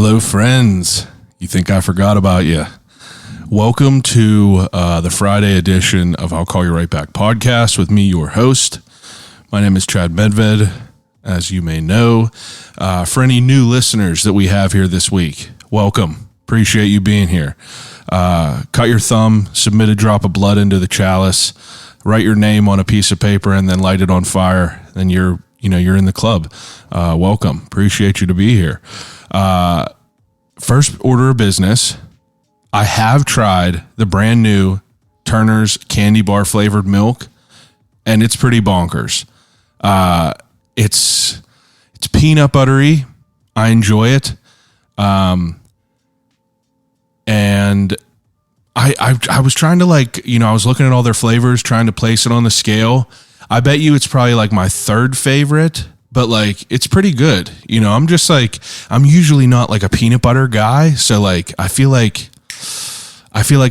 Hello, friends. You think I forgot about you? Welcome to the Friday edition of I'll Call You Right Back podcast with me, your host. My name is Chad Medved, as you may know. For any new listeners that we have here this week, welcome. Appreciate you being here. Cut your thumb, submit a drop of blood into the chalice, write your name on a piece of paper, and then light it on fire. Then you're in the club. Welcome. Appreciate you to be here. First order of business. I have tried the brand new Turner's candy bar flavored milk, and it's pretty bonkers. It's peanut buttery. I enjoy it. And I was trying to I was looking at all their flavors, trying to place it on the scale. I bet you it's probably like my third favorite, but it's pretty good. I'm usually not like a peanut butter guy. So I feel like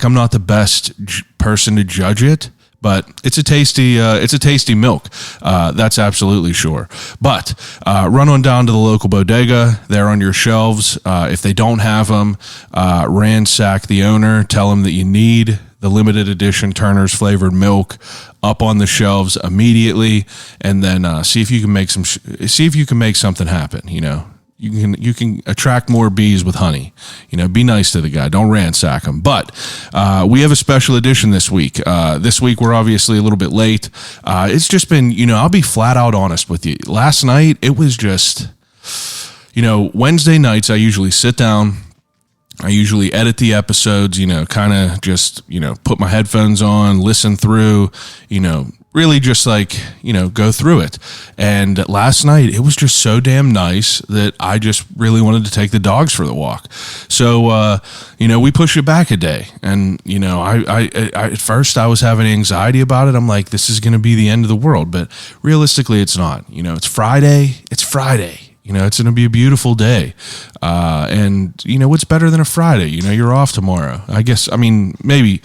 I'm not the best person to judge it, but it's a tasty milk. That's absolutely sure. But run on down to the local bodega. They're on your shelves. If they don't have them, ransack the owner. Tell them that you need the limited edition Turner's flavored milk up on the shelves immediately, and then see if you can make something happen. You can attract more bees with honey. Be nice to the guy. Don't ransack him. But we have a special edition this week. This week we're obviously a little bit late. It's just been, I'll be flat out honest with you. Last night it was just, Wednesday nights I usually sit down. I usually edit the episodes, kind of just, put my headphones on, listen through, really just go through it. And last night it was just so damn nice that I just really wanted to take the dogs for the walk. So, we push it back a day. And, I at first I was having anxiety about it. I'm like, this is going to be the end of the world. But realistically, it's not. It's Friday. It's going to be a beautiful day. And what's better than a Friday? You're off tomorrow. Maybe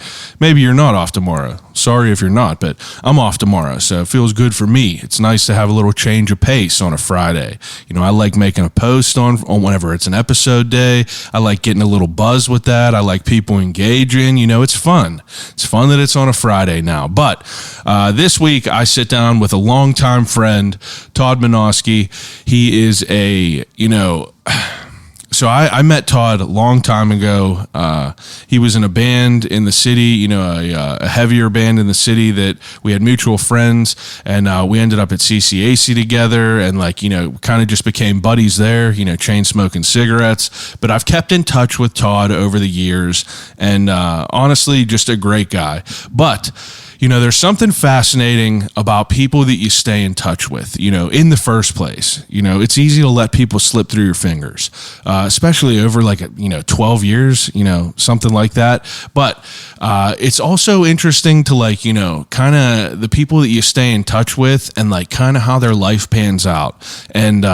you're not off tomorrow. Sorry if you're not, but I'm off tomorrow. So it feels good for me. It's nice to have a little change of pace on a Friday. I like making a post on whenever it's an episode day. I like getting a little buzz with that. I like people engaging. It's fun. It's fun that it's on a Friday now. But this week I sit down with a longtime friend, Todd Minoski. He is so I met Todd a long time ago. He was in a band in the city, a heavier band in the city that we had mutual friends, and we ended up at CCAC together and kind of just became buddies there, chain smoking cigarettes. But I've kept in touch with Todd over the years, and honestly, just a great guy. But there's something fascinating about people that you stay in touch with, in the first place. It's easy to let people slip through your fingers, especially over 12 years, something like that. But it's also interesting to kind of the people that you stay in touch with and kind of how their life pans out. And,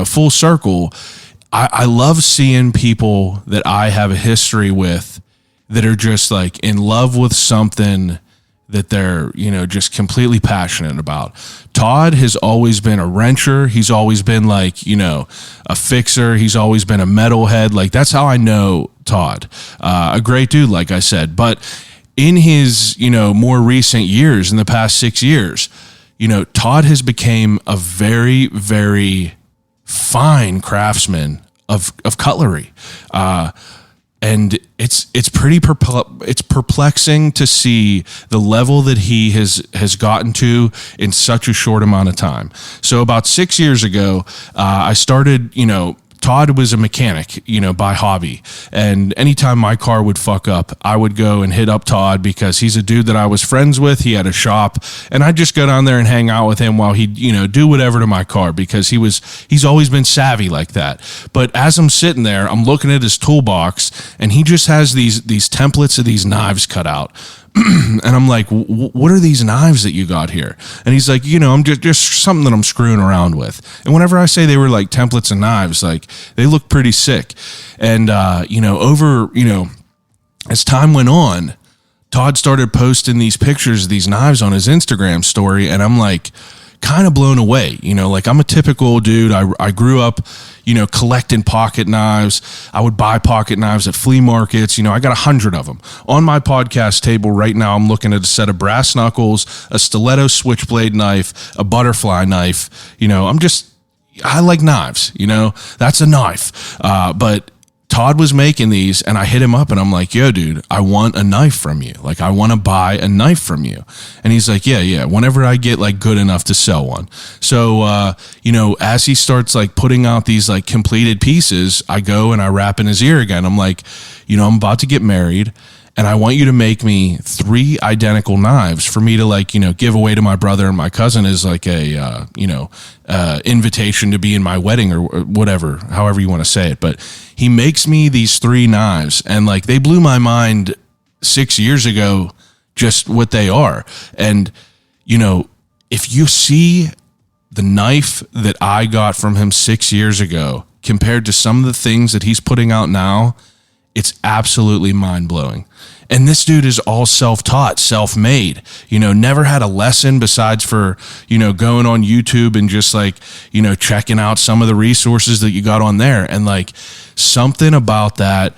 full circle, I love seeing people that I have a history with that are just in love with something that they're, just completely passionate about. Todd has always been a wrencher. He's always been a fixer. He's always been a metalhead. That's how I know Todd. A great dude, like I said. But in his, more recent years, in the past 6 years, Todd has become a very, very fine craftsman of cutlery. And it's perplexing to see the level that he has gotten to in such a short amount of time. So about 6 years ago, I started, Todd was a mechanic, by hobby. And anytime my car would fuck up, I would go and hit up Todd because he's a dude that I was friends with. He had a shop, and I'd just go down there and hang out with him while he'd, do whatever to my car because he's always been savvy like that. But as I'm sitting there, I'm looking at his toolbox, and he just has these templates of these knives cut out. And I'm like, what are these knives that you got here? And he's like, I'm just something that I'm screwing around with. And whenever I say they were templates and knives, they look pretty sick. And, over, as time went on, Todd started posting these pictures of these knives on his Instagram story. And I'm like, kind of blown away. Like I'm a typical dude. I grew up, collecting pocket knives. I would buy pocket knives at flea markets. I got 100 of them. On my podcast table right now, I'm looking at a set of brass knuckles, a stiletto switchblade knife, a butterfly knife. I like knives, that's a knife. But Todd was making these and I hit him up and I'm like, yo, dude, I want a knife from you. Like, I want to buy a knife from you. And he's like, yeah. Whenever I get like good enough to sell one. So, as he starts like putting out these like completed pieces, I go and I rap in his ear again. I'm like, I'm about to get married and I want you to make me 3 identical knives for me to like, give away to my brother and my cousin as like a, invitation to be in my wedding or whatever, however you want to say it. But he makes me these 3 knives and like they blew my mind 6 years ago, just what they are. And, if you see the knife that I got from him 6 years ago compared to some of the things that he's putting out now, it's absolutely mind blowing. And this dude is all self-taught, self-made, never had a lesson besides for, going on YouTube and just like, checking out some of the resources that you got on there. And like something about that,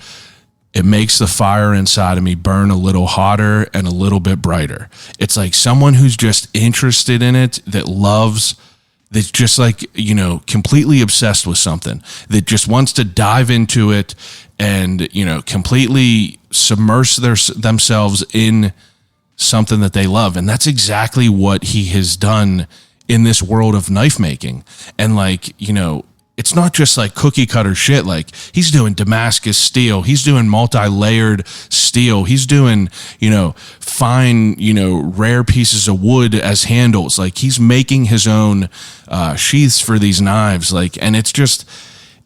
it makes the fire inside of me burn a little hotter and a little bit brighter. It's like someone who's just interested in it, that's just like, completely obsessed with something, that just wants to dive into it and, completely submerge themselves in something that they love. And that's exactly what he has done in this world of knife making. And like, it's not just like cookie cutter shit. Like he's doing Damascus steel. He's doing multi-layered steel. He's doing, fine, rare pieces of wood as handles. Like he's making his own sheaths for these knives. Like, and it's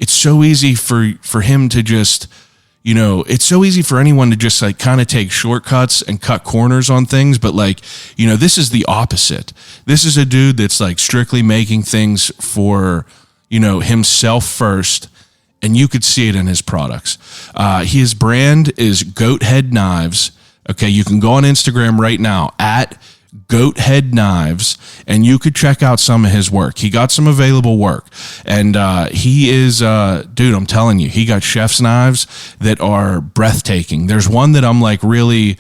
so easy for him to just, it's so easy for anyone to just like kind of take shortcuts and cut corners on things. But like, this is the opposite. This is a dude that's like strictly making things for, himself first. And you could see it in his products. His brand is Goathead Knives. Okay. You can go on Instagram right now at Goathead Knives, and you could check out some of his work. He got some available work, and he is, dude, I'm telling you, he got chef's knives that are breathtaking. There's one that I'm like really,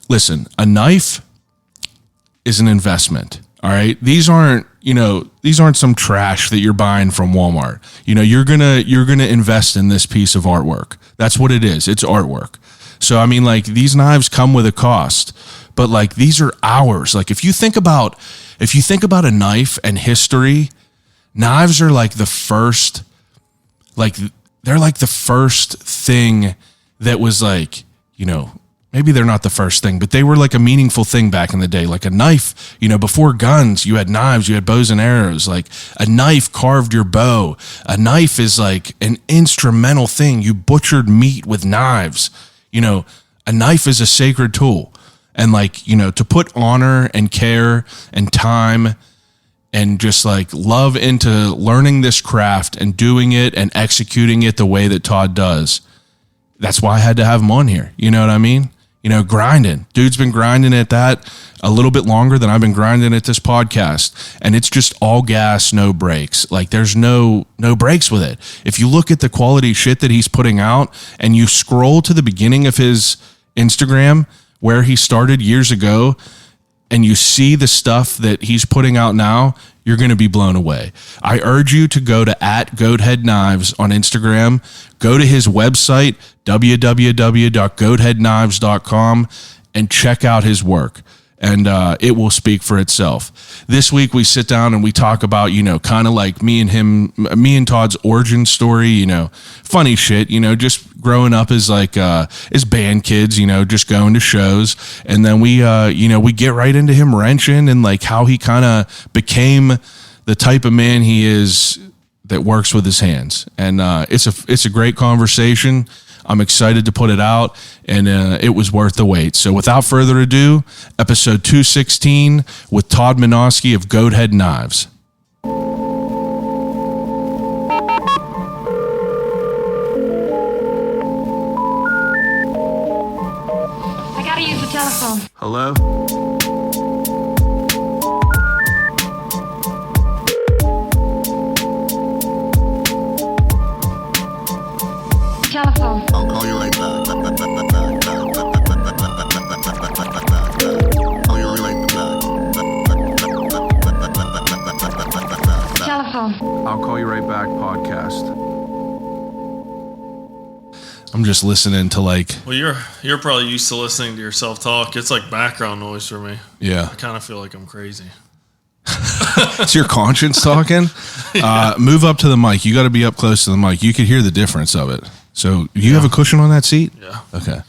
listen, a knife is an investment. All right. These aren't some trash that you're buying from Walmart. You're going to invest in this piece of artwork. That's what it is. It's artwork. So, I mean, like these knives come with a cost, but like these are ours. Like if you think about a knife and history, knives are like the first, they're like the first thing that was like, maybe they're not the first thing, but they were like a meaningful thing back in the day. Like a knife, before guns, you had knives, you had bows and arrows. Like a knife carved your bow. A knife is like an instrumental thing. You butchered meat with knives. A knife is a sacred tool. And like, to put honor and care and time and just like love into learning this craft and doing it and executing it the way that Todd does. That's why I had to have him on here. You know what I mean? Grinding. Dude's been grinding at that a little bit longer than I've been grinding at this podcast. And it's just all gas, no brakes. Like there's no brakes with it. If you look at the quality shit that he's putting out and you scroll to the beginning of his Instagram where he started years ago and you see the stuff that he's putting out now, you're going to be blown away. I urge you to go to @Goathead Knives on Instagram. Go to his website, www.goatheadknives.com, and check out his work. And it will speak for itself. This week we sit down and we talk about, kind of like me and Todd's origin story, funny shit, just growing up as like, as band kids, just going to shows. And then we get right into him wrenching and like how he kind of became the type of man he is that works with his hands. And it's a great conversation. I'm excited to put it out, and it was worth the wait. So without further ado, episode 216 with Todd Minoski of Goathead Knives. I gotta use the telephone. Hello? Telephone. I'll call you right back. I'll you right back. Telephone. I'll call you right back podcast. I'm just listening to like. Well, you're probably used to listening to yourself talk. It's like background noise for me. Yeah. I kind of feel like I'm crazy. It's your conscience talking. Move up to the mic. You got to be up close to the mic. You could hear the difference of it. So, you have a cushion on that seat? Yeah. Okay.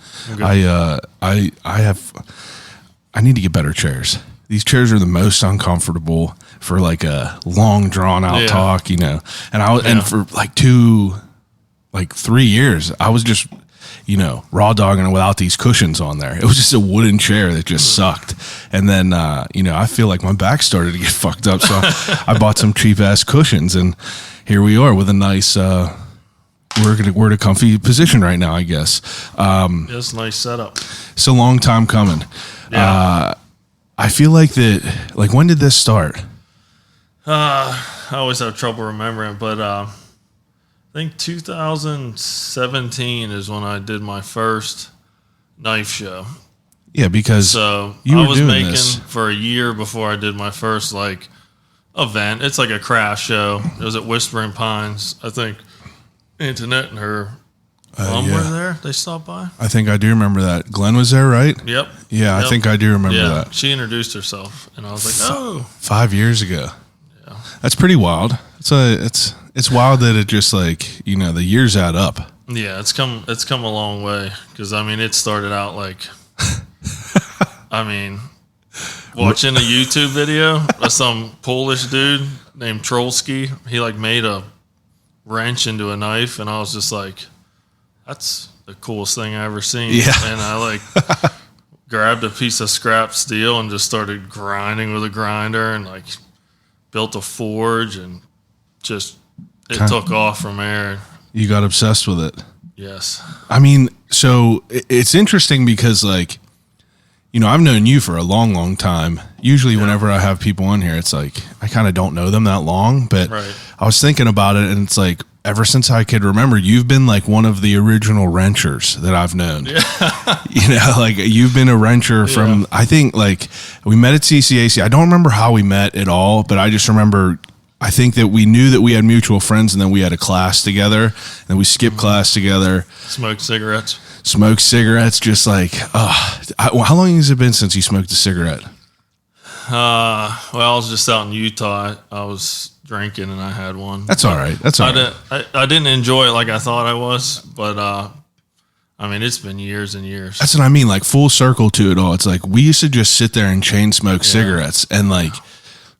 I need to get better chairs. These chairs are the most uncomfortable for like a long drawn out talk, you know. And for like 3 years, I was just, you know, raw dogging it without these cushions on there. It was just a wooden chair that just sucked. And then, you know, I feel like my back started to get fucked up. So I bought some cheap ass cushions, and here we are with a nice, we're in a comfy position right now, I guess. It's a nice setup. It's a long time coming. Yeah. I feel like that, like, when did this start? I always have trouble remembering, but I think 2017 is when I did my first knife show. Yeah, because so you were I was doing making this for a year before I did my first like event. It's like a craft show. It was at Whispering Pines. I think Antoinette and her mom were there. They stopped by. I think I do remember that. Glenn was there, right? Yep. Yeah, Yep. I think I do remember that. She introduced herself, and I was like, "Oh, 5 years ago. yeah, That's pretty wild. It's wild that it just like, you know, the years add up. yeah." It's come a long way because I mean, it started out like, I mean, watching a YouTube video of some Polish dude named Trolski. He like made a wrench into a knife, and I was just like, that's the coolest thing I ever seen. Yeah. And I like grabbed a piece of scrap steel and just started grinding with a grinder and like built a forge, and just it took off from there. You got obsessed with it. Yes. I mean, so it's interesting because, like, you know, I've known you for a long, long time. Usually whenever I have people on here, it's like I kind of don't know them that long, but Right. I was thinking about it, and it's like ever since I could remember, you've been like one of the original wrenchers that I've known. Yeah. You know, like you've been a wrencher from, I think, like we met at CCAC. I don't remember how we met at all, but I just remember, I think that we knew that we had mutual friends, and then we had a class together, and we skipped class together. Smoked cigarettes. Smoked cigarettes, just like, how long has it been since you smoked a cigarette? Well, I was just out in Utah. I was drinking and I had one. That's all right. That's all right. I didn't enjoy it like I thought I was, but I mean, it's been years and years. That's what I mean, like full circle to it all. It's like we used to just sit there and chain smoke cigarettes and like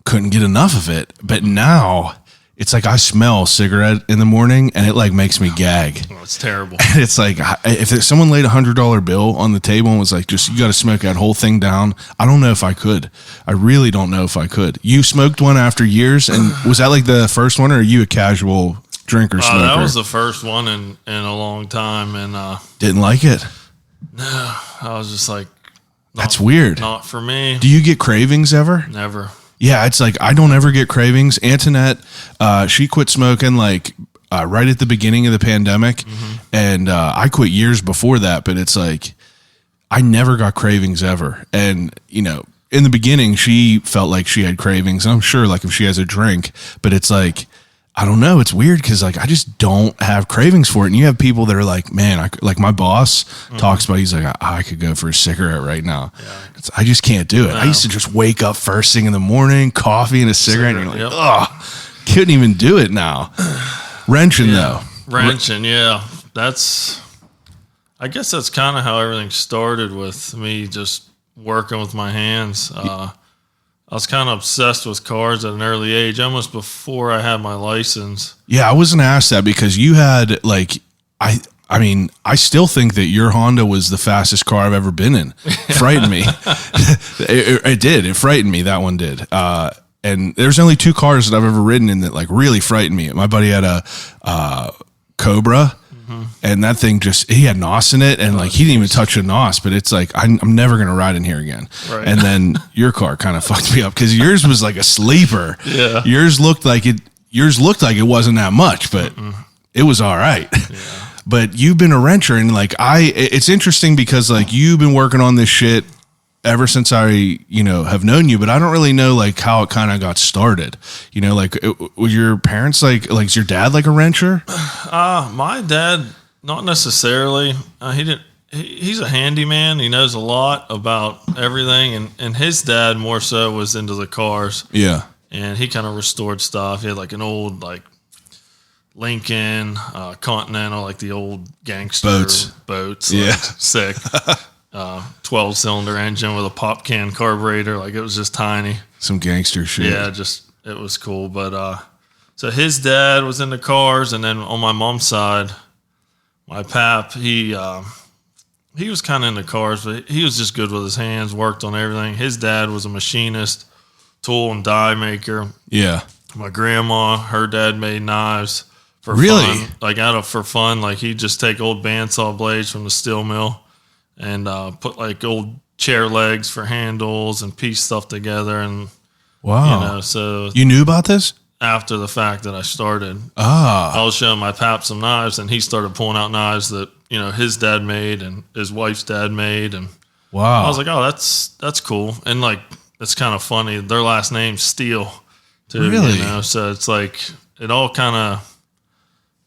couldn't get enough of it. But now it's like I smell cigarette in the morning and it like makes me gag. Oh, it's terrible. And it's like if someone laid $100 bill on the table and was like, just you got to smoke that whole thing down. I don't know if I could. I really don't know if I could. You smoked one after years, and was that like the first one, or are you a casual drinker smoker? That was the first one in a long time, and didn't like it. no, I was just like, That's weird. Not for me. Do you get cravings ever? Never. Yeah, it's like I don't ever get cravings. Antoinette, she quit smoking like right at the beginning of the pandemic, and I quit years before that. But it's like I never got cravings ever. And you know, in the beginning, she felt like she had cravings. And I'm sure, like if she has a drink, but it's like I don't know. It's weird because like I just don't have cravings for it. And you have people that are like, man, like my boss talks about. He's like, I could go for a cigarette right now. Yeah. I just can't do it. I used to just wake up first thing in the morning, coffee and a cigarette, and you're like, oh, couldn't even do it now. Wrenching though, wrenching. Yeah, I guess that's kind of how everything started with me just working with my hands. I was kind of obsessed with cars at an early age, almost before I had my license. Yeah, I wasn't asked that because you had like, I mean, I still think that your Honda was the fastest car I've ever been in. It frightened me. It did. It frightened me. That one did. And there's only two cars that I've ever ridden in that like really frightened me. My buddy had a Cobra. And that thing he had NOS in it, and like he didn't even touch a NOS, but it's like I'm never gonna ride in here again. Right. And then your car kind of fucked me up because yours was like a sleeper. Yeah, yours looked like it wasn't that much, but it was all right. Yeah. but you've been a wrencher, and like it's interesting because like you've been working on this shit ever since I, have known you, but I don't really know like how it kind of got started. Like were your parents like is your dad like a wrencher? My dad, not necessarily. He's a handyman. He knows a lot about everything, and his dad more so was into the cars. Yeah. And he kind of restored stuff. He had like an old like Lincoln Continental, like the old gangster boats. Yeah. Like, sick. 12-cylinder engine with a pop can carburetor. Like it was just tiny. Some gangster shit. Yeah, it was cool. But so his dad was into cars, and then on my mom's side, my pap, he was kind of into cars, but he was just good with his hands, worked on everything. His dad was a machinist, tool and die maker. Yeah. My grandma, her dad made knives for fun. Like for fun. Like he'd just take old bandsaw blades from the steel mill and put like old chair legs for handles and piece stuff together. And wow. So you knew about this? After the fact that I started, I was showing my pap some knives, and he started pulling out knives that his dad made and his wife's dad made, and wow, I was like, oh, that's cool, and like it's kind of funny. Their last name's Steele, too. Really? So it's like it all kind of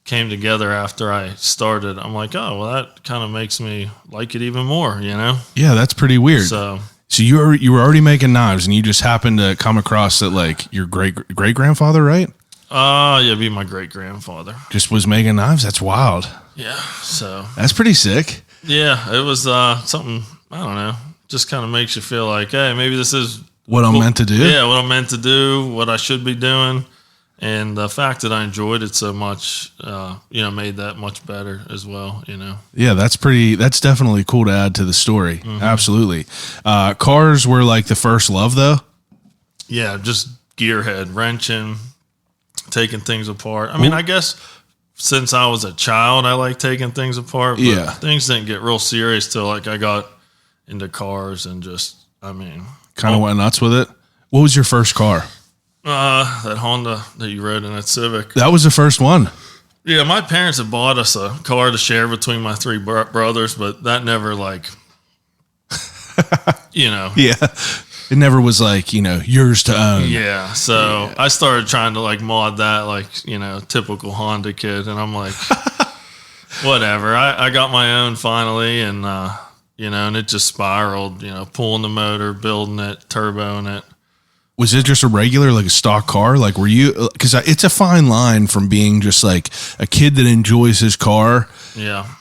came together after I started. I'm like, oh, well, that kind of makes me like it even more, Yeah, that's pretty weird. So you were already making knives, and you just happened to come across that like your great grandfather, right? Yeah, it'd be my great grandfather. Just was making knives. That's wild. Yeah, so that's pretty sick. Yeah, it was something. I don't know. Just kind of makes you feel like, hey, maybe this is what I'm meant to do. Yeah, what I'm meant to do, what I should be doing, and the fact that I enjoyed it so much, made that much better as well. Yeah, that's definitely cool to add to the story. Mm-hmm. Absolutely. Cars were like the first love, though. Yeah, just gearhead, wrenching, taking things apart. I mean, I guess since I was a child, I like taking things apart. But things didn't get real serious till like I got into cars and just, kind of went nuts with it. What was your first car? That Honda that you rode in that Civic. That was the first one. Yeah, my parents had bought us a car to share between my three brothers, but that never Yeah. It never was like, yours to own. Yeah. So I started trying to like mod that, typical Honda kid. And I'm like, whatever. I got my own finally. And, and it just spiraled, pulling the motor, building it, turboing it. Was it just a regular, like a stock car? Like, were you, because it's a fine line from being just like a kid that enjoys his car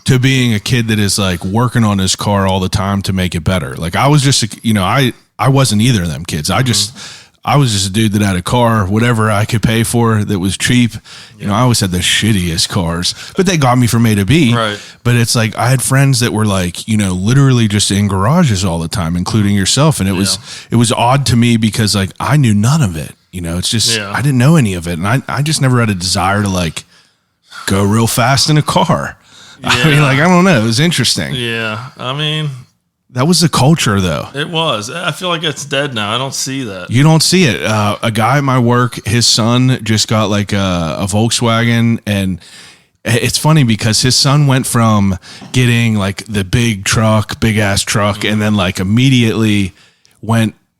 to being a kid that is like working on his car all the time to make it better. Like I was just, I wasn't either of them kids. I was just a dude that had a car, whatever I could pay for that was cheap. I always had the shittiest cars, but they got me from A to B. Right. But it's like I had friends that were like, literally just in garages all the time, including yourself. And it was odd to me because like I knew none of it. It's just I didn't know any of it. And I just never had a desire to like go real fast in a car. Yeah. I don't know. It was interesting. Yeah. That was the culture, though. It was. I feel like it's dead now. I don't see that. You don't see it. A guy at my work, his son just got like a Volkswagen, and it's funny because his son went from getting like the big ass truck, and then like immediately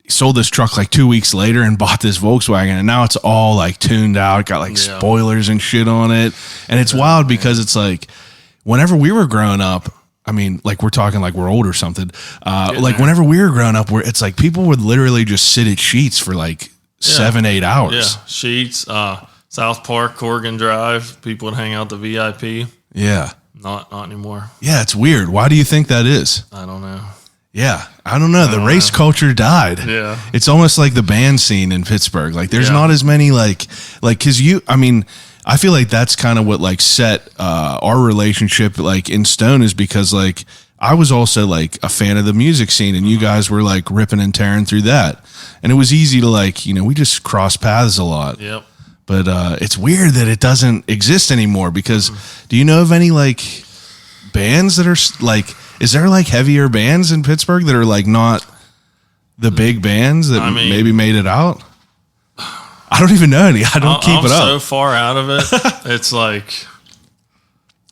sold this truck like 2 weeks later and bought this Volkswagen, and now it's all like tuned out, got like spoilers and shit on it, and it's wild because it's like whenever we were growing up. Like we're talking like we're old or something. Whenever we were growing up, it's like people would literally just sit at Sheets for like 7-8 hours. Yeah, Sheets, South Park, Corrigan Drive. People would hang out the VIP. Yeah, not anymore. Yeah, it's weird. Why do you think that is? I don't know. Yeah, I don't know. The race culture died. Yeah, it's almost like the band scene in Pittsburgh. Like there's not as many because I feel like that's kind of what like set our relationship like in stone is because like I was also like a fan of the music scene and you guys were like ripping and tearing through that. And it was easy to like, we just cross paths a lot. Yep. But it's weird that it doesn't exist anymore because do you know of any like bands that are like, is there like heavier bands in Pittsburgh that are like not the big bands that maybe made it out? I don't even know any. I don't keep it up. I'm so far out of it. It's like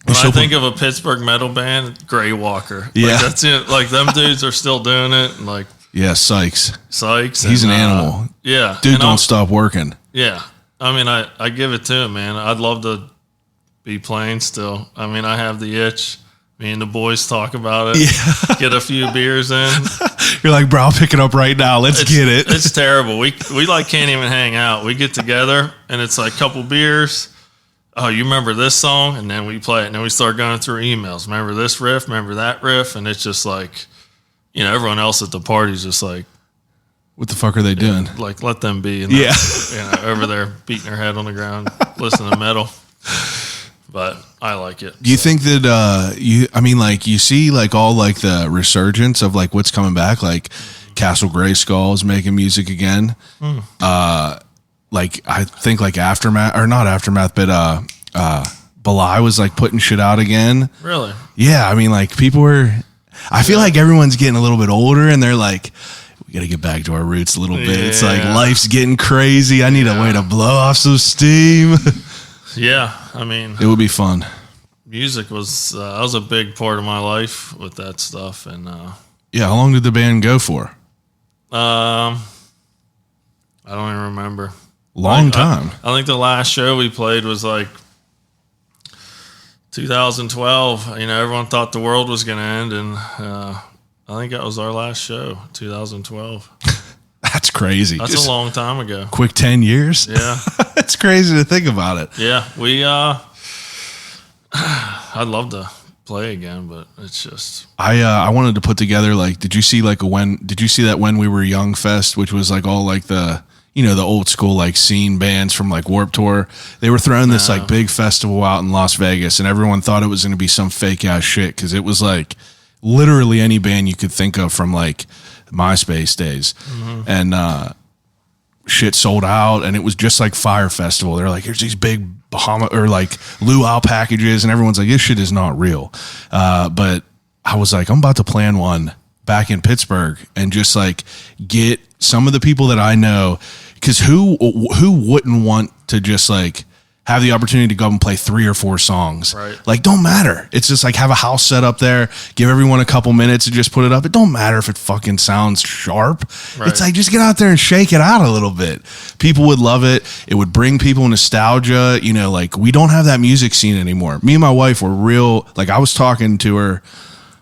when I think of a Pittsburgh metal band, Gray Walker. Yeah. Like, that's it. Like, them dudes are still doing it. And like, Yeah, Sykes. He's an animal. Yeah. Dude, and don't stop working. Yeah. I mean, I give it to him, man. I'd love to be playing still. I mean, I have the itch. Me and the boys talk about it. Yeah. Get a few beers in. You're like, bro, I'll pick it up right now. Let's get it. It's terrible. We like can't even hang out. We get together and it's like a couple beers. Oh, you remember this song? And then we play it. And then we start going through emails. Remember this riff? Remember that riff? And it's just like, you know, everyone else at the party's just like, What the fuck are they doing? like, let them be. And Yeah. you know, over there beating their head on the ground, listening to metal. But I like it. Do you think that you see like all like the resurgence of like what's coming back, like Castle Grayskull is making music again. Like I think like Aftermath, or not Aftermath, but Belai was like putting shit out again. Really? Yeah, I mean like people were, I feel like everyone's getting a little bit older and they're like, we got to get back to our roots a little bit. It's like life's getting crazy. I need a way to blow off some steam. Yeah, I mean, It would be fun. music was that was a big part of my life with that stuff, and Yeah, how long did the band go for? I don't even remember. Long time. I think the last show we played was like 2012. You know, everyone thought the world was going to end, and I think that was our last show, 2012. That's crazy. That's a long time ago. Quick 10 years. Yeah. That's crazy to think about it. Yeah, we I'd love to play again, but it's just I wanted to put together like, did you see that When We Were Young Fest, which was like all like the, you know, the old school like scene bands from like Warped Tour. They were throwing this like big festival out in Las Vegas, and everyone thought it was going to be some fake ass shit because it was like literally any band you could think of from like MySpace days. And shit sold out, and it was just like Fire Festival. They're like, here's these big Bahama or like luau packages, and everyone's like, this shit is not real. But I was like, I'm about to plan one back in Pittsburgh and just like get some of the people that I know, because who wouldn't want to just like have the opportunity to go up and play 3 or 4 songs. Right. Like, don't matter. It's just like have a house set up there, give everyone a couple minutes and just put it up. It don't matter if it fucking sounds sharp. Right. It's like, just get out there and shake it out a little bit. People would love it. It would bring people nostalgia. You know, like we don't have that music scene anymore. Me and my wife were real, like I was talking to her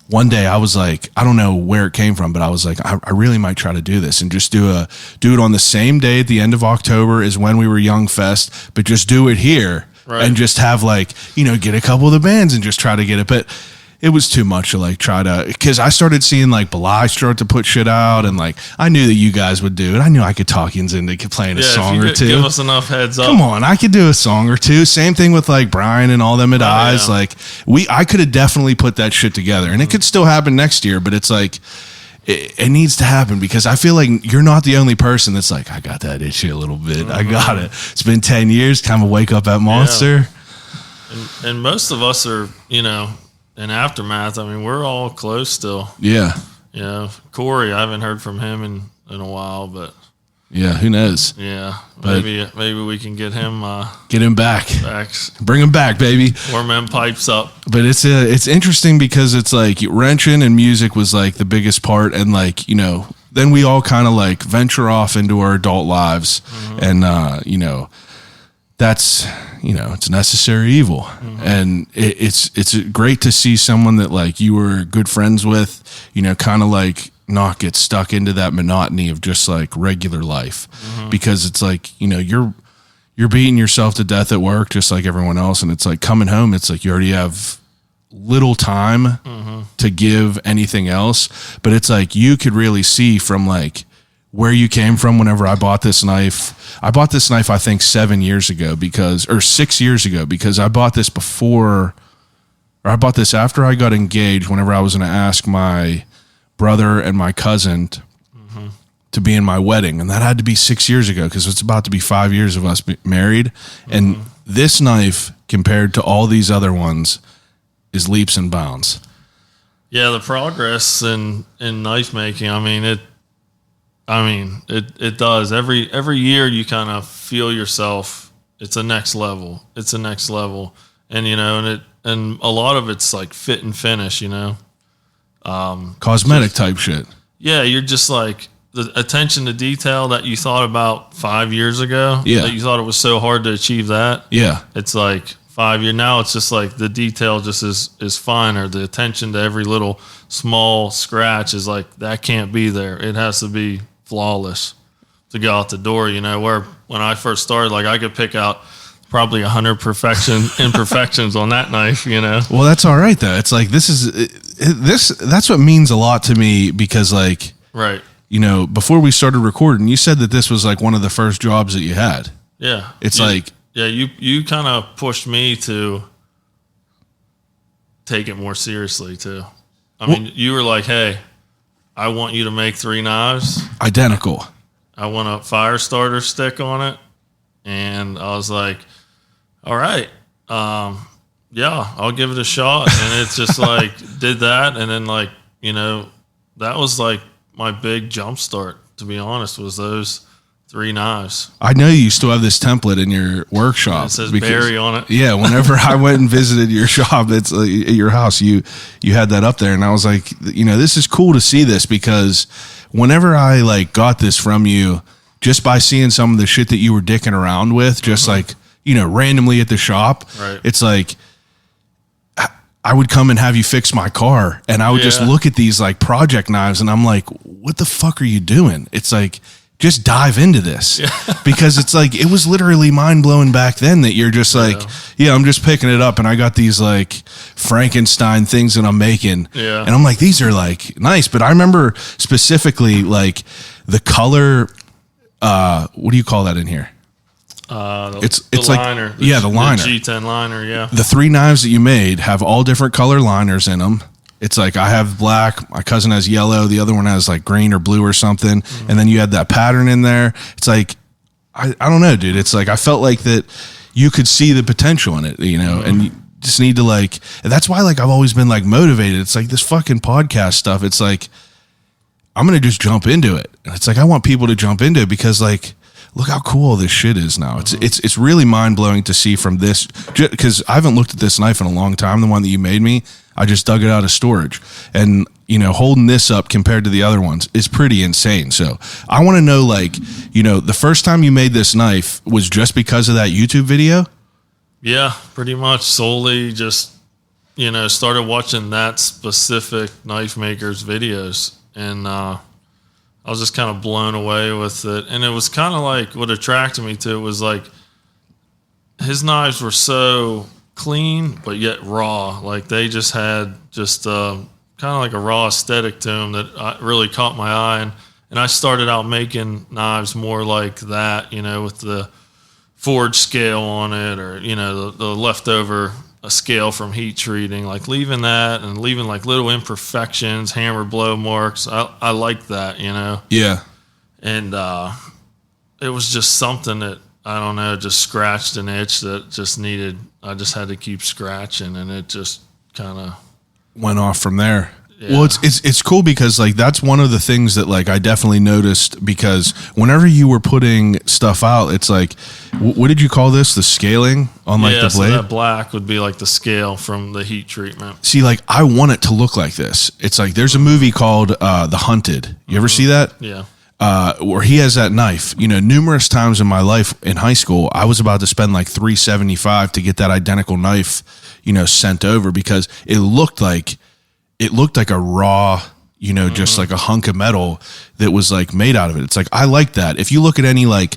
one day. I was like, I don't know where it came from, but I was like, I really might try to do this and just do it on the same day at the end of October as When We Were Young Fest, but just do it here. Right. And just have like, you know, get a couple of the bands and just try to get it. But it was too much to like try to, because I started seeing like Belai start to put shit out, and like I knew that you guys would do it. I knew I could talk you into playing a song or two. Give us enough heads up. Come on, I could do a song or two. Same thing with like Brian and all them at Eyes. Yeah. Like I could have definitely put that shit together, and it could still happen next year. But it's like it needs to happen, because I feel like you're not the only person that's like, I got that itchy a little bit. I got it. It's been 10 years. Time to wake up that monster. And most of us are, you know, in Aftermath. I mean, we're all close still. Yeah. You know, Corey, I haven't heard from him in a while, but Yeah. Who knows? yeah, But- maybe we can get him Get him back. back, Bring him back, baby. warm them pipes up. But it's interesting because it's like wrenching and music was like the biggest part, and like, you know, then we all kind of like venture off into our adult lives, and you know, that's, you know, it's necessary evil, and it's great to see someone that like you were good friends with, you know, kind of like not get stuck into that monotony of just like regular life, because it's like, you know, you're beating yourself to death at work just like everyone else, and it's like coming home, it's like you already have little time to give anything else. But it's like you could really see from like where you came from. Whenever I bought this knife I think 7 years ago, or 6 years ago, because I bought this after I got engaged, whenever I was going to ask my brother and my cousin to be in my wedding, and that had to be 6 years ago, because it's about to be 5 years of us married. And this knife, compared to all these other ones, is leaps and bounds. Yeah, the progress in knife making. I mean, it does. Every year you kind of feel yourself. It's a next level. And you know, and and a lot of it's like fit and finish, Cosmetic type shit. Yeah, you're just like the attention to detail that you thought about 5 years ago. Yeah. That you thought it was so hard to achieve that. Yeah. It's like 5 years now. It's just like the detail just is finer. The attention to every little small scratch is like that can't be there. It has to be flawless to go out the door. Where when I first started, like I could pick out probably 100 imperfections on that knife. Well, that's all right though. It's like that's what means a lot to me because like right. Before we started recording, you said that this was like one of the first jobs that you had. Yeah. It's you kind of pushed me to take it more seriously too. I mean, you were like, hey, I want you to make 3 knives. Identical. I want a fire starter stick on it. And I was like, all right, yeah, I'll give it a shot. And it's just like, did that. And then like, that was like my big jump start, to be honest, was those 3 knives. I know you still have this template in your workshop. It says Barry on it. Yeah, whenever I went and visited your shop, it's at your house, you had that up there, and I was like, this is cool to see this because whenever I like got this from you, just by seeing some of the shit that you were dicking around with, just like randomly at the shop, right. It's like I would come and have you fix my car, and I would just look at these like project knives, and I'm like, what the fuck are you doing? It's like, just dive into this because it's like, it was literally mind blowing back then that you're just like, I'm just picking it up and I got these like Frankenstein things that I'm making. Yeah. And I'm like, these are like nice. But I remember specifically like the color, what do you call that in here? It's liner. Like, the liner. The G10 liner, yeah. The 3 knives that you made have all different color liners in them. It's like I have black, my cousin has yellow, the other one has like green or blue or something. Mm-hmm. And then you had that pattern in there. It's like, I don't know, dude. It's like I felt like that you could see the potential in it, Mm-hmm. and you just need to like, and that's why like I've always been like motivated. It's like this fucking podcast stuff. It's like, I'm going to just jump into it. And it's like, I want people to jump into it because like, look how cool this shit is now. It's really mind blowing to see from this, because I haven't looked at this knife in a long time. The one that you made me, I just dug it out of storage, and holding this up compared to the other ones is pretty insane. So I want to know, like, the first time you made this knife was just because of that YouTube video? Yeah, pretty much solely just, started watching that specific knife maker's videos, and I was just kind of blown away with it. And it was kind of like what attracted me to it was like his knives were so clean, but yet raw. Like they just had just kind of like a raw aesthetic to them that really caught my eye. And I started out making knives more like that, with the forge scale on it, or, the leftover a scale from heat treating, like leaving that and leaving like little imperfections, hammer blow marks. I like that, Yeah. And it was just something that, I don't know, just scratched an itch that just needed, I just had to keep scratching, and it just kind of went off from there. Yeah. Well, it's cool because like that's one of the things that like I definitely noticed, because whenever you were putting stuff out, it's like, what did you call this? The scaling on like the blade? So that black would be like the scale from the heat treatment. See, like I want it to look like this. It's like there's a movie called The Hunted. You ever see that? Yeah. Where he has that knife. Numerous times in my life in high school, I was about to spend like $375 to get that identical knife, sent over, because it looked like a raw, just like a hunk of metal that was like made out of it. It's like, I like that. If you look at any like,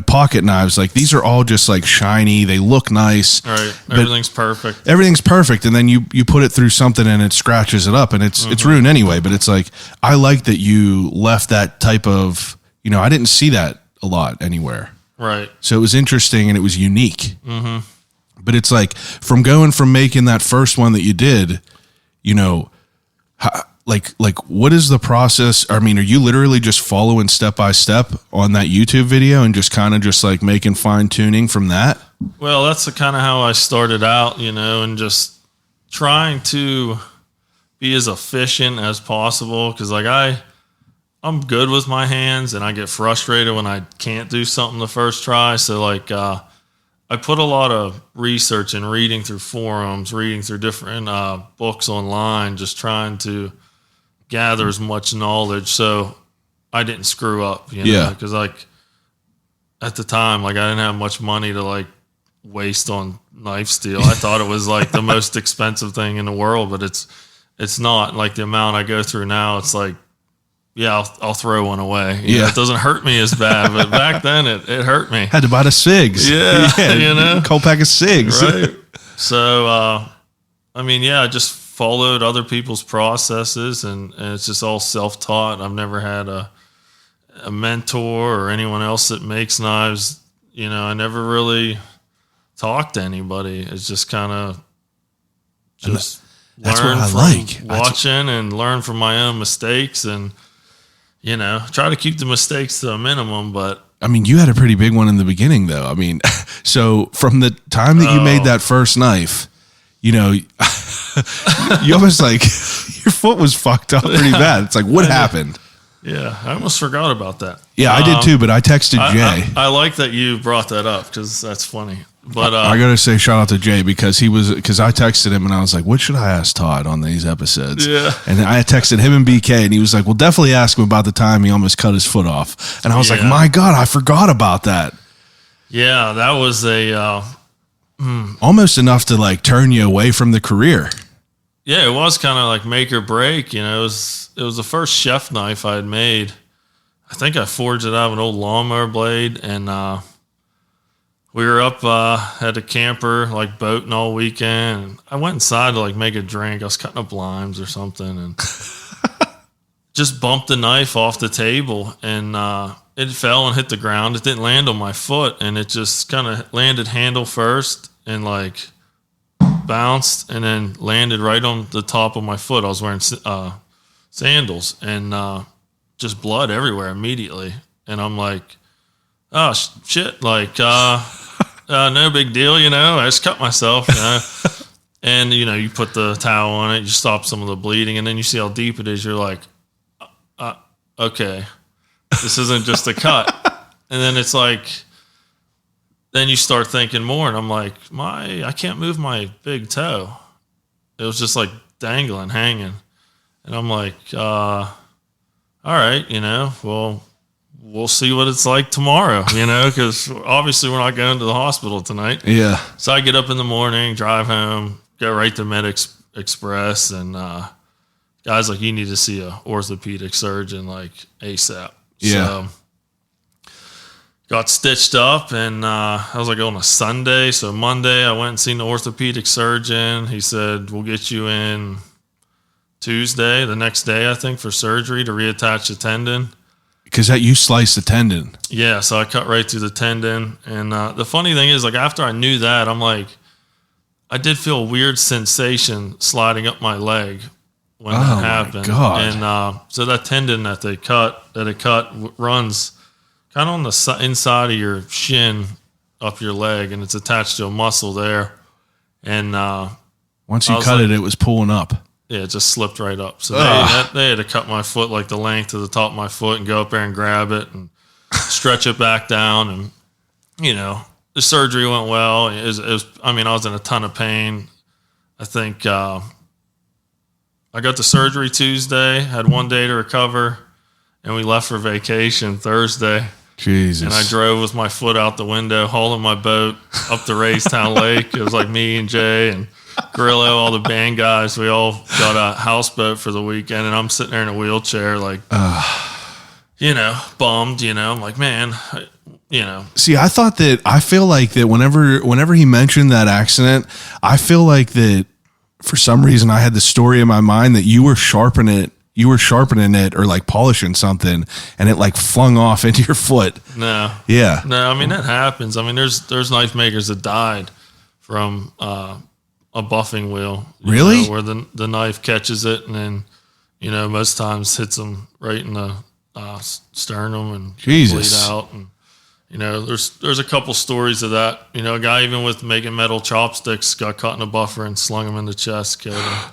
pocket knives, like these are all just like shiny. They look nice. Right. Everything's perfect. Everything's perfect. And then you put it through something and it scratches it up, and it's ruined anyway. But it's like, I like that you left that type of, I didn't see that a lot anywhere. Right. So it was interesting and it was unique. Mm-hmm. But it's like, from going from making that first one that you did, like what is the process? I mean, are you literally just following step by step on that YouTube video and just kind of just like making fine tuning from that? Well, that's kind of how I started out, and just trying to be as efficient as possible. Cause like I'm good with my hands, and I get frustrated when I can't do something the first try. So like, I put a lot of research and reading through forums, reading through different books online, just trying to gather as much knowledge so I didn't screw up, you know? Yeah. Because like at the time, like I didn't have much money to like waste on knife steel. I thought it was like the most expensive thing in the world, but it's not. Like the amount I go through now, it's like, yeah, I'll throw one away. You know, it doesn't hurt me as bad, but back then it hurt me. Had to buy the cigs. Yeah, you know, cold pack of cigs. right? So, I mean, yeah, I just followed other people's processes, and it's just all self-taught. I've never had a mentor or anyone else that makes knives. You know, I never really talked to anybody. It's just kind of just that's learn what I from like. watching and learn from my own mistakes, and you know, try to keep the mistakes to a minimum. But I mean, you had a pretty big one in the beginning, though. I mean, so from the time that you made that first knife, you know, you almost like your foot was fucked up pretty bad. It's like, what happened? Yeah, I almost forgot about that. Yeah, I did too, but I texted Jay. I like that you brought that up because that's funny. But I got to say shout out to Jay because I texted him and I was like, what should I ask Todd on these episodes? Yeah. And I texted him and BK and he was like, well, definitely ask him about the time he almost cut his foot off. And I was like, my God, I forgot about that. Yeah, that was almost enough to like turn you away from the career. Yeah, it was kind of like make or break. You know, it was the first chef knife I had made. I think I forged it out of an old lawnmower blade, and we were up at a camper, like boating all weekend. And I went inside to like make a drink. I was cutting up limes or something, and just bumped the knife off the table, and it fell and hit the ground. It didn't land on my foot, and it just kind of landed handle first, and like bounced and then landed right on the top of my foot. I was wearing sandals, and just blood everywhere immediately. And I'm like, oh shit, like no big deal, you know, I just cut myself, you know. And you know, you put the towel on it, you stop some of the bleeding, and then you see how deep it is. You're like, okay, this isn't just a cut. And then it's like, then you start thinking more, and I'm like, I can't move my big toe. It was just like dangling, hanging. And I'm like, all right, you know, well, we'll see what it's like tomorrow, you know, because obviously we're not going to the hospital tonight. Yeah. So I get up in the morning, drive home, go right to Med Express, and guys like, you need to see a orthopedic surgeon like ASAP. Yeah. So got stitched up, and I was like on a Sunday. So Monday I went and seen the orthopedic surgeon. He said, we'll get you in Tuesday, the next day, I think, for surgery to reattach the tendon. Because you sliced the tendon. Yeah, so I cut right through the tendon. And the funny thing is, like, after I knew that, I'm like, I did feel a weird sensation sliding up my leg when that happened. God. And so that tendon that it cut runs kind of on the inside of your shin up your leg, and it's attached to a muscle there. And once you cut it, it was pulling up. Yeah, it just slipped right up. So they had to cut my foot like the length of the top of my foot and go up there and grab it and stretch it back down. And, you know, the surgery went well. It was, I mean, I was in a ton of pain. I think I got the surgery Tuesday, had one day to recover, and we left for vacation Thursday. Jesus. And I drove with my foot out the window, hauling my boat up to Raystown Lake. It was like me and Jay and Grillo, all the band guys. We all got a houseboat for the weekend, and I'm sitting there in a wheelchair, like, you know, bummed. You know, I'm like, man, you know. See, I feel like that whenever he mentioned that accident, I feel like that for some reason I had the story in my mind that you were sharpening it or like polishing something, and it like flung off into your foot. No. Yeah. No, I mean, that happens. I mean, there's knife makers that died from a buffing wheel. Really? Know, where the knife catches it, and then, you know, most times hits them right in the sternum and Jesus. bleed out. And, you know, there's a couple stories of that. You know, a guy even with making metal chopsticks got caught in a buffer and slung him in the chest, killed him.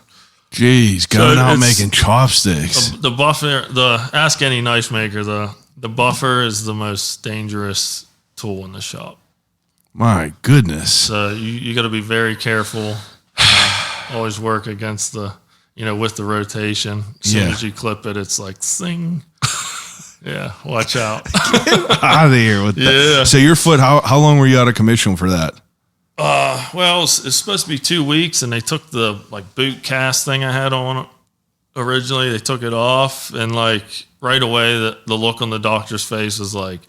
Jeez, going out making chopsticks. The buffer, ask any knife maker, the buffer is the most dangerous tool in the shop. My goodness. So you got to be very careful. Always work against the, with the rotation. As soon as you clip it, it's like sing. Yeah, watch out. Out of here with that. So your foot, how long were you out of commission for that? Well, it's supposed to be 2 weeks, and they took the boot cast thing I had on originally. They took it off, and right away, the look on the doctor's face was like,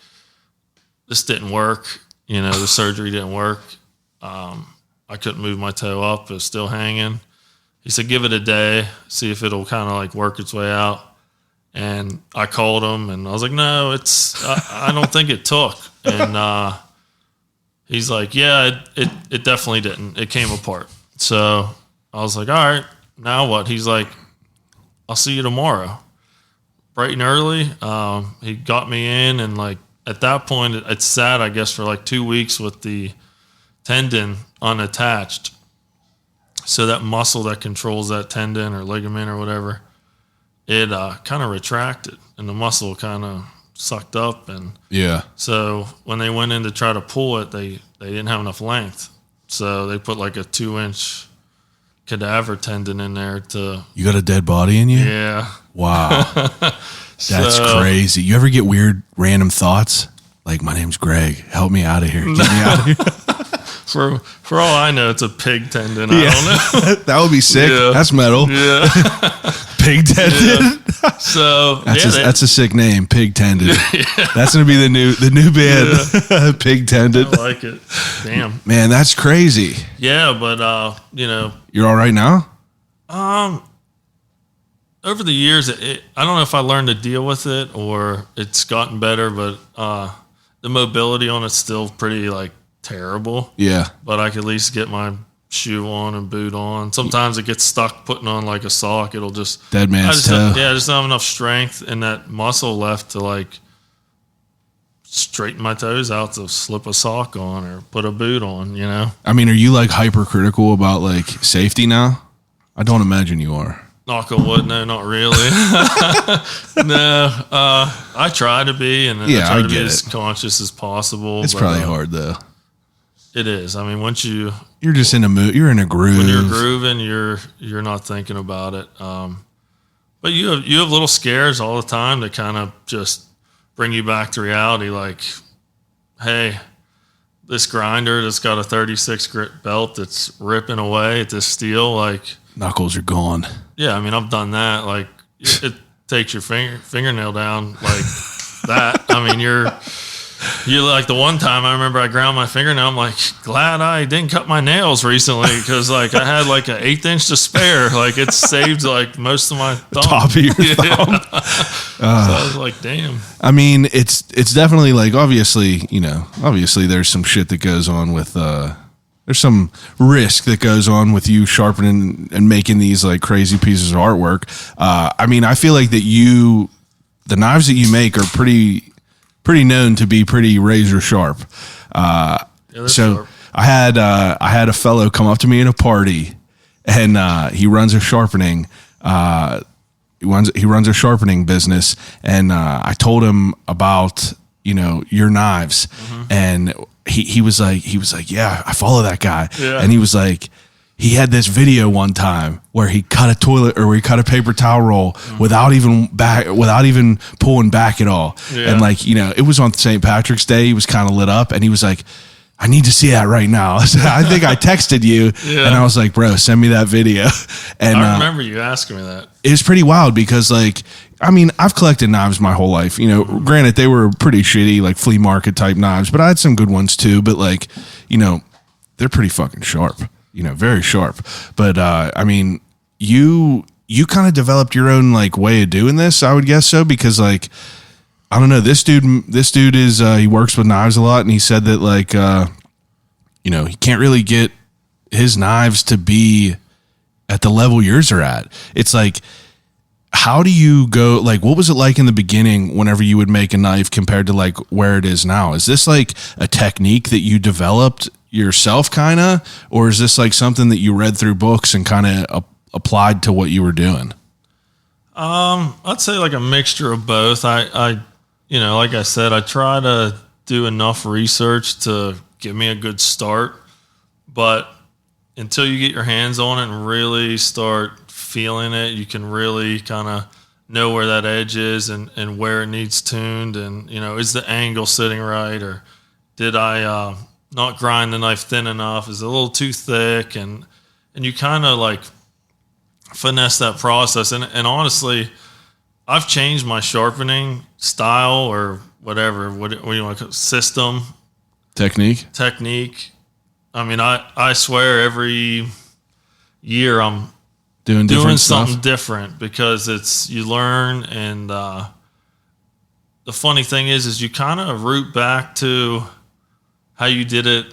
this didn't work. The surgery didn't work. I couldn't move my toe up. It was still hanging. He said, give it a day, see if it'll kind of work its way out. And I called him, and I was like, no, I don't think it took. And he's like, yeah, it definitely didn't. It came apart. So I was like, all right, now what? He's like, I'll see you tomorrow. Bright and early. He got me in, and at that point, it sat, I guess, for 2 weeks with the tendon unattached. So that muscle that controls that tendon or ligament or whatever, it kind of retracted, and the muscle kind of sucked up. And so when they went in to try to pull it, they didn't have enough length. So they put a 2-inch cadaver tendon in there to... You got a dead body in you? Yeah. Wow. That's crazy. You ever get weird, random thoughts? Like, my name's Greg. Help me out of here. Get me out of here. For all I know, it's a pig tendon. I don't know. That would be sick. Yeah. That's metal. Yeah. Pig tendon. Yeah. So that's a sick name, pig tendon. That's gonna be the new band, pig tendon. I like it. Damn. Man, that's crazy. Yeah, but you're all right now. Over the years, I don't know if I learned to deal with it or it's gotten better, but the mobility on it's still pretty terrible. Yeah. But I can at least get my shoe on and boot on. Sometimes it gets stuck putting on a sock. It'll just... Dead man's toe. I just don't have enough strength and that muscle left to straighten my toes out to slip a sock on or put a boot on, I mean, are you hypercritical about safety now? I don't imagine you are. Knock on wood, no, not really. No, I try to be, and I try to be as conscious as possible. It's probably hard though. It is. I mean, once you're just in a mood, you're in a groove. When you're grooving, you're not thinking about it. But you have little scares all the time that kind of just bring you back to reality. Hey, this grinder that's got a 36 grit belt that's ripping away at this steel, knuckles are gone. Yeah, I mean, I've done that. It takes your fingernail down that. I mean, you're the one time I remember I ground my fingernail. I'm glad I didn't cut my nails recently because I had an 1/8 inch to spare. It saved most of my thumb. Top of your thumb. So I was damn. I mean, it's definitely obviously there's some shit that goes on with there's some risk that goes on with you sharpening and making these crazy pieces of artwork. I mean, I feel that the knives that you make are pretty known to be pretty razor sharp. So sharp. I had a fellow come up to me in a party, and he runs a sharpening. He runs a sharpening business, and I told him about your knives, and he was like, yeah, I follow that guy, and he was like, he had this video one time where he cut a toilet or he cut a paper towel roll without even pulling back at all, and it was on St. Patrick's Day. He was kind of lit up, and he was like, I need to see that right now. I think I texted you, and I was like, bro, send me that video. And I remember you asking me that. It was pretty wild because I mean, I've collected knives my whole life. Granted, they were pretty shitty, flea market type knives, but I had some good ones too. But they're pretty fucking sharp. Very sharp. But I mean, you kind of developed your own way of doing this. I would guess so because I don't know. This dude is he works with knives a lot, and he said that he can't really get his knives to be at the level yours are at. It's how do you go, what was it like in the beginning whenever you would make a knife compared to where it is now? Is this a technique that you developed yourself kind of, or is this something that you read through books and kind of applied to what you were doing? I'd say a mixture of both. I like I said, I try to do enough research to give me a good start. But until you get your hands on it and really start feeling it, you can really kind of know where that edge is and where it needs tuned. And, is the angle sitting right, or did I not grind the knife thin enough? Is it a little too thick? And you kind of like finesse that process. And honestly, I've changed my sharpening style or whatever. What do you want to call it? System? Technique. I mean, I swear every year I'm Doing something different, because you learn. And the funny thing is you kind of root back to how you did it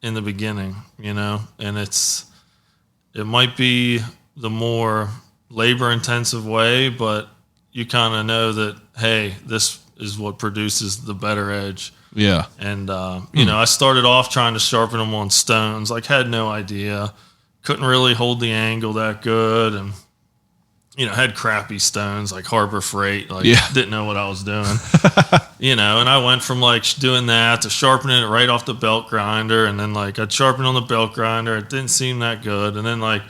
in the beginning, and it might be the more labor intensive way, but you kind of know that, hey, this is what produces the better edge. Yeah. And, I started off trying to sharpen them on stones. Like, had no idea. Couldn't really hold the angle that good. And, had crappy stones like Harbor Freight. Like, didn't know what I was doing. And I went from, like, doing that to sharpening it right off the belt grinder. And then, like, I'd sharpen on the belt grinder. It didn't seem that good. And then, like,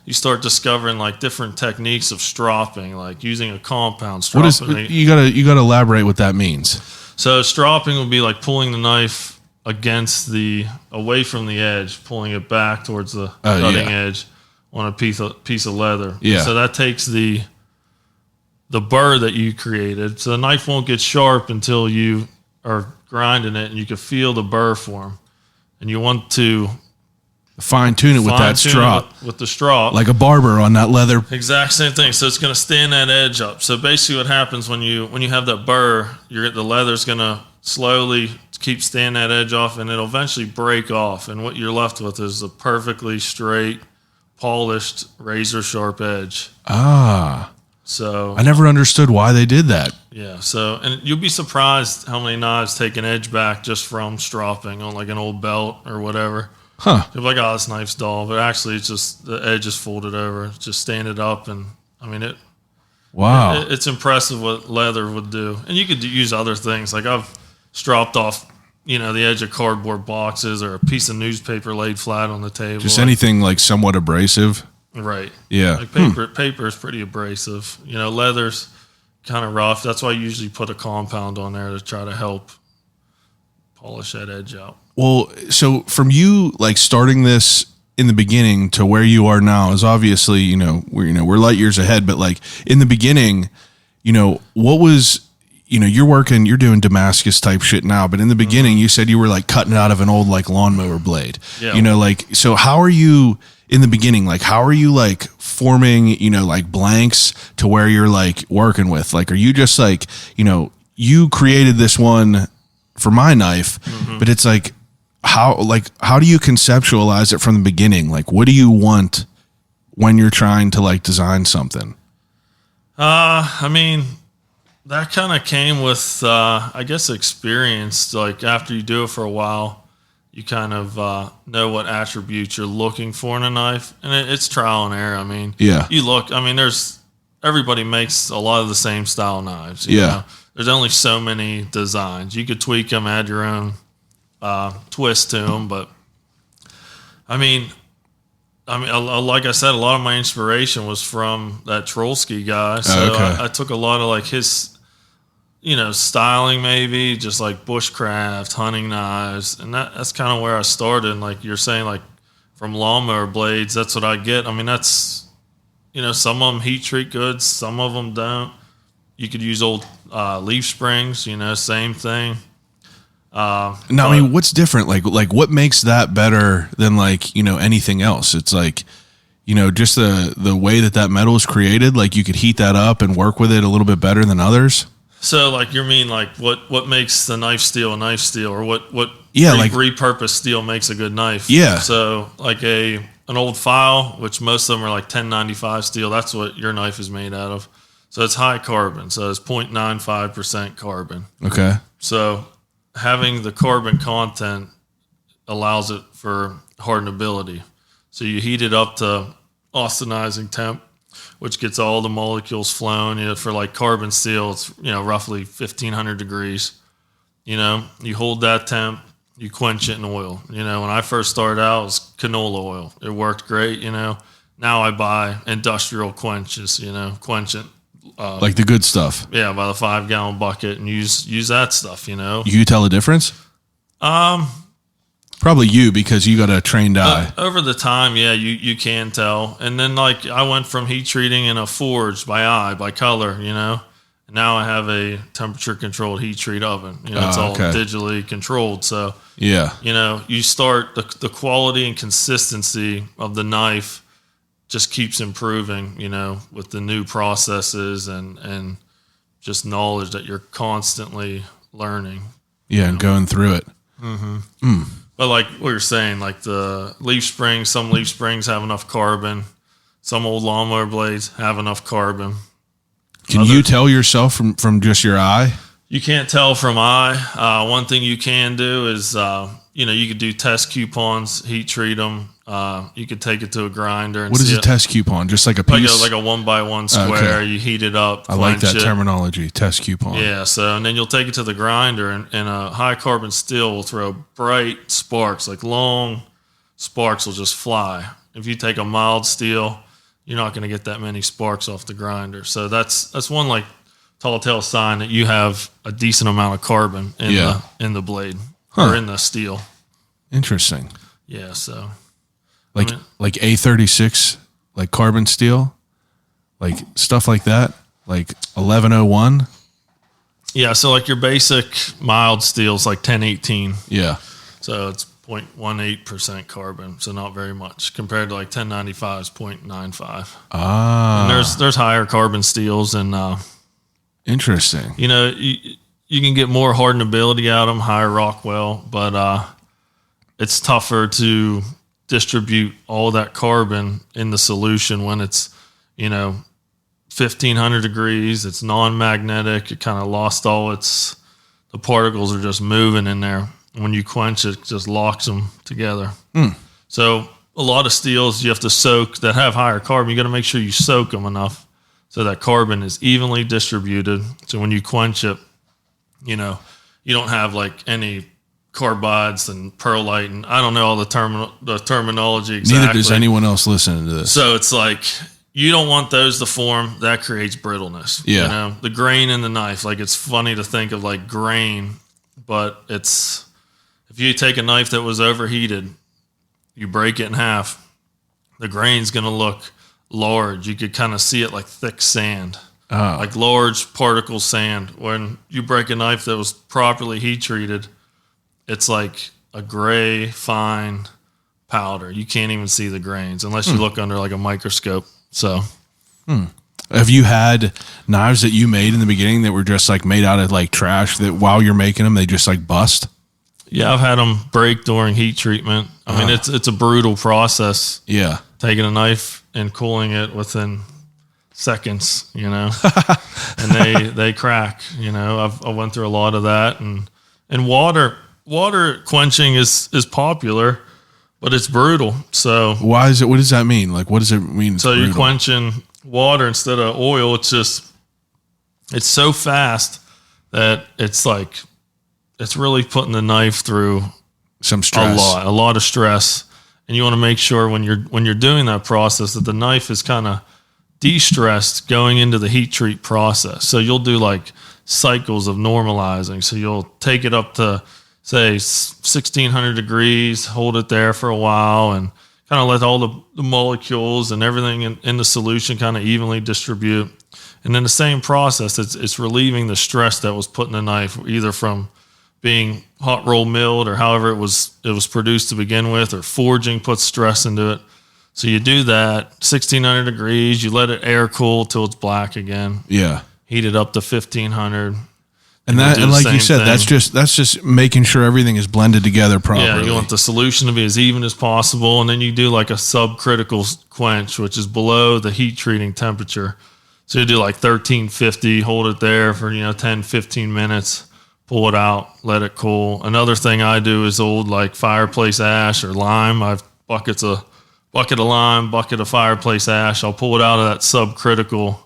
you start discovering like different techniques of stropping, like using a compound stropping. What is, you gotta elaborate what that means. So stropping would be like pulling the knife away from the edge, pulling it back towards the cutting edge on a piece of leather. Yeah. So that takes the burr that you created. So the knife won't get sharp until you are grinding it, and you can feel the burr form. And you want to fine tune it with that strop. With the strop. Like a barber on that leather. Exact same thing. So it's going to stand that edge up. So basically what happens when you have that burr, the leather's going to slowly keep standing that edge off, and it'll eventually break off. And what you're left with is a perfectly straight, polished, razor sharp edge. Ah. So I never understood why they did that. Yeah. So, and you'll be surprised how many knives take an edge back just from stropping on like an old belt or whatever. Huh. You're like, oh, this knife's dull, but actually it's just the edge is folded over, just stand it up, and I mean Wow. It's impressive what leather would do, and you could use other things. Like I've stropped off, the edge of cardboard boxes or a piece of newspaper laid flat on the table. Just anything like somewhat abrasive. Right. Yeah. Like paper is pretty abrasive. Leather's kind of rough. That's why I usually put a compound on there to try to help polish that edge out. Well, so from you like starting this in the beginning to where you are now is obviously, we're light years ahead, but like in the beginning, what was, you're doing Damascus type shit now, but in the beginning you said you were like cutting it out of an old like lawnmower blade. Yeah. So how are you in the beginning? Like, how are you like forming, like blanks to where you're like working with? Like, are you just like, you created this one for my knife, but it's like, how do you conceptualize it from the beginning? Like, what do you want when you're trying to like design something? I mean, that kind of came with, I guess, experience. Like after you do it for a while, you kind of know what attributes you're looking for in a knife, and it's trial and error. I mean, everybody makes a lot of the same style knives. You know? There's only so many designs. You could tweak them, add your own twist to them, but I mean, like I said, a lot of my inspiration was from that Trollski guy. So I took a lot of like his, styling, maybe just like bushcraft, hunting knives, and that's kind of where I started. And like you're saying, like from lawnmower blades, that's what I get. I mean, that's, some of them heat treat good, some of them don't. You could use old leaf springs, same thing. I mean, what's different? Like what makes that better than like, anything else? It's like, just the way that metal is created, like you could heat that up and work with it a little bit better than others. So like you mean like what makes the knife steel a knife steel, or what repurposed steel makes a good knife? Yeah. So like an old file, which most of them are like 1095 steel, that's what your knife is made out of. So it's high carbon. So it's 0.95% carbon. Okay. So having the carbon content allows it for hardenability. So you heat it up to austenizing temp, which gets all the molecules flown. For like carbon steel, it's roughly 1500 degrees. You hold that temp, you quench it in oil. You know, when I first started out, it was canola oil. It worked great, you know. Now I buy industrial quenches, you know, quench it. Like the good stuff. Yeah, by the 5-gallon bucket and use that stuff, you know. You tell the difference? Probably you, because you got a trained eye. Over the time, yeah, you can tell. And then like I went from heat treating in a forge by eye, by color, you know. And now I have a temperature controlled heat treat oven. You know, it's all digitally controlled. So yeah, you know, you start the quality and consistency of the knife just keeps improving, you know, with the new processes and just knowledge that you're constantly learning. Yeah, and going through it. But like what you're saying, like the leaf springs, some leaf springs have enough carbon. Some old lawnmower blades have enough carbon. Can you tell yourself from just your eye? You can't tell from eye. One thing you can do is, you know, you could do test coupons, heat treat them. You could take it to a grinder. And what is a test coupon? Just like a piece? Like a 1x1 square. Okay. You heat it up. I like that terminology, test coupon. Yeah, so and then you'll take it to the grinder, and a high carbon steel will throw bright sparks, like long sparks will just fly. If you take a mild steel, you're not going to get that many sparks off the grinder. So that's one like tall tale sign that you have a decent amount of carbon in the blade or in the steel. Interesting. Yeah, so like A36, like carbon steel, like stuff like that, like 1101. Yeah, so like your basic mild steel is like 1018. Yeah. So it's 0.18% carbon, so not very much compared to like 1095 is 0.95. Ah. And there's higher carbon steels, and interesting. You know, you can get more hardenability out of them, higher Rockwell, but it's tougher to distribute all that carbon in the solution when it's, you know, 1500 degrees. It's non-magnetic. It kind of lost all the particles are just moving in there. When you quench it, it just locks them together. So a lot of steels you have to soak that have higher carbon. You got to make sure you soak them enough so that carbon is evenly distributed. So when you quench it, you know, you don't have like any carbides and perlite, and I don't know all the terminology exactly. Neither does anyone else listening to this. So it's like you don't want those to form. That creates brittleness. Yeah. You know, the grain in the knife, like it's funny to think of like grain, but it's, if you take a knife that was overheated, you break it in half, the grain's going to look large. You could kind of see it like thick sand, like large particle sand. When you break a knife that was properly heat treated, it's like a gray, fine powder. You can't even see the grains unless you look under like a microscope. So, have you had knives that you made in the beginning that were just like made out of like trash that while you're making them, they just like bust? Yeah, I've had them break during heat treatment. I mean, it's a brutal process. Yeah. Taking a knife and cooling it within seconds, you know, and they crack, you know. I went through a lot of that, and water quenching is popular, but it's brutal. So why is it? What does that mean? Like, what does it mean? So you're quenching water instead of oil. It's so fast that it's like, it's really putting the knife through some stress, a lot of stress. And you want to make sure when you're doing that process that the knife is kind of de-stressed going into the heat treat process. So you'll do like cycles of normalizing. So you'll take it up to say 1600 degrees, hold it there for a while, and kind of let all the molecules and everything in the solution kind of evenly distribute. And then the same process, it's relieving the stress that was put in the knife, either from being hot roll milled or however it was produced to begin with, or forging puts stress into it. So you do that 1600 degrees, you let it air cool till it's black again. Yeah. Heat it up to 1500. And like you said, that's just making sure everything is blended together properly. Yeah, you want the solution to be as even as possible, and then you do like a subcritical quench, which is below the heat treating temperature. So you do like 1350, hold it there for 10, 15 minutes. Pull it out, let it cool. Another thing I do is old like fireplace ash or lime. I've bucket of lime, bucket of fireplace ash. I'll pull it out of that subcritical.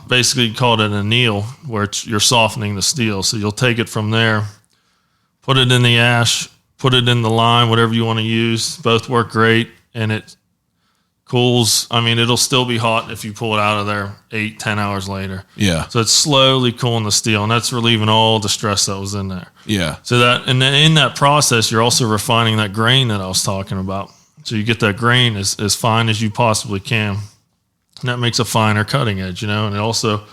Basically, you call it an anneal, where you're softening the steel. So you'll take it from there, put it in the ash, put it in the lime, whatever you want to use. Both work great, and it cools. I mean, it'll still be hot if you pull it out of there 8-10 hours later. Yeah. So it's slowly cooling the steel, and that's relieving all the stress that was in there. Yeah. So that, and then in that process, you're also refining that grain that I was talking about. So you get that grain as fine as you possibly can. And that makes a finer cutting edge, and it also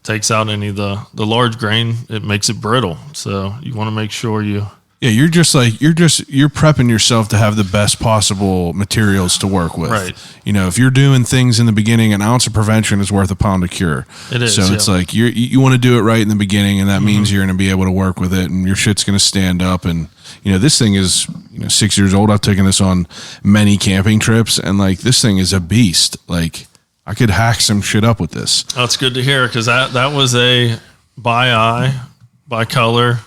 takes out any of the large grain. It makes it brittle. So you want to make sure you... Yeah, you're prepping yourself to have the best possible materials to work with. Right. If you're doing things in the beginning, an ounce of prevention is worth a pound of cure. It is. So it's like you want to do it right in the beginning, and that means you're going to be able to work with it, and your shit's going to stand up. And this thing is 6 years old. I've taken this on many camping trips, and like this thing is a beast. Like I could hack some shit up with this. That's good to hear, because that was a by eye, by color,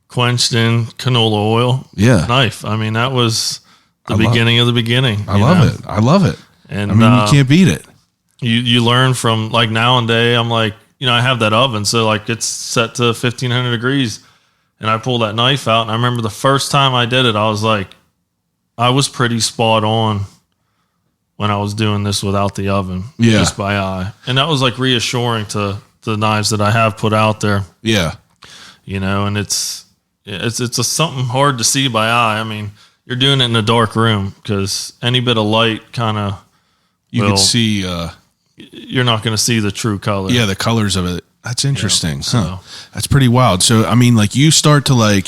quenched in canola oil knife. I mean, that was the beginning of the beginning. I love it. And I mean, you can't beat it. You learn from, like, nowadays, I'm like, I have that oven, so like it's set to 1500 degrees, and I pull that knife out, and I remember the first time I did it, I was like, I was pretty spot on when I was doing this without the oven, just by eye. And that was like reassuring to the knives that I have put out there. Yeah. And it's something hard to see by eye. I mean, you're doing it in a dark room, because any bit of light kind of you can see. You're not going to see the true color. Yeah, the colors of it. That's interesting. Yeah, so. That's pretty wild. So, I mean, like you start to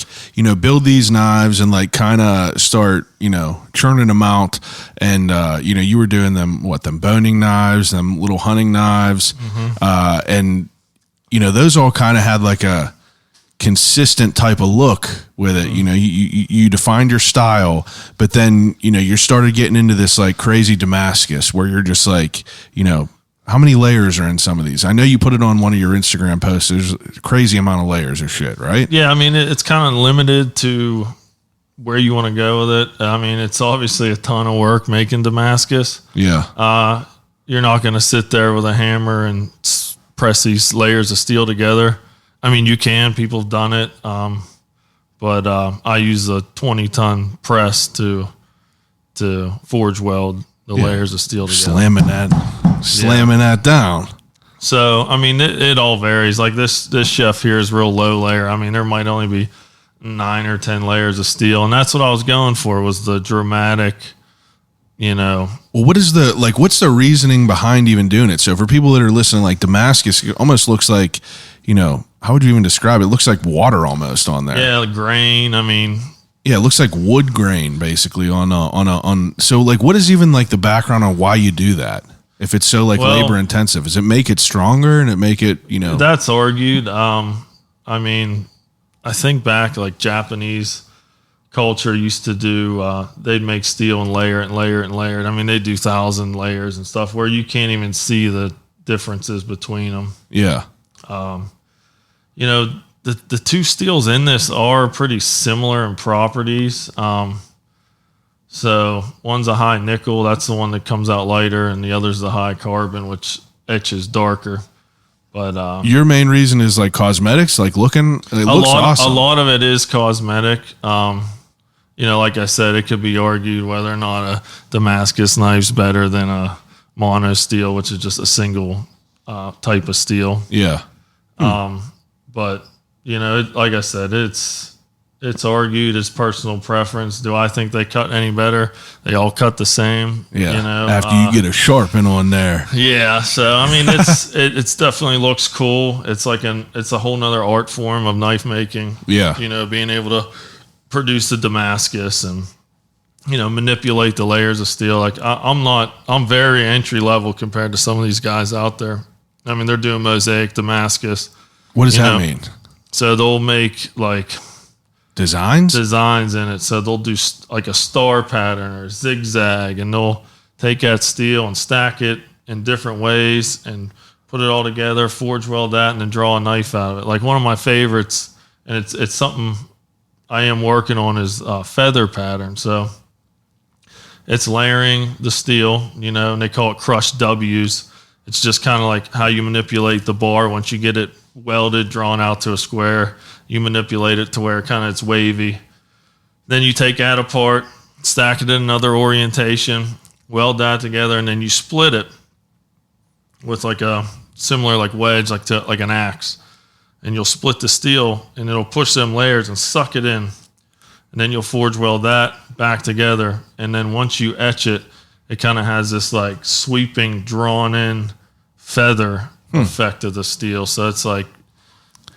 build these knives and like kind of start, churning them out. And, you were doing them boning knives, them little hunting knives. And, those all kind of had like a consistent type of look with it. You defined your style, but then, you started getting into this like crazy Damascus where you're just like, how many layers are in some of these? I know you put it on one of your Instagram posts. There's a crazy amount of layers of shit, right? Yeah, I mean, it's kind of limited to where you want to go with it. I mean, it's obviously a ton of work making Damascus. Yeah. You're not going to sit there with a hammer and press these layers of steel together. I mean, you can. People have done it. But I use a 20-ton press to forge weld the layers of steel together. Slamming that down. So, I mean, it all varies. Like this chef here is real low layer. I mean, there might only be 9 or 10 layers of steel, and that's what I was going for, was the dramatic, Well, what's the reasoning behind even doing it? So for people that are listening, like Damascus, it almost looks like, how would you even describe it? It looks like water almost on there. Yeah, the grain. I mean, yeah, it looks like wood grain basically on. So like, what is even like the background on why you do that? If it's so labor intensive, does it make it stronger and it make it, That's argued. I mean, I think back, like Japanese culture used to do, they'd make steel and layer it and layer it and layer it. I mean, they do 1,000 layers and stuff where you can't even see the differences between them. Yeah. The two steels in this are pretty similar in properties. So one's a high nickel, that's the one that comes out lighter, and the other's the high carbon, which etches darker. But your main reason is like cosmetics, like looking. It looks awesome. A lot of it is cosmetic. Like I said, it could be argued whether or not a Damascus knife's better than a mono steel, which is just a single type of steel. Yeah. But like I said, it's argued, it's personal preference. Do I think they cut any better? They all cut the same. Yeah. After you get a sharpen on there. Yeah. So I mean, it's definitely looks cool. It's like it's a whole nother art form of knife making. Yeah. Being able to produce the Damascus and manipulate the layers of steel. Like I'm very entry level compared to some of these guys out there. I mean, they're doing mosaic Damascus. What does that mean? So they'll make like designs in it. So they'll do like a star pattern or zigzag, and they'll take that steel and stack it in different ways and put it all together, forge weld that, and then draw a knife out of it. Like one of my favorites, and it's something I am working on, is feather pattern. So it's layering the steel, and they call it crushed W's. It's just kind of like how you manipulate the bar once you get it welded, drawn out to a square. You manipulate it to where kind of it's wavy. Then you take that apart, stack it in another orientation, weld that together, and then you split it with like a similar like wedge, like an axe. And you'll split the steel, and it'll push them layers and suck it in. And then you'll forge weld that back together. And then once you etch it, it kind of has this like sweeping, drawn in feather effect of the steel. So it's like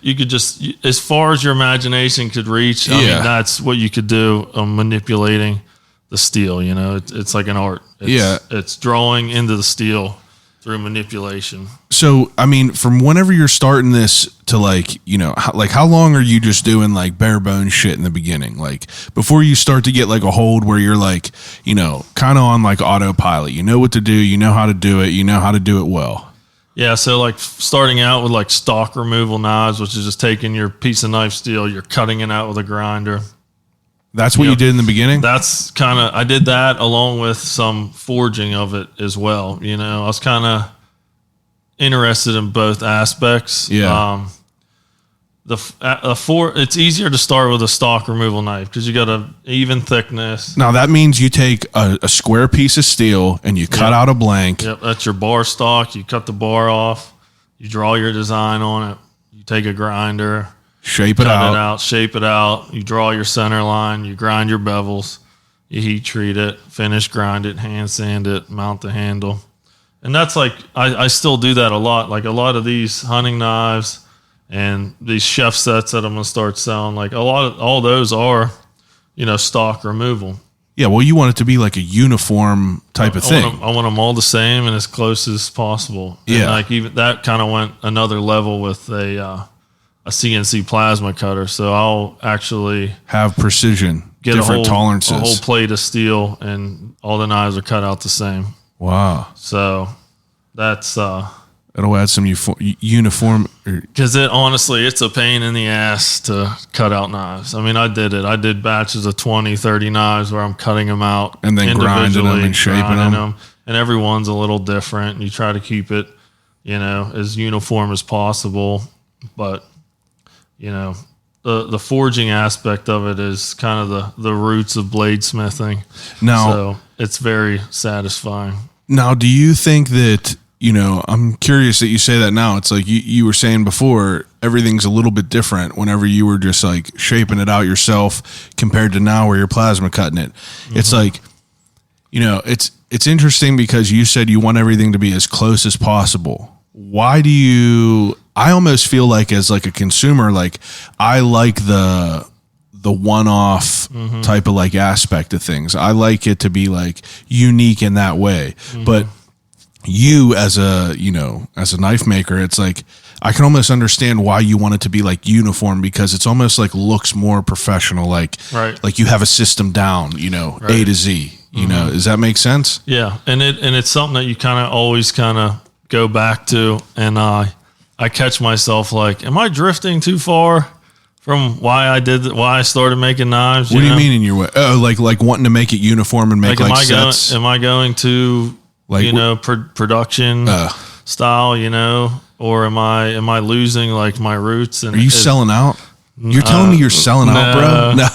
you could just, as far as your imagination could reach, I mean, that's what you could do manipulating the steel. You know, it's like an art. It's drawing into the steel through manipulation. So, I mean, from whenever you're starting this to like, you know, how long are you just doing like bare bones shit in the beginning? Like before you start to get like a hold where you're like, you know, kind of on like autopilot, you know what to do, you know how to do it, you know how to do it well. Yeah. So like starting out with like stock removal knives, which is just taking your piece of knife steel, you're cutting it out with a grinder. That's what you did in the beginning? That's kind of, I did that along with some forging of it as well. You know, I was kind of interested in both aspects. Yeah. It's easier to start with a stock removal knife because you got an even thickness. Now that means you take a square piece of steel and you cut out a blank. Yep, that's your bar stock. You cut the bar off. You draw your design on it. You take a grinder. Shape it out. Shape it out. You draw your center line. You grind your bevels. You heat treat it. Finish grind it. Hand sand it. Mount the handle. And that's like, I still do that a lot. Like a lot of these hunting knives and these chef sets that I'm going to start selling, like all those are, you know, stock removal. Yeah, well, you want it to be like a uniform type of thing. I want them all the same and as close as possible. Yeah. And like even that kind of went another level with a CNC plasma cutter. So I'll actually have precision, get different tolerances. A whole plate of steel, and all the knives are cut out the same. Wow. So that's it'll add some uniform. Because it's a pain in the ass to cut out knives. I mean, I did it. I did batches of 20, 30 knives where I'm cutting them out and then grinding them and shaping them. And every one's a little different. And you try to keep it, you know, as uniform as possible. But, you know, the forging aspect of it is kind of the roots of bladesmithing. Now, so it's very satisfying. Now, do you think that, you know, I'm curious that you say that now. It's like you were saying before, everything's a little bit different whenever you were just like shaping it out yourself compared to now where you're plasma cutting it. Mm-hmm. It's like, you know, it's interesting because you said you want everything to be as close as possible. Why do you, I almost feel like as like a consumer, like I like the one-off type of like aspect of things. I like it to be like unique in that way. But you as a knife maker, it's like I can almost understand why you want it to be like uniform because it's almost like looks more professional, like like you have a system down, you know, A to Z. You know, does that make sense? Yeah, and it's something that you kind of always kind of go back to, and I catch myself like, am I drifting too far from why I started making knives? What do you mean in your way? Oh, like wanting to make it uniform and make like sets? Am I going to like, you know, production style, you know, or am I losing like my roots? And are you selling out? You're telling me you're selling out, bro? No.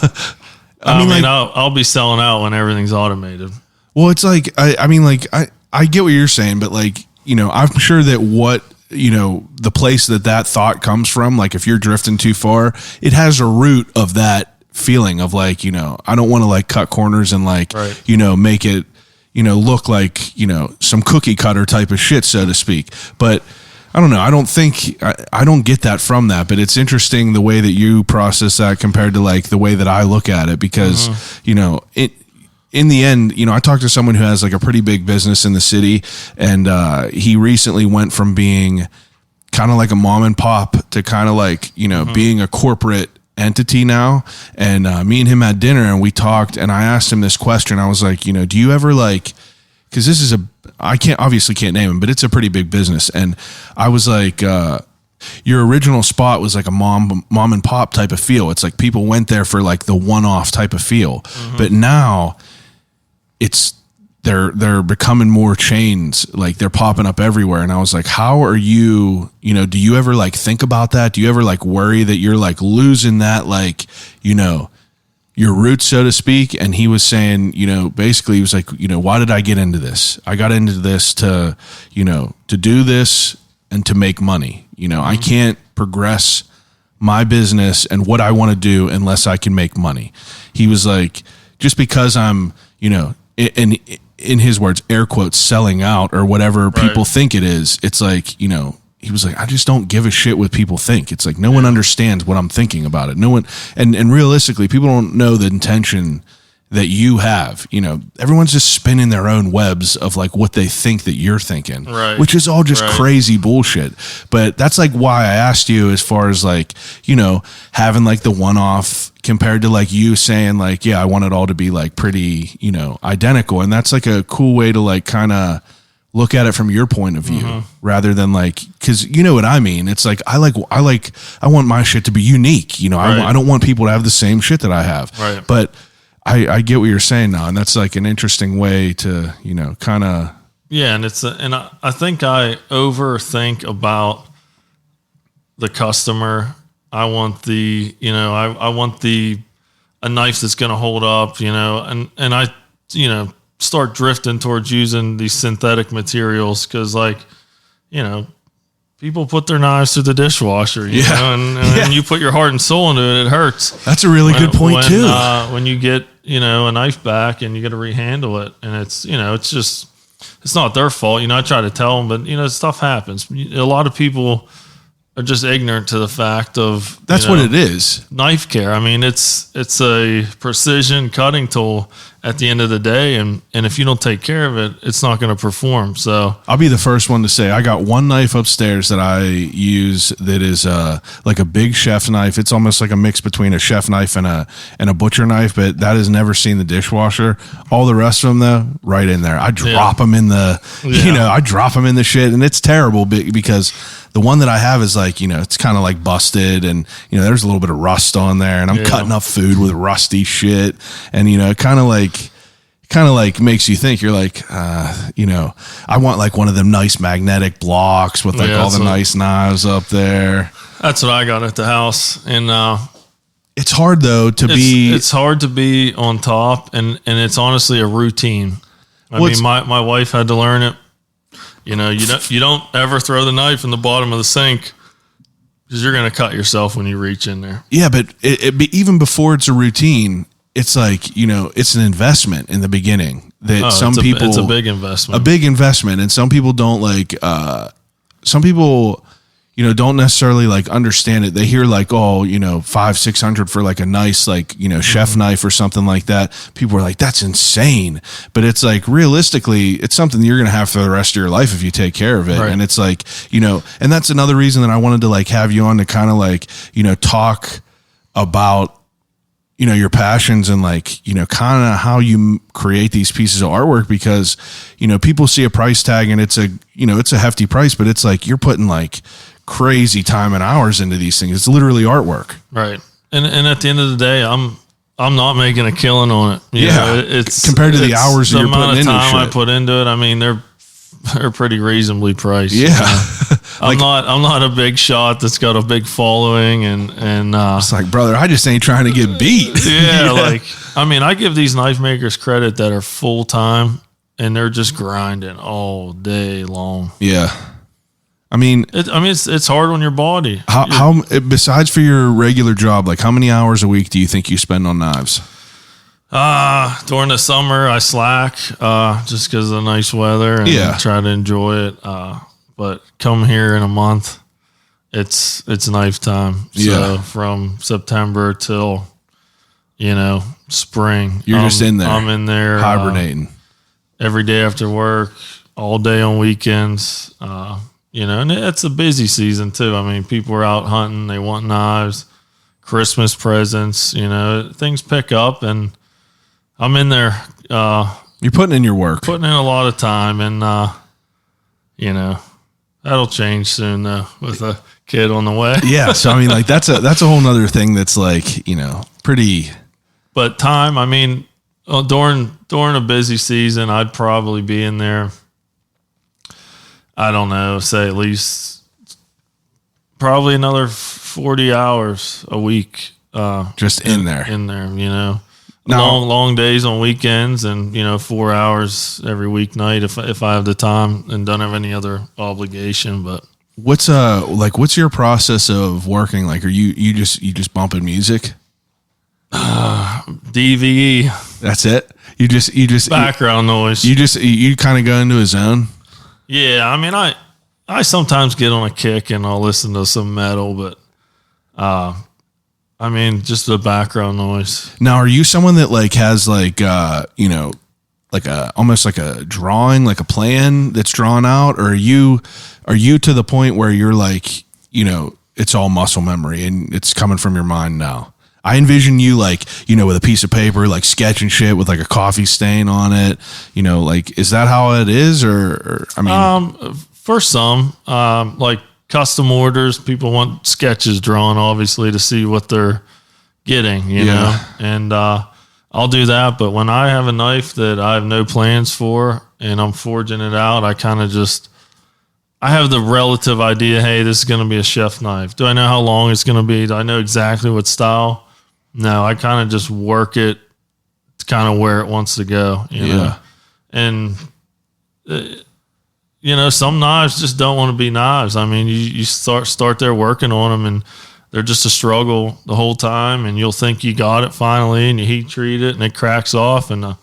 I mean, I'll be selling out when everything's automated. Well, it's like, I mean, like I get what you're saying, but like, you know, I'm sure that what, you know, the place that thought comes from, like if you're drifting too far, it has a root of that feeling of like, you know, I don't want to like cut corners and like, you know, make it, you know, look like, you know, some cookie cutter type of shit, so to speak. But I don't know. I don't think, I don't get that from that, but it's interesting the way that you process that compared to like the way that I look at it because, you know, in the end, you know, I talked to someone who has like a pretty big business in the city, and he recently went from being kind of like a mom and pop to kind of like, you know, being a corporate entity now. And me and him had dinner and we talked, and I asked him this question. I was like, you know, do you ever like, because this is I obviously can't name him, but it's a pretty big business. And I was like, your original spot was like a mom and pop type of feel. It's like people went there for like the one-off type of feel. But now it's they're becoming more chains, like they're popping up everywhere. And I was like, how are you, do you ever like think about that? Do you ever like worry that you're like losing that, like, your roots, so to speak? And he was saying, basically he was like, why did I get into this? I got into this to do this and to make money. I can't progress my business and what I want to do unless I can make money. He was like, just because I'm, in his words, air quotes, selling out or whatever people think it is. It's like, he was like, I just don't give a shit what people think. It's like, no one understands what I'm thinking about it. No one, and realistically, people don't know the intention that you have. Everyone's just spinning their own webs of like what they think that you're thinking, which is all just crazy bullshit. But that's like why I asked you, as far as like, having like the one-off compared to like you saying like, yeah, I want it all to be like pretty, identical. And that's like a cool way to like kind of look at it from your point of view, rather than like, cause you know what I mean? It's like, I want my shit to be unique. I don't want people to have the same shit that I have, but I get what you're saying now. And that's like an interesting way to, kind of. Yeah. And I think I overthink about the customer. I want I want a knife that's going to hold up, and I, start drifting towards using these synthetic materials. Cause like, people put their knives through the dishwasher, you know, and when you put your heart and soul into it, it hurts. That's a really good point too. When you get, a knife back and you got to rehandle it, and it's, it's not their fault. I try to tell them, but stuff happens. A lot of people are just ignorant to the fact of that's what it is. Knife care. I mean, it's a precision cutting tool at the end of the day, and if you don't take care of it, it's not going to perform. So I'll be the first one to say I got one knife upstairs that I use that is like a big chef knife. It's almost like a mix between a chef knife and a butcher knife, but that has never seen the dishwasher. All the rest of them though, right in there. I drop them in the I drop them in the shit, and it's terrible because the one that I have is like, it's kind of like busted, and there's a little bit of rust on there, and I'm cutting up food with rusty shit, and it kind of like makes you think. You're like, I want like one of them nice magnetic blocks with like all the nice knives up there. That's what I got at the house, and it's hard though it's hard to be on top, and it's honestly a routine. I mean, my wife had to learn it. You don't ever throw the knife in the bottom of the sink, because you're going to cut yourself when you reach in there. Yeah, but even before it's a routine, it's like, it's an investment in the beginning that it's a big investment. A big investment. And some people don't like, some people, don't necessarily like understand it. They hear like, $500-600 for like a nice, like, chef knife or something like that. People are like, that's insane. But it's like, realistically, it's something you're going to have for the rest of your life if you take care of it. Right. And it's like, and that's another reason that I wanted to like have you on to kind of like, talk about, your passions and like, kind of how you create these pieces of artwork, because, people see a price tag and it's a hefty price, but it's like, you're putting like crazy time and hours into these things. It's literally artwork. Right. And at the end of the day, I'm not making a killing on it. It's compared to the hours you're putting into it. The amount of time I put into it, I mean, they're pretty reasonably priced. Yeah. I'm not a big shot that's got a big following, and it's like, brother, I just ain't trying to get beat. Like, I mean, I give these knife makers credit that are full time, and they're just grinding all day long. Yeah. I mean, it's hard on your body. How besides for your regular job, like how many hours a week do you think you spend on knives? During the summer I slack, just because of the nice weather, and try to enjoy it. But come here in a month, it's knife time. So from September till, spring, you're just in there. I'm in there hibernating every day after work, all day on weekends. And it's a busy season too. I mean, people are out hunting, they want knives, Christmas presents, things pick up, and I'm in there. You're putting in your work. Putting in a lot of time, and, that'll change soon though with a kid on the way. Yeah. So, I mean, like that's a whole nother thing that's like, pretty. But time, I mean, Well, during a busy season, I'd probably be in there. I don't know, say at least probably another 40 hours a week. Just in there. In there, long days on weekends, and 4 hours every weeknight if I have the time and don't have any other obligation. But what's your process of working? Like, are you just bumping music? DVE. That's it. You just background noise. You kind of go into a zone. Yeah, I mean, I sometimes get on a kick and I'll listen to some metal, but I mean, just the background noise. Now, are you someone that like has like almost like a drawing, like a plan that's drawn out, or are you to the point where you're like, it's all muscle memory and it's coming from your mind now? I envision you like, with a piece of paper, like sketching shit with like a coffee stain on it, like, is that how it is? Or I mean, for some, like custom orders, people want sketches drawn, obviously, to see what they're getting, you know, and, I'll do that. But when I have a knife that I have no plans for and I'm forging it out, I kind of I have the relative idea, hey, this is going to be a chef knife. Do I know how long it's going to be? Do I know exactly what style? No, I kind of just work it to kind of where it wants to go, you know? And, some knives just don't want to be knives. I mean, you start there working on them and they're just a struggle the whole time, and you'll think you got it finally and you heat treat it and it cracks off, and a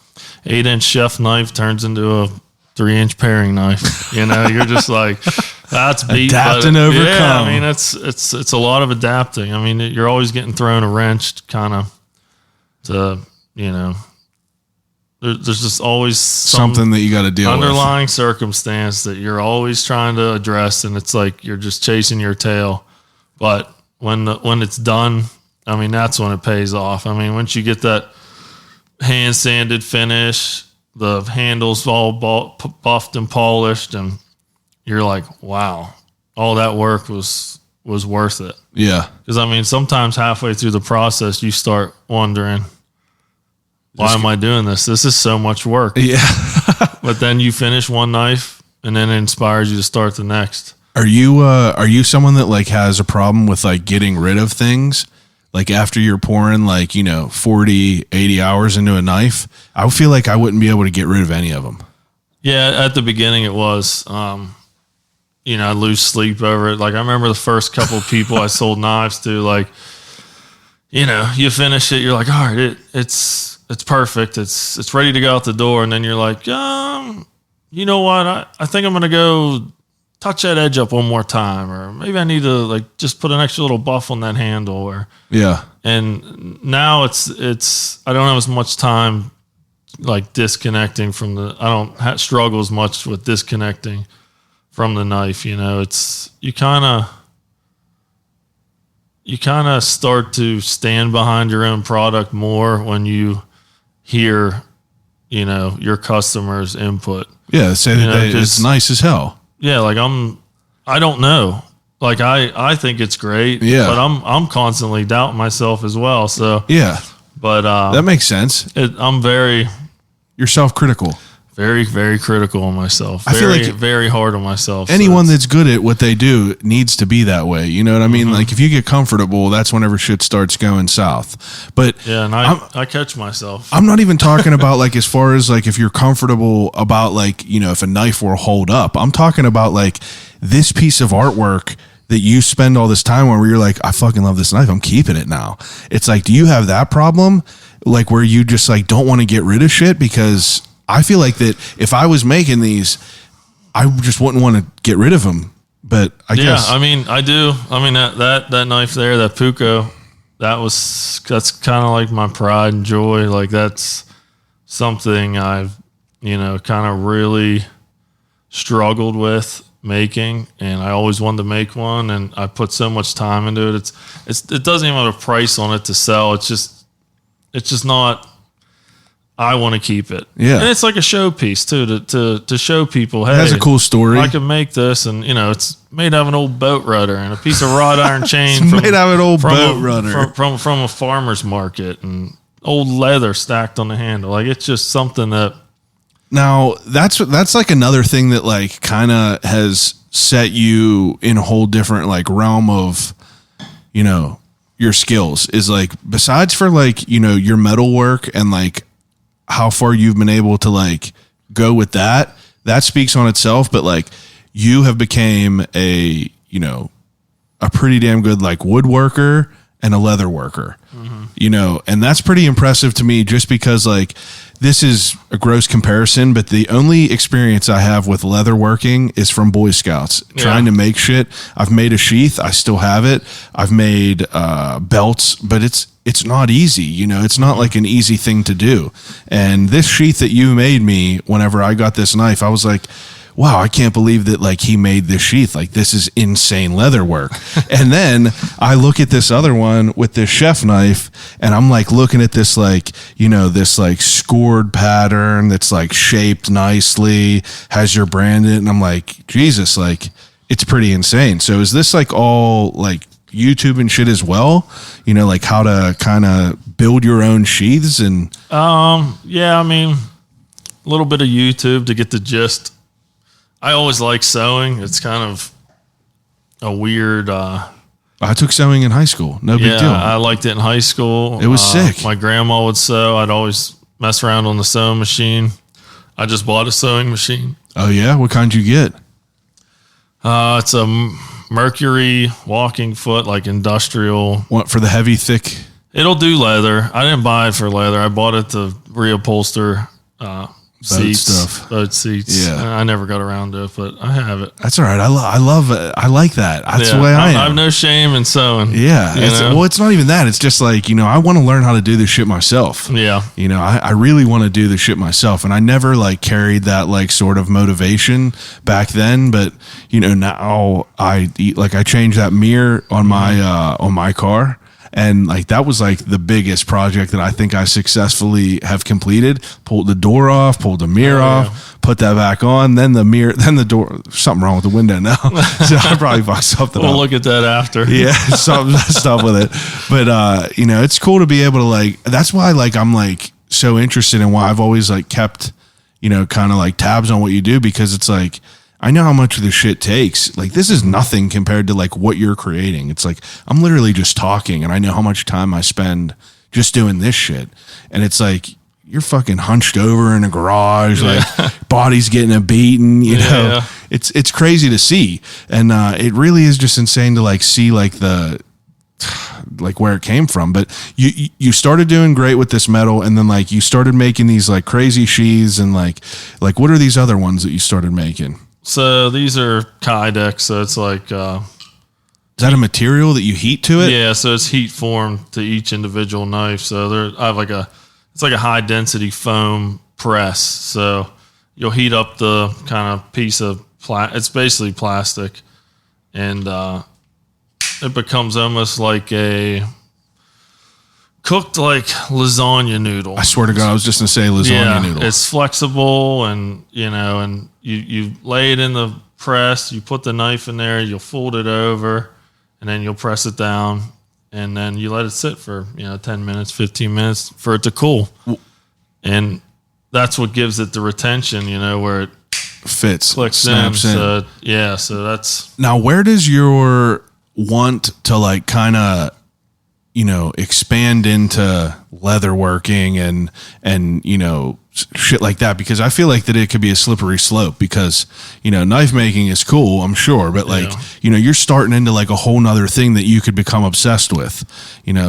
8-inch chef knife turns into a 3-inch paring knife. You're just like, that's beat. Adapt and overcome. Yeah, I mean, it's a lot of adapting. I mean, you're always getting thrown a wrench kind of to, there's just always something that you got to deal with. Underlying circumstance that you're always trying to address, and it's like you're just chasing your tail. But when it's done, I mean, that's when it pays off. I mean, once you get that hand sanded finish, the handles all buffed and polished, and you're like, wow, all that work was worth it. Yeah. Because, I mean, sometimes halfway through the process, you start wondering, why am I doing this? This is so much work. Yeah. But then you finish one knife, and then it inspires you to start the next. Are you someone that like has a problem with like getting rid of things? Like after you're pouring like, 40, 80 hours into a knife, I feel like I wouldn't be able to get rid of any of them. Yeah, at the beginning it was, I lose sleep over it. Like I remember the first couple of people I sold knives to, like, you finish it, you're like, all right, it's perfect. It's ready to go out the door. And then you're like, you know what? I think I'm going to go touch that edge up one more time, or maybe I need to like just put an extra little buff on that handle, or and now it's I don't have as much time like disconnecting from I don't struggle as much with disconnecting from the knife. It's you kind of start to stand behind your own product more when you hear your customers' input. Yeah, say that it's nice as hell. Yeah, like I don't know. Like I think it's great. Yeah. But I'm constantly doubting myself as well. So yeah. But that makes sense. You're self-critical. Very, very critical on myself. I feel like very hard on myself. Anyone that's good at what they do needs to be that way. You know what I mean? Like if you get comfortable, that's whenever shit starts going south. But yeah, and I catch myself. I'm not even talking about like as far as like if you're comfortable about like, if a knife will hold up. I'm talking about like this piece of artwork that you spend all this time on where you're like, I fucking love this knife. I'm keeping it now. It's like, do you have that problem? Like where you just like don't want to get rid of shit? Because I feel like that if I was making these, I just wouldn't want to get rid of them. But I guess. Yeah, I mean, I do. I mean, that knife there, that Puko, that's kind of like my pride and joy. Like that's something I've, kind of really struggled with making, and I always wanted to make one, and I put so much time into it. It doesn't even have a price on it to sell. It's just not. I want to keep it. Yeah. And it's like a showpiece too, to show people, hey, that's a cool story. I can make this, and it's made out of an old boat rudder and a piece of wrought iron chain made out of an old boat rudder from a farmer's market, and old leather stacked on the handle. Like it's just something that. Now that's like another thing that like kind of has set you in a whole different like realm of, you know, your skills is like, besides for like, you know, your metal work and like how far you've been able to like go with that speaks on itself. But like you have became a, you know, a pretty damn good like woodworker and a leather worker, you know, and that's pretty impressive to me just because like this is a gross comparison, but the only experience I have with leather working is from Boy Scouts trying to make shit. I've made a sheath. I still have it. I've made belts, but it's not easy. You know, it's not like an easy thing to do. And this sheath that you made me, whenever I got this knife, I was like, wow, I can't believe that like he made this sheath. Like this is insane leather work. And then I look at this other one with this chef knife and I'm like looking at this like, you know, this like scored pattern that's like shaped nicely, has your brand in it. And I'm like, Jesus, like it's pretty insane. So is this like all like YouTube and shit as well? You know, like how to kind of build your own sheaths and yeah, I mean a little bit of YouTube to get the gist. I always like sewing. It's kind of a weird. I took sewing in high school. No big deal. I liked it in high school. It was sick. My grandma would sew. I'd always mess around on the sewing machine. I just bought a sewing machine. Oh yeah, what kind you get? It's a Mercury walking foot, like industrial. What for the heavy, thick? It'll do leather. I didn't buy it for leather. I bought it to reupholster. Boat seats. Yeah. I never got around to it, but I have it. That's all right. I love it. I like that. That's the way I am. I have no shame in sewing. Yeah. Well, it's not even that. It's just like, you know, I want to learn how to do this shit myself. Yeah. You know, I really want to do this shit myself. And I never like carried that like sort of motivation back then. But, you know, now I changed that mirror on my car. And like that was like the biggest project that I think I successfully have completed. Pulled the door off, pulled the mirror off, put that back on. Then the door. Something wrong with the window now. So I probably fucked something up. We'll look at that after. Yeah, some stuff with it. But you know, it's cool to be able to like. That's why like I'm like so interested in why I've always like kept, you know, kind of like tabs on what you do, because it's like, I know how much this shit takes. Like this is nothing compared to like what you're creating. It's like, I'm literally just talking and I know how much time I spend just doing this shit. And it's like, you're fucking hunched over in a garage, like body's getting a beating, you know, it's crazy to see. And it really is just insane to like see like like where it came from. But you started doing great with this metal, and then like you started making these like crazy sheaths, and like what are these other ones that you started making? So these are Kydex. So it's like, is that a material that you heat to it? Yeah. So it's heat formed to each individual knife. So I have it's like a high density foam press. So you'll heat up the kind of piece of it's basically plastic, and it becomes almost like a cooked like lasagna noodle. I swear to God, I was just gonna say lasagna noodle. It's flexible, and you know, and you lay it in the press. You put the knife in there. You'll fold it over, and then you'll press it down, and then you let it sit for 10 minutes, 15 minutes for it to cool, and that's what gives it the retention. Where it fits, clicks snaps in. So, so that's now. Where does your want to like kind of expand into leatherworking and shit like that? Because I feel like that it could be a slippery slope, because knife making is cool, I'm sure, but like you're starting into like a whole nother thing that you could become obsessed with,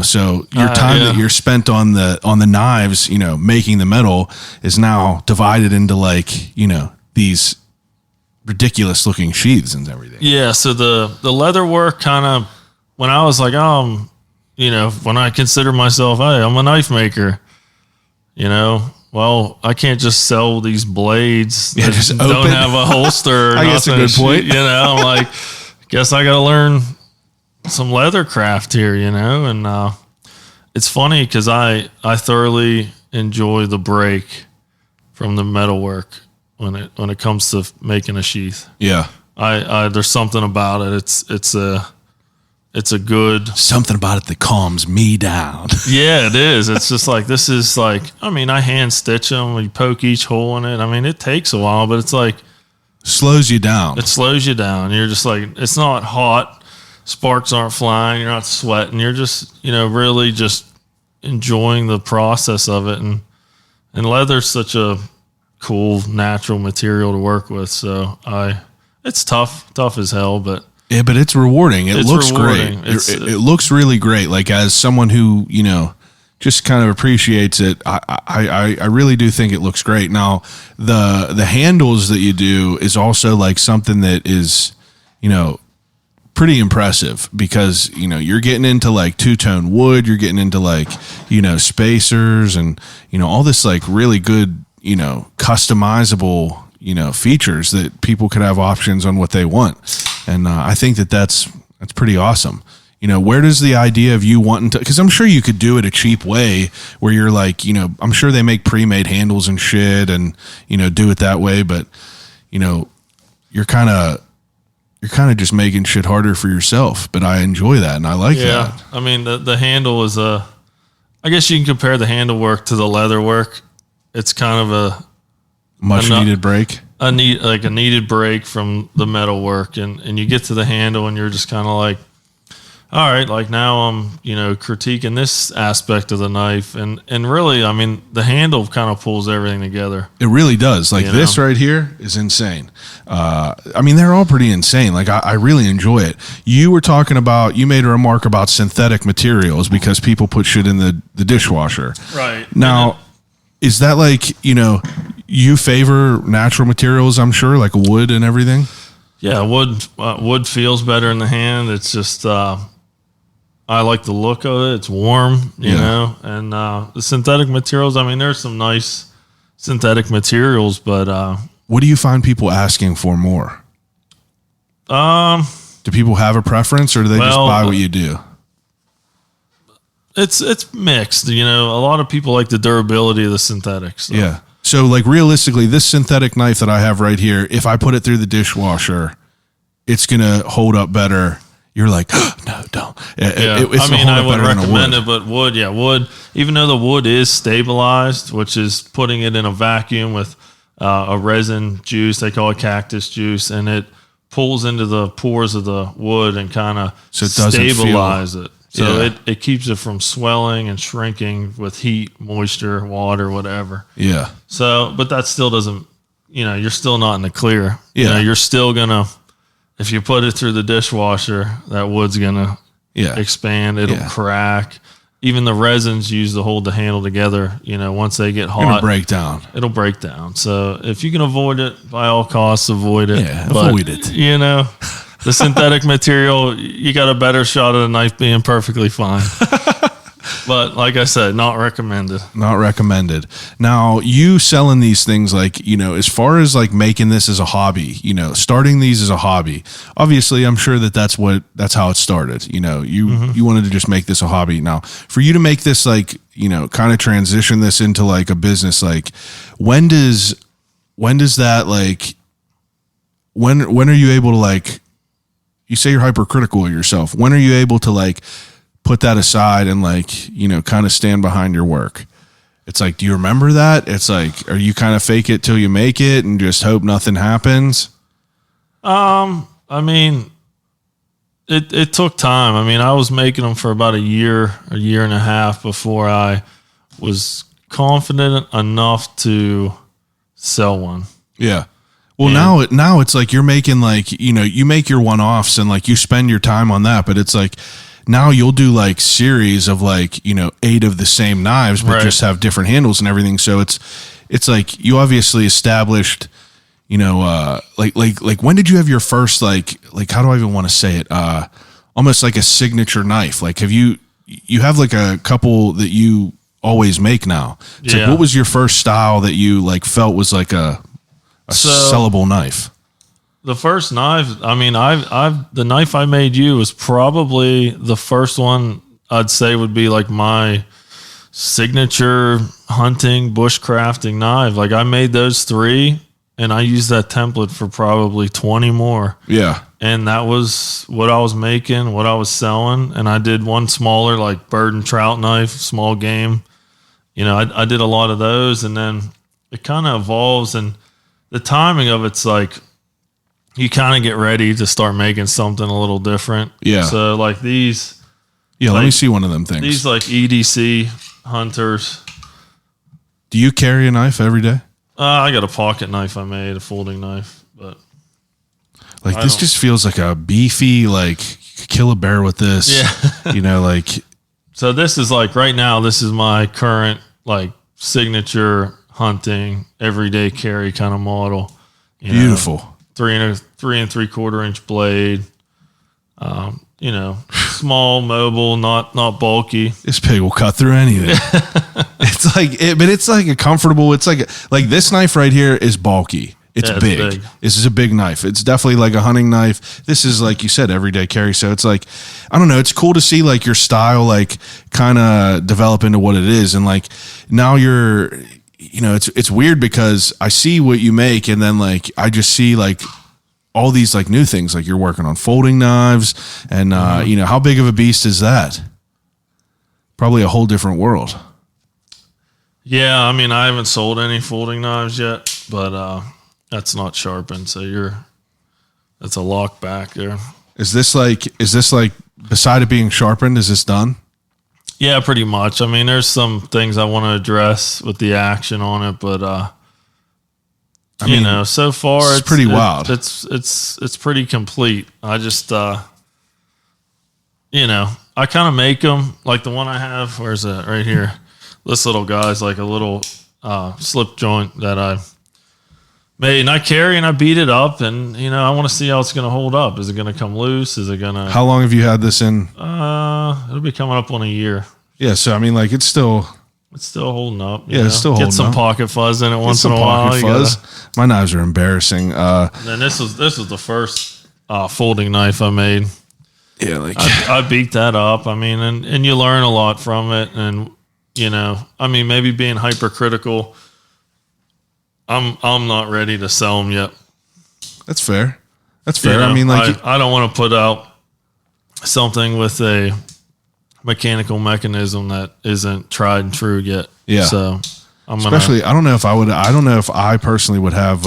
so your time that you're spent on the knives, making the metal, is now divided into like these ridiculous looking sheaths and everything. So the leather work kind of, when I was like, when I consider myself, hey, I'm a knife maker, well, I can't just sell these blades that just don't have a holster. I guess a good point. I'm like, guess I got to learn some leather craft here, and it's funny because I thoroughly enjoy the break from the metalwork when it comes to making a sheath. Yeah. I there's something about it. It's it's a good something about it that calms me down. Yeah, it is. It's just like, this is like, I mean, I hand stitch them. We poke each hole in it. I mean, it takes a while, but it's like slows you down. It slows you down. You're just like, it's not hot. Sparks aren't flying. You're not sweating. You're just, really just enjoying the process of it. And leather's such a cool natural material to work with. So it's tough as hell, but yeah, but it's rewarding. It looks rewarding. Great. It looks really great. Like, as someone who, just kind of appreciates it, I really do think it looks great. Now, the handles that you do is also like something that is, pretty impressive, because, you're getting into like two-tone wood, you're getting into like, spacers and, all this like really good, customizable, features that people could have options on what they want. And I think that's pretty awesome. Where does the idea of you wanting to, because I'm sure you could do it a cheap way where you're like, I'm sure they make pre-made handles and shit and, do it that way. But, you're kind of just making shit harder for yourself. But I enjoy that and I like that. I mean, the handle is I guess you can compare the handle work to the leather work. It's kind of a much needed break. A needed break from the metal work, and you get to the handle and you're just kind of like, all right, like now I'm, critiquing this aspect of the knife, and really, I mean, the handle kind of pulls everything together. It really does. Like, this right here is insane. I mean, they're all pretty insane. Like, I really enjoy it. You made a remark about synthetic materials because people put shit in the dishwasher. Right. Now, is that like, you favor natural materials, I'm sure, like wood and everything? Yeah, wood feels better in the hand. It's just, I like the look of it. It's warm, you know, and the synthetic materials, I mean, there's some nice synthetic materials, but... what do you find people asking for more? Do people have a preference, or do they just buy what you do? It's mixed, a lot of people like the durability of the synthetics. So. Yeah. So, like, realistically, this synthetic knife that I have right here, if I put it through the dishwasher, it's going to hold up better. You're like, oh, no, don't. I would recommend it, but wood, even though the wood is stabilized, which is putting it in a vacuum with a resin juice, they call it cactus juice, and it pulls into the pores of the wood and kind of stabilize it. So it keeps it from swelling and shrinking with heat, moisture, water, whatever. Yeah. So, but that still doesn't, you're still not in the clear. Yeah. You're still going to, if you put it through the dishwasher, that wood's going to expand. It'll crack. Even the resins used to hold the handle together, once they get hot. It'll break down. So if you can avoid it, by all costs, avoid it. Yeah, avoid it. The synthetic material, you got a better shot at a knife being perfectly fine. But like I said, not recommended. Not recommended. Now, you selling these things, like, as far as like making this as a hobby, starting these as a hobby, obviously I'm sure that's how it started. You wanted to just make this a hobby. Now, for you to make this like, kind of transition this into like a business, like when does that like, when are you able to like, you say you're hypercritical of yourself. When are you able to like put that aside and like, kind of stand behind your work? It's like, do you remember that? It's like, are you kind of fake it till you make it and just hope nothing happens? I mean, it took time. I mean, I was making them for about a year and a half before I was confident enough to sell one. Yeah. Well, now it's like you're making like, you make your one-offs and like you spend your time on that, but it's like now you'll do like series of like, 8 of the same knives, but just have different handles and everything. So it's like you obviously established, like when did you have your first, like, how do I even want to say it? Almost like a signature knife. Like, you have like a couple that you always make now. It's like, what was your first style that you like felt was like a sellable knife? The first knife, I mean, the knife I made you was probably the first one I'd say would be like my signature hunting, bushcrafting knife. Like I made those 3 and I used that template for probably 20 more. Yeah. and that was what I was making, what I was selling. And I did one smaller, like bird and trout knife, small game. You know, I did a lot of those, and then it kind of evolves, and the timing of it's like you kind of get ready to start making something a little different. Yeah. So like these. Yeah, like, let me see one of them things. These like EDC hunters. Do you carry a knife every day? I got a pocket knife I made, a folding knife, but like this just feels like a beefy, like you could kill a bear with this. Yeah. You know, like. So this is like right now, this is my current like signature hunting, everyday carry kind of model. Beautiful. Know, 3 3/4 inch blade. You know, small, mobile, not bulky. This pig will cut through anything. It's like, but it's like a comfortable. It's like this knife right here is bulky. It's big. This is a big knife. It's definitely like a hunting knife. This is like you said, everyday carry. So it's like, I don't know. It's cool to see like your style, like kind of develop into what it is. And like now you're, you know, it's weird because I see what you make, and then like I just see like all these like new things, like you're working on folding knives, and you know, how big of a beast is that? Probably a whole different world. Yeah, I mean, I haven't sold any folding knives yet, but that's not sharpened, so that's a lock back there. Is this like beside it being sharpened, is this done? Yeah, pretty much. I mean, there's some things I want to address with the action on it, but I mean, you know, so far it's pretty wild. It's pretty complete. I just you know, I kind of make them like the one I have. Where's that? Right here. This little guy's like a little slip joint that I made, and I carry and I beat it up, and you know, I want to see how it's going to hold up. Is it going to come loose? Is it going to? How long have you had this in? It'll be coming up on a year. Yeah, so I mean, like it's still holding up. Yeah, it's still holding up. Get some pocket fuzz in it once in a while. Fuzz. My knives are embarrassing. And then this was the first folding knife I made. Yeah, like I beat that up. I mean, and you learn a lot from it, and you know, I mean, maybe being hypercritical. I'm not ready to sell them yet. That's fair. That's fair. You know, I mean, like I don't want to put out something with a mechanical mechanism that isn't tried and true yet. Yeah. So especially, I don't know if I personally would have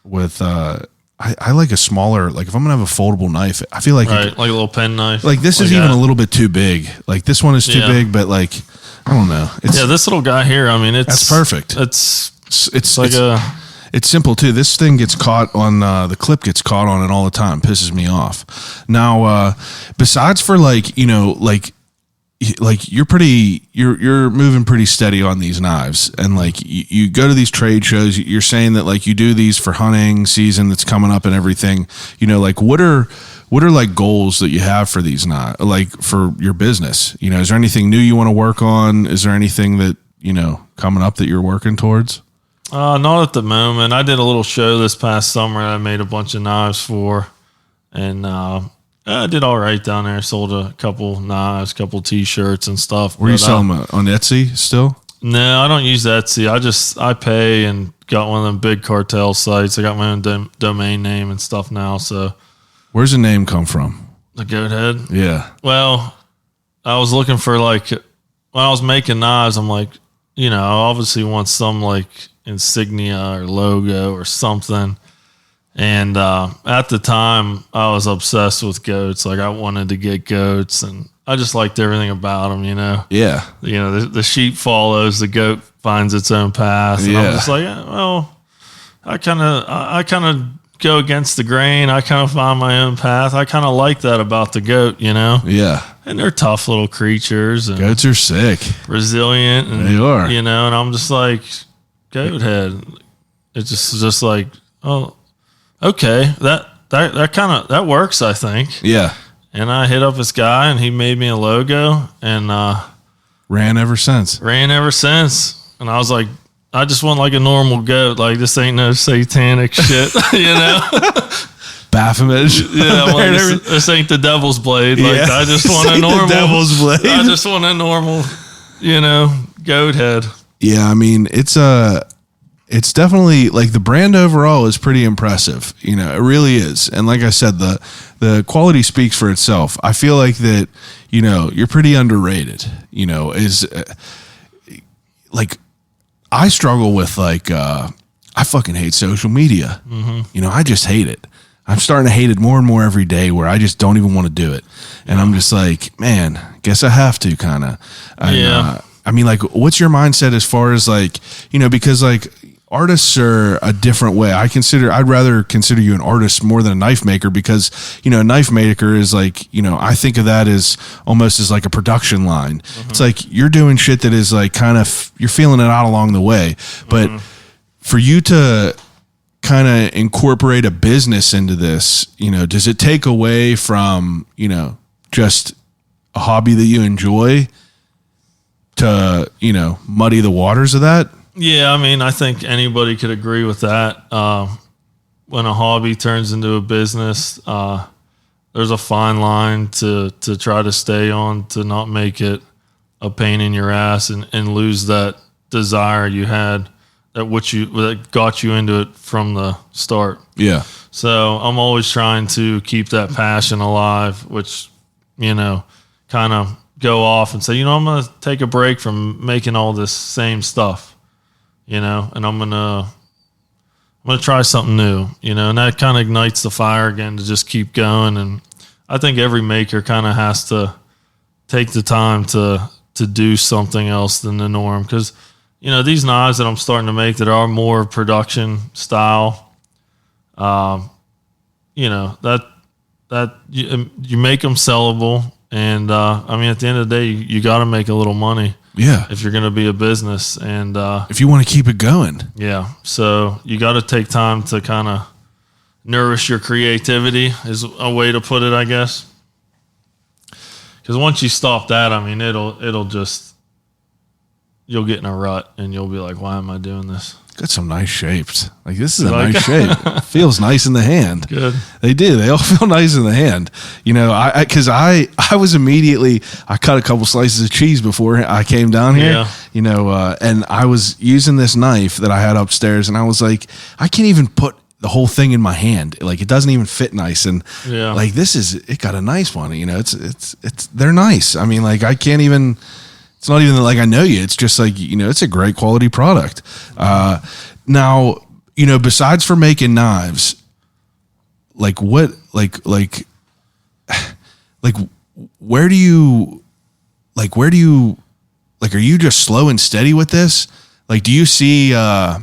with. I like a smaller, like if I'm gonna have a foldable knife, I feel like like a little pen knife. Like this is even a little bit too big. Like this one is too big, but like I don't know. This little guy here. I mean, that's perfect. It's like it's simple too. This thing gets caught on the clip gets caught on it all the time. Pisses me off. Now, besides for like, you know, like you're moving pretty steady on these knives, and like you go to these trade shows. You're saying that like you do these for hunting season that's coming up and everything. You know, like what are like goals that you have for these knives, like for your business? You know, is there anything new you want to work on? Is there anything that, you know, coming up that you're working towards? Not at the moment. I did a little show this past summer. I made a bunch of knives for, and I did all right down there. Sold a couple knives, couple T-shirts and stuff. Were you selling them on Etsy still? No, I don't use Etsy. I pay and got one of them big cartel sites. I got my own domain name and stuff now. So, where's the name come from? The Goathead. Yeah. Well, I was looking for like when I was making knives. I'm like, you know, I obviously want some like insignia or logo or something. And at the time, I was obsessed with goats. Like I wanted to get goats, and I just liked everything about them. You know. Yeah. You know, the sheep follows, the goat finds its own path. And I'm just like, well, I kind of go against the grain. I kind of find my own path. I kind of like that about the goat. You know. Yeah. And they're tough little creatures. And goats are sick. Resilient. And, they are. You know, and I'm just like, Goathead. It's just like, oh. Okay, that works, I think. Yeah. And I hit up this guy, and he made me a logo, and ran ever since. And I was like, I just want like a normal goat. Like this ain't no satanic shit, you know. Baphomet. Yeah, I'm like, this ain't the devil's blade. Like I just want a normal devil's blade. I just want a normal, you know, goat head. Yeah, I mean it's definitely like the brand overall is pretty impressive. You know, it really is. And like I said, the quality speaks for itself. I feel like that, you know, you're pretty underrated, you know, is like, I struggle with like, I fucking hate social media. You know, I just hate it. I'm starting to hate it more and more every day where I just don't even want to do it. And I'm just like, man, guess I have to kind of. I mean, like, what's your mindset as far as like, you know, because like artists are a different way. I'd rather consider you an artist more than a knife maker because, you know, a knife maker is like, you know, I think of that as almost as like a production line. It's like you're doing shit that is like kind of, you're feeling it out along the way. But for you to kind of incorporate a business into this, you know, does it take away from, you know, just a hobby that you enjoy to, you know, muddy the waters of that? Yeah, I mean, I think anybody could agree with that. When a hobby turns into a business, there's a fine line to try to stay on, to not make it a pain in your ass and lose that desire you had that got you into it from the start. Yeah. So I'm always trying to keep that passion alive, which, you know, kind of go off and say, you know, I'm going to take a break from making all this same stuff. You know, and I'm gonna try something new, you know, and that kind of ignites the fire again to just keep going. And I think every maker kind of has to take the time to do something else than the norm, because, you know, these knives that I'm starting to make that are more production style, you know, that you make them sellable, and I mean, at the end of the day, you got to make a little money. Yeah. If you're going to be a business, and if you want to keep it going. Yeah. So you got to take time to kind of nourish your creativity, is a way to put it, I guess. Because once you stop that, I mean, it'll just, you'll get in a rut and you'll be like, why am I doing this? Got some nice shapes. Like, this is a nice shape. Feels nice in the hand. Good. They do. They all feel nice in the hand. You know, because I was immediately, I cut a couple slices of cheese before I came down here. Yeah. You know, and I was using this knife that I had upstairs, and I was like, I can't even put the whole thing in my hand. Like, it doesn't even fit nice. And like, it got a nice one. You know, it's they're nice. I mean, like, I can't even. It's not even like I know you. It's just like, you know, it's a great quality product. Now, you know, besides for making knives, like what, like where do you, are you just slow and steady with this? Like, do you see, do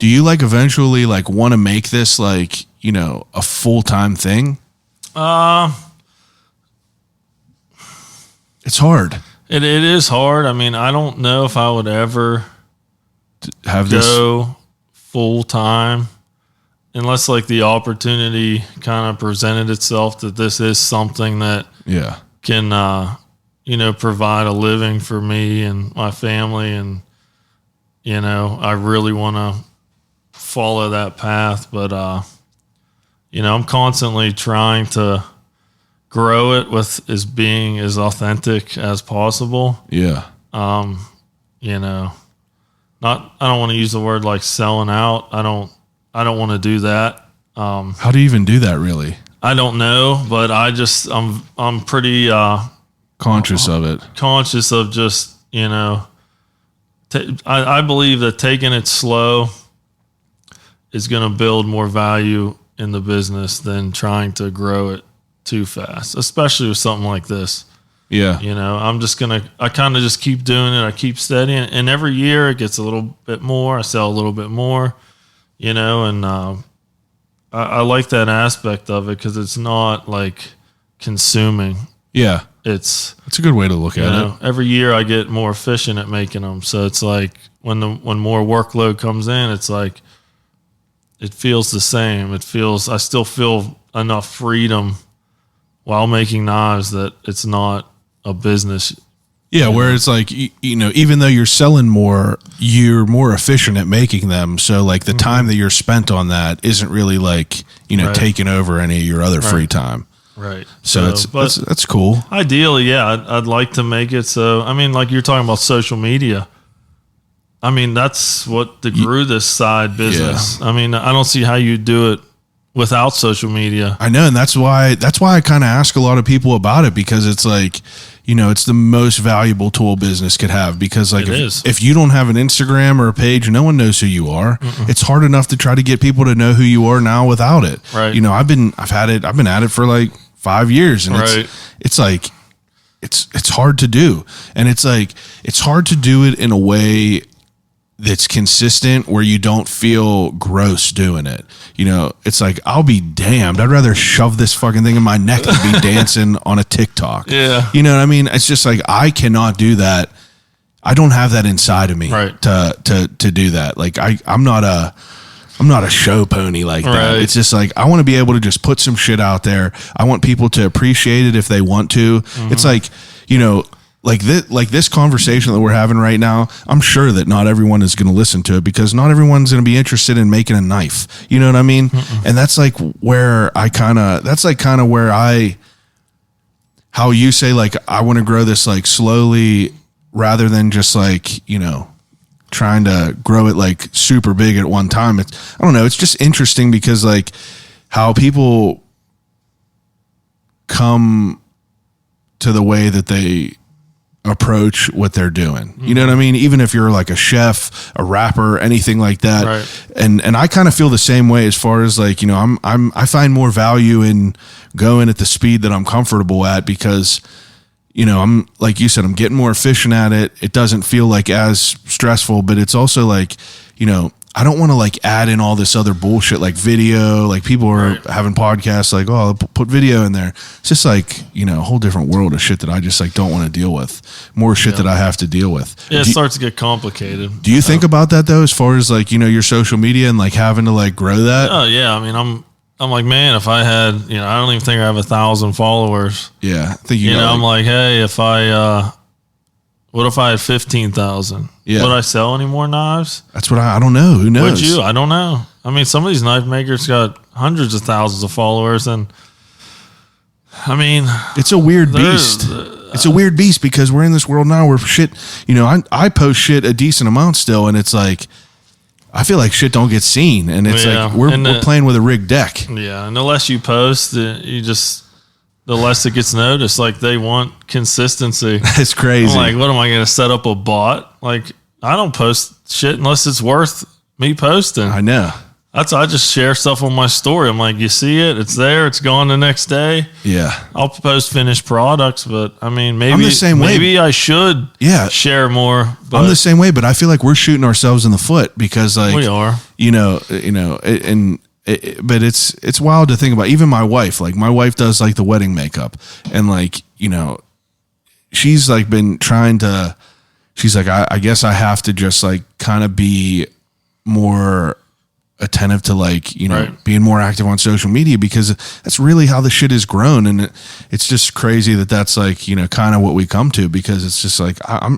you like eventually like want to make this like, you know, a full-time thing? It's hard. It is hard. I mean, I don't know if I would ever have go full time unless like the opportunity kind of presented itself that this is something that can you know, provide a living for me and my family, and, you know, I really want to follow that path. But you know, I'm constantly trying to grow it with as being as authentic as possible. Yeah. You know, I don't want to use the word like selling out. I don't want to do that. How do you even do that, really? I don't know, but I'm pretty conscious of it. Conscious of just, you know, I believe that taking it slow is going to build more value in the business than trying to grow it too fast, especially with something like this. Yeah. You know, I kind of just keep doing it. I keep studying, and every year it gets a little bit more. I sell a little bit more, you know, and I like that aspect of it because it's not like consuming. Yeah. It's a good way to look at it. Every year I get more efficient at making them. So it's like when more workload comes in, it's like, it feels the same. I still feel enough freedom while making knives that it's not a business. Yeah, where it's like, you know, even though you're selling more, you're more efficient at making them. So like the time that you're spent on that isn't really like, you know, taking over any of your other free time. Right. So that's cool. Ideally, yeah, I'd like to make it so, I mean, like you're talking about social media. I mean, that's what grew this side business. I mean, I don't see how you do it without social media. I know, and that's why I kind of ask a lot of people about it, because it's like, it's the most valuable tool business could have, because like if you don't have an Instagram or a page, no one knows who you are. It's hard enough to try to get people to know who you are now without it. Right. I've been at it for like 5 years, and it's like it's hard to do, and it's like it's hard to do it in a way that's consistent where you don't feel gross doing it. It's like, I'll be damned, I'd rather shove this fucking thing in my neck than be dancing on a TikTok. Yeah. You know what I mean? It's just like, I cannot do that. I don't have that inside of me to do that. Like I'm not a show pony like that. It's just like, I want to be able to just put some shit out there. I want people to appreciate it if they want to. It's like, like this conversation that we're having right now, I'm sure that not everyone is going to listen to it, because not everyone's going to be interested in making a knife. You know what I mean? And that's like where how you say, like, I want to grow this like slowly rather than just like, trying to grow it like super big at one time. I don't know. It's just interesting because like how people come to the way that they approach what they're doing. You know what I mean? Even if you're like a chef, a rapper, anything like that. Right. And I kind of feel the same way as far as like, I find more value in going at the speed that I'm comfortable at, because, I'm, like you said, I'm getting more efficient at it. It doesn't feel like as stressful, but it's also like, I don't want to like add in all this other bullshit like video. Like people are having podcasts like, oh, I'll put video in there. It's just like, a whole different world of shit that I just like don't want to deal with. More shit that I have to deal with. Yeah, it starts to get complicated. Do you think about that though, as far as like, your social media and like having to like grow that? Oh yeah. I mean, I'm like, man, if I had, I don't even think I have 1,000 followers. Yeah. I think I'm like, hey, what if I had 15,000? Yeah. Would I sell any more knives? That's what I don't know. Who knows? Would you? I don't know. I mean, some of these knife makers got hundreds of thousands of followers, and I mean, it's a weird beast. It's a weird beast because we're in this world now where shit, I post shit a decent amount still, and it's like, I feel like shit don't get seen, and it's like we're playing with a rigged deck. Yeah, and the less you post, the less it gets noticed. Like, they want consistency. It's crazy. I'm like, what am I going to set up a bot? Like, I don't post shit unless it's worth me posting. I know. I just share stuff on my story. I'm like, you see it, it's there, it's gone the next day. Yeah. I'll post finished products, but I mean, maybe I'm the same way. Maybe I should share more. But I'm the same way, but I feel like we're shooting ourselves in the foot because like we are. But it's wild to think about. Even my wife does like the wedding makeup, and like, she's like been trying to, she's like, I guess I have to just like kind of be more attentive to like, being more active on social media, because that's really how the shit has grown. And it's just crazy that that's like, kind of what we come to, because it's just like, I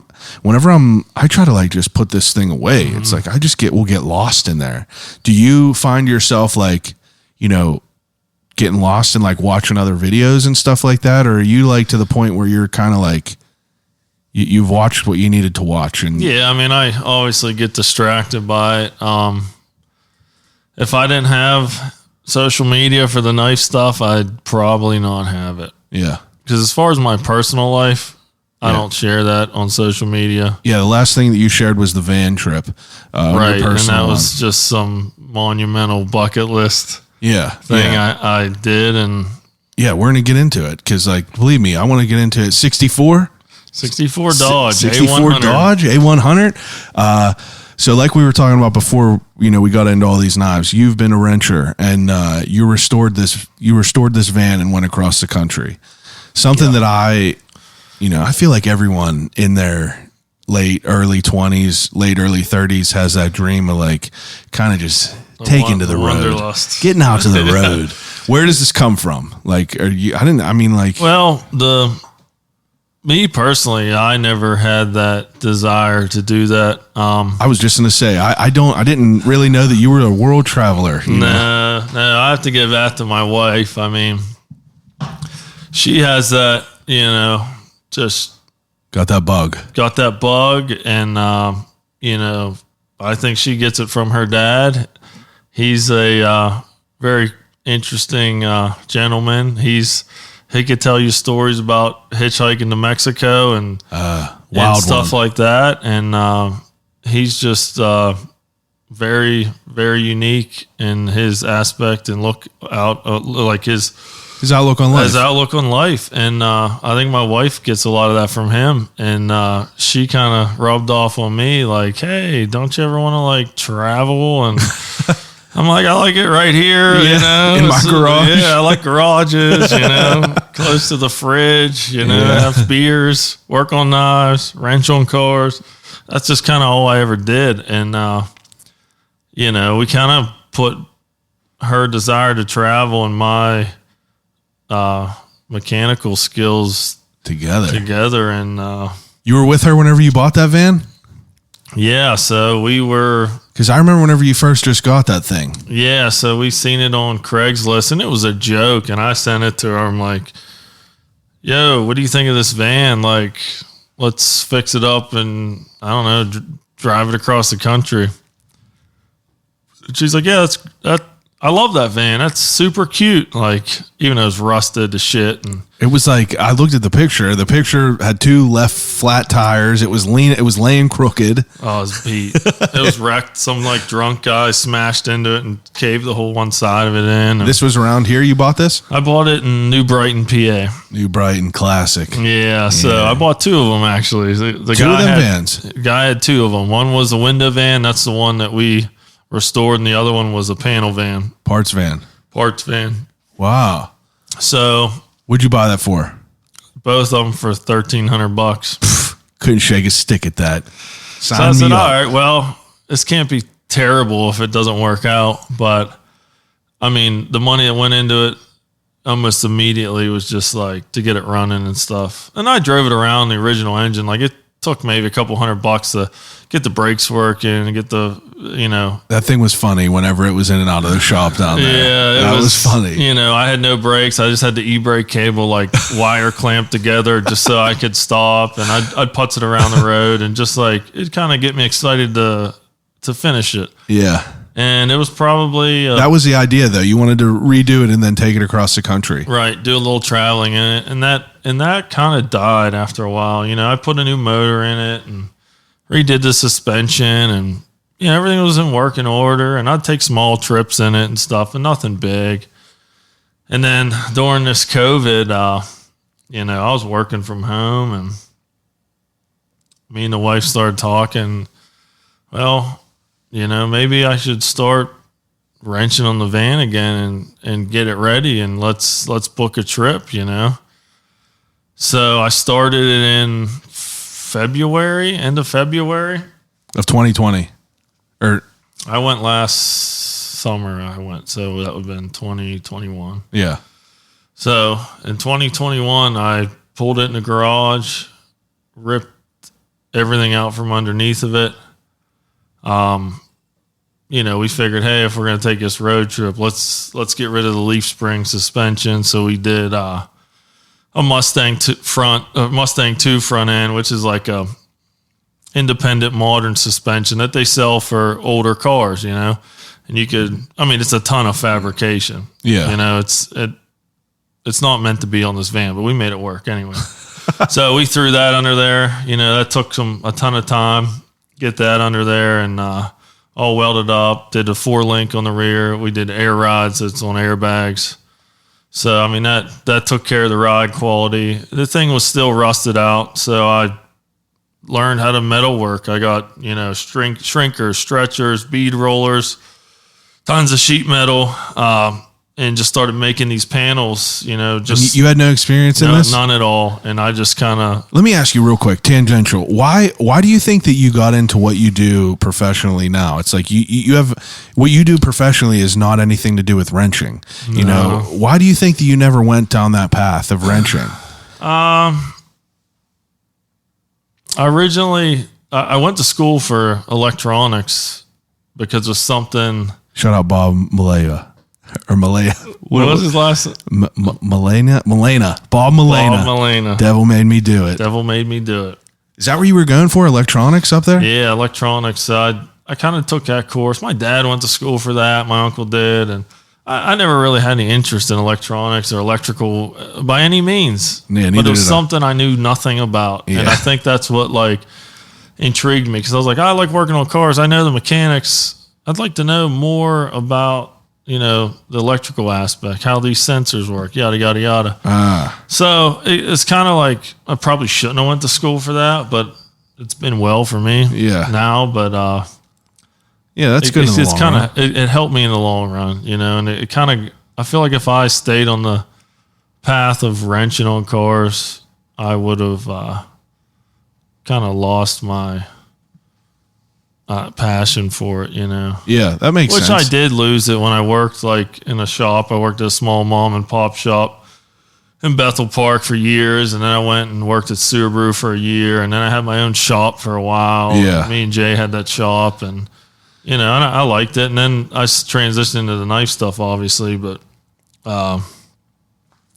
try to like just put this thing away. It's like, we'll get lost in there. Do you find yourself like, getting lost in like watching other videos and stuff like that? Or are you like to the point where you're kind of like, you've watched what you needed to watch? And yeah, I mean, I obviously get distracted by it. If I didn't have social media for the knife stuff, I'd probably not have it. Yeah. Because as far as my personal life, I don't share that on social media. Yeah, the last thing that you shared was the van trip. Right, and that was just some monumental bucket list thing I did. And yeah, we're going to get into it because, like, believe me, I want to get into it. 64 Dodge, 64 A100. Dodge, A100. So like we were talking about before, we got into all these knives. You've been a wrencher, and you restored this van and went across the country. Something that I feel like everyone in their early 20s, late early 30s has that dream of like kind of just taking to the road, wanderlust. Getting out to the road. Where does this come from? Like, Me personally, I never had that desire to do that. I was just going to say, I didn't really know that you were a world traveler. No, I have to give that to my wife. I mean, she has that, just got that bug. And I think she gets it from her dad. He's a very interesting gentleman. He could tell you stories about hitchhiking to Mexico and stuff like that. And he's just very, very unique in his aspect and look out, like his outlook on life. His outlook on life. And I think my wife gets a lot of that from him. And she kind of rubbed off on me like, hey, don't you ever want to like travel? And I'm like, I like it right here, in my garage. Yeah, I like garages, close to the fridge, have beers, work on knives, wrench on cars. That's just kind of all I ever did. And, we kind of put her desire to travel and my mechanical skills together. And you were with her whenever you bought that van? Yeah, so we were... Because I remember whenever you first just got that thing. Yeah, so we seen it on Craigslist, and it was a joke, and I sent it to her. I'm like, yo, what do you think of this van? Like, let's fix it up and, I don't know, drive it across the country. She's like, yeah, I love that van. That's super cute. Like, even though it was rusted to shit. And it was like, I looked at the picture. The picture had 2 left flat tires. It was laying crooked. Oh, it was beat. It was wrecked. Some like drunk guy smashed into it and caved the whole one side of it in. This was around here. You bought this? I bought it in New Brighton, PA. New Brighton, classic. Yeah. So I bought 2 of them actually. The two of them vans. The guy had 2 of them. One was a window van. That's the one that we restored, and the other one was a panel van. Parts van. Wow. So what'd you buy that for? Both of them for $1,300. Couldn't shake a stick at that. So I said, all right, well, this can't be terrible if it doesn't work out. But I mean, the money that went into it almost immediately was just like to get it running and stuff. And I drove it around the original engine. Like it took maybe a couple $100 to get the brakes working and get the, That thing was funny whenever it was in and out of the shop down there. Yeah, that was funny. I had no brakes. I just had the e-brake cable like wire clamped together just so I could stop. And I'd putz it around the road and just like, it kind of get me excited to finish it. Yeah. And it was probably... that was the idea, though. You wanted to redo it and then take it across the country. Right. Do a little traveling in it. And that kind of died after a while. I put a new motor in it and redid the suspension and, everything was in working order. And I'd take small trips in it and stuff, and nothing big. And then during this COVID, I was working from home, and me and the wife started talking. Well, maybe I should start wrenching on the van again and get it ready, and let's book a trip, So I started it in end of February of 2020. Or I went last summer. So that would have been 2021. Yeah. So in 2021, I pulled it in the garage, ripped everything out from underneath of it. We figured, hey, if we're going to take this road trip, let's get rid of the leaf spring suspension. So we did a Mustang 2 front end, which is like a independent modern suspension that they sell for older cars, and it's a ton of fabrication. Yeah. It's not meant to be on this van, but we made it work anyway. So we threw that under there. That took a ton of time, get that under there, and all welded up, did a 4-link on the rear. We did air rides that's on airbags. So, that took care of the ride quality. The thing was still rusted out, so I learned how to metal work. I got, shrinkers, stretchers, bead rollers, tons of sheet metal, and just started making these panels, just... You had no experience in this? None at all, and I just kind of... Let me ask you real quick, tangential. Why do you think that you got into what you do professionally now? It's like you have... What you do professionally is not anything to do with wrenching. No. Why do you think that you never went down that path of wrenching? Originally, I went to school for electronics because it was something... Shout out Bob Malaya. Or Malaya. What was his last name? Malena. Bob Malena. Bob Malena. Devil made me do it. Devil made me do it. Is that where you were going for, electronics up there? Yeah, electronics. I kind of took that course. My dad went to school for that. My uncle did, and I never really had any interest in electronics or electrical by any means. Yeah, but it was something I knew nothing about, and I think that's what like intrigued me because I was like, I like working on cars. I know the mechanics. I'd like to know more about the electrical aspect, how these sensors work, yada yada yada. So it's kind of like I probably shouldn't have went to school for that, but it's been well for me. Now, but. Yeah, that's good. It's kind of it helped me in the long run, and it kind of I feel like if I stayed on the path of wrenching on cars, I would have kind of lost my passion for it, Yeah, that makes sense. Which I did lose it when I worked like in a shop. I worked at a small mom and pop shop in Bethel Park for years, and then I went and worked at Subaru for a year, and then I had my own shop for a while. Yeah, me and Jay had that shop, and and I liked it. And then I transitioned into the knife stuff, obviously. But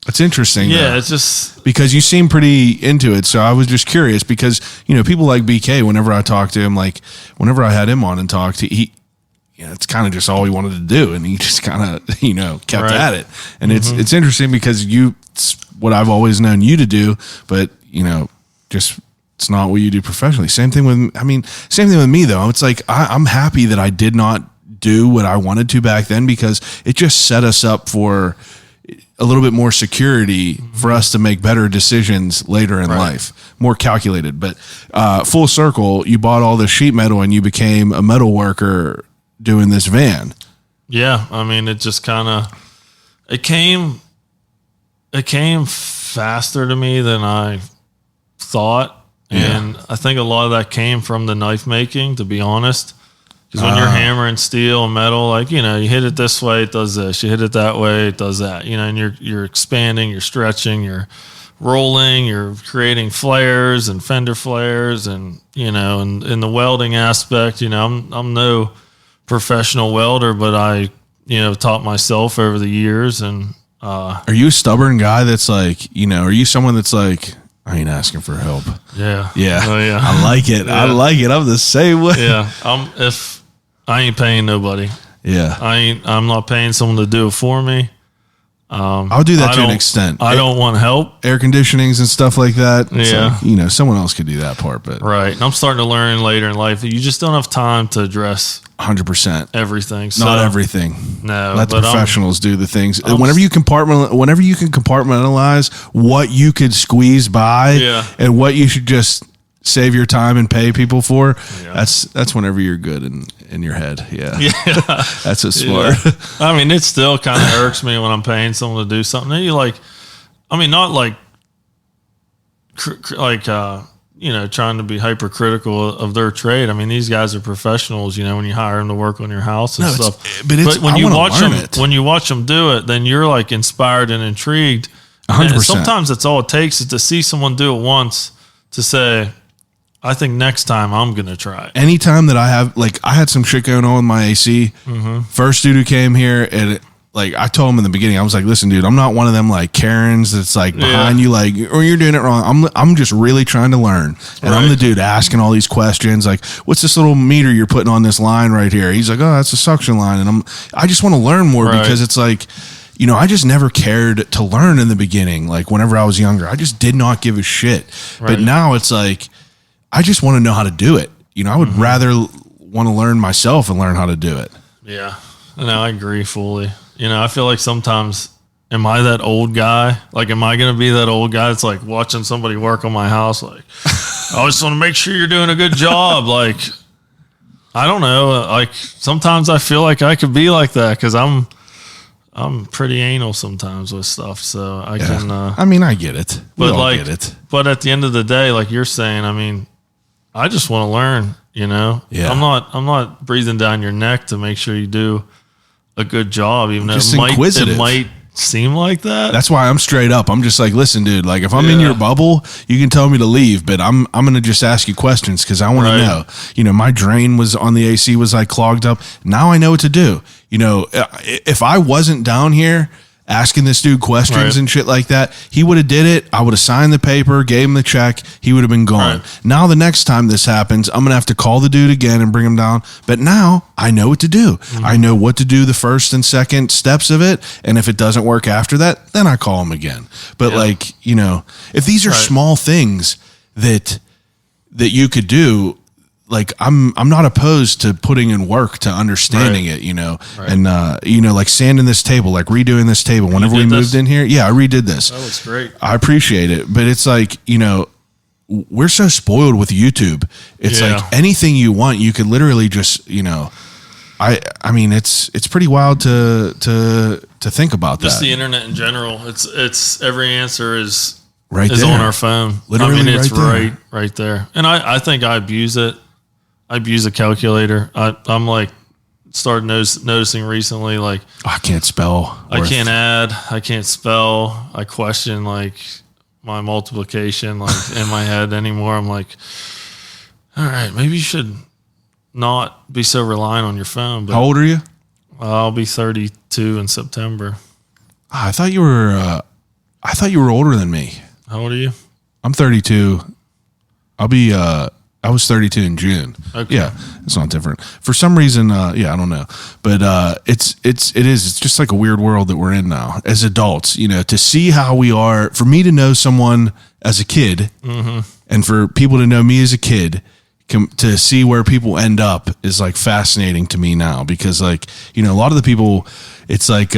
it's interesting. Yeah, though, it's just because you seem pretty into it. So I was just curious because, people like BK, whenever I talk to him, like whenever I had him on and talked, it's kind of just all he wanted to do. And he just kind of, kept at it. And it's interesting because it's what I've always known you to do, but, just it's not what you do professionally. Same thing with me though. It's like, I'm happy that I did not do what I wanted to back then because it just set us up for a little bit more security for us to make better decisions later in life, more calculated. But full circle, you bought all the sheet metal and you became a metal worker doing this van. Yeah. I mean, it just kind of, it came faster to me than I thought. And I think a lot of that came from the knife making, to be honest. Because when you're hammering steel and metal, like, you hit it this way, it does this. You hit it that way, it does that. And you're expanding, you're stretching, you're rolling, you're creating flares and fender flares, and and in the welding aspect, I'm no professional welder, but I taught myself over the years. And are you a stubborn guy that's like, are you someone that's like, I ain't asking for help? Yeah. Oh, yeah. I like it. Yeah. I like it. I'm the same way. Yeah. If I ain't paying nobody. Yeah. I'm not paying someone to do it for me. I'll do that to an extent. I don't want help. Air conditionings and stuff like that. Yeah. Like, someone else could do that part, but right. And I'm starting to learn later in life that you just don't have time to address 100% everything. Not everything. No. Let the professionals do the things. Whenever you can compartmentalize what you could squeeze by and what you should just save your time and pay people for, that's whenever you're good in your head. Yeah. That's a smart. Yeah. I mean, it still kind of irks me when I'm paying someone to do something. And you not like trying to be hypercritical of their trade. I mean, these guys are professionals, when you hire them to work on your house and stuff. But when you watch them do it, then you're like inspired and intrigued. 100%. And sometimes that's all it takes is to see someone do it once to say, I think next time I'm going to try it. Anytime that I had some shit going on with my AC, first dude who came here, and I told him in the beginning, I was like, listen, dude, I'm not one of them like Karens that's like behind you, like, or you're doing it wrong. I'm just really trying to learn. And I'm the dude asking all these questions, like, what's this little meter you're putting on this line right here? He's like, oh, that's a suction line. And I just want to learn more because it's like, I just never cared to learn in the beginning. Like whenever I was younger, I just did not give a shit. But now it's like, I just want to know how to do it. I would rather want to learn myself and learn how to do it. Yeah. No, I agree fully. I feel like sometimes, am I that old guy? Like, am I going to be that old guy that's like watching somebody work on my house? Like, I just want to make sure you're doing a good job. Like, I don't know. Like, sometimes I feel like I could be like that because I'm pretty anal sometimes with stuff. So I can. I get it. Get it. But at the end of the day, like you're saying, I just want to learn. Yeah. I'm not breathing down your neck to make sure you do a good job, even though it might seem like that. That's why I'm straight up. I'm just like, listen, dude, like if I'm in your bubble, you can tell me to leave, but I'm going to just ask you questions because I want to know. My drain was on the AC was like clogged up. Now I know what to do. If I wasn't down here asking this dude questions Right. and shit like that. He would have did it. I would have signed the paper, gave him the check. He would have been gone. Right. Now the next time this happens, I'm going to have to call the dude again and bring him down. But now I know what to do. I know what to do the first and second steps of it. And if it doesn't work after that, then I call him again. But like, you know, if these are Right. small things that you could do, like I'm not opposed to putting in work to understanding Right. it, you know, Right. and you know, like sanding this table, like redoing this table. Whenever we did moved this? in here, yeah, I redid this. That looks great. I appreciate it, but it's like, you know, we're so spoiled with YouTube. It's Yeah. like anything you want, you could literally just, you know, I mean, it's pretty wild to think about Just that. the internet in general. It's every answer is Right is there. on our phone. Literally I mean, it's right there. right there. And I think I abuse it. I abuse a calculator. I'm like started noticing recently, like I can't spell. I worth- can't add, I can't spell. I question like my multiplication like in my head anymore. I'm like, all right, maybe you should not be so reliant on your phone. But How old are you? I'll be 32 in September. I thought you were older than me. How old are you? I'm 32. I'll be I was 32 in June. Okay. Yeah, it's not different. For some reason, yeah, I don't know. But it's just like a weird world that we're in now as adults, you know, to see how we are, for me to know someone as a kid and for people to know me as a kid, to see where people end up is like fascinating to me now, because like, you know, a lot of the people, it's like,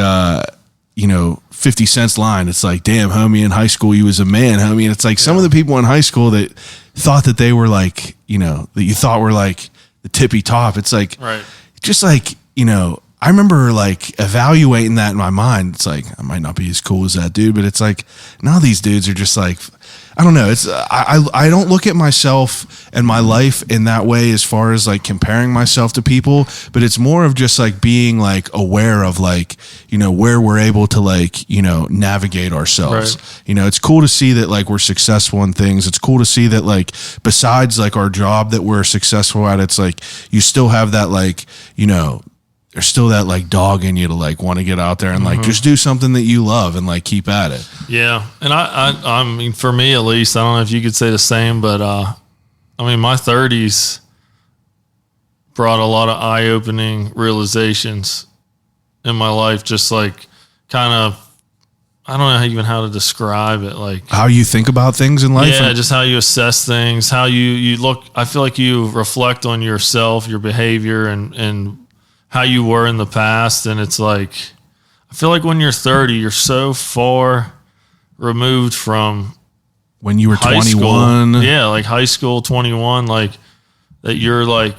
you know, 50 Cent's line. It's like, damn, homie, in high school, you was a man, homie. And it's like some of the people in high school that thought that they were like, you know, that you thought were like the tippy top. It's like, Right. just like, you know, I remember like evaluating that in my mind. It's like, I might not be as cool as that dude, but it's like, now these dudes are just like, I don't know. It's, I don't look at myself and my life in that way as far as like comparing myself to people, but it's more of just like being like aware of like, you know, where we're able to like, you know, navigate ourselves. Right. You know, it's cool to see that like we're successful in things. It's cool to see that like besides like our job that we're successful at, it's like you still have that like, you know, there's still that like dog in you to like want to get out there and like just do something that you love and like keep at it. Yeah. And I mean, for me at least, I don't know if you could say the same, but I mean, my 30s brought a lot of eye-opening realizations in my life, just like kind of, I don't know even how to describe it. Like How you think about things in life. yeah, and- just how you assess things, how you look. I feel like you reflect on yourself, your behavior, and how you were in the past. And it's like, I feel like when you're 30, you're so far removed from when you were high 21. school. Yeah, like high school, 21, like that you're like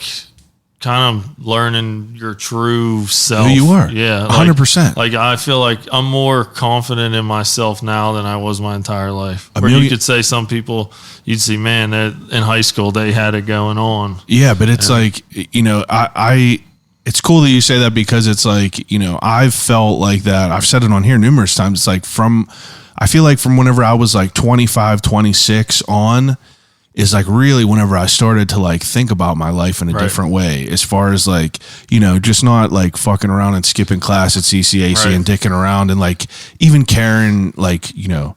kind of learning your true self. Who you are. Yeah. 100%. Like I feel like I'm more confident in myself now than I was my entire life. Where million- you could say some people, you'd see, man, that in high school they had it going on. Yeah, but it's like, you know, it's cool that you say that, because it's like, you know, I've felt like that. I've said it on here numerous times. It's like I feel like from whenever I was like 25, 26 on is like really whenever I started to like think about my life in a Right. different way, as far as like, you know, just not like fucking around and skipping class at CCAC Right. and dicking around and like even caring, like, you know,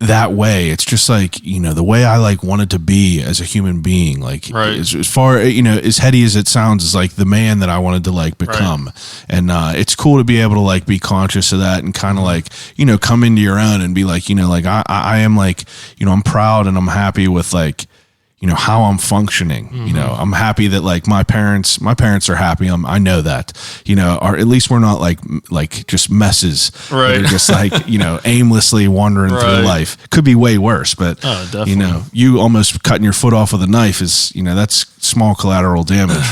that way. It's just like, you know, the way I like wanted to be as a human being, like Right. as far, you know, as heady as it sounds, is like the man that I wanted to like become. And it's cool to be able to like be conscious of that and kind of like, you know, come into your own and be like, you know, like I am like, you know, I'm proud and I'm happy with like, you know, how I'm functioning. You know, I'm happy that like my parents are happy. I know that, you know, or at least we're not like just messes. Right. They're just like, you know, aimlessly wandering through Right. life. Could be way worse, but Oh, definitely. you know, you almost cutting your foot off with a knife is, you know, that's small collateral damage.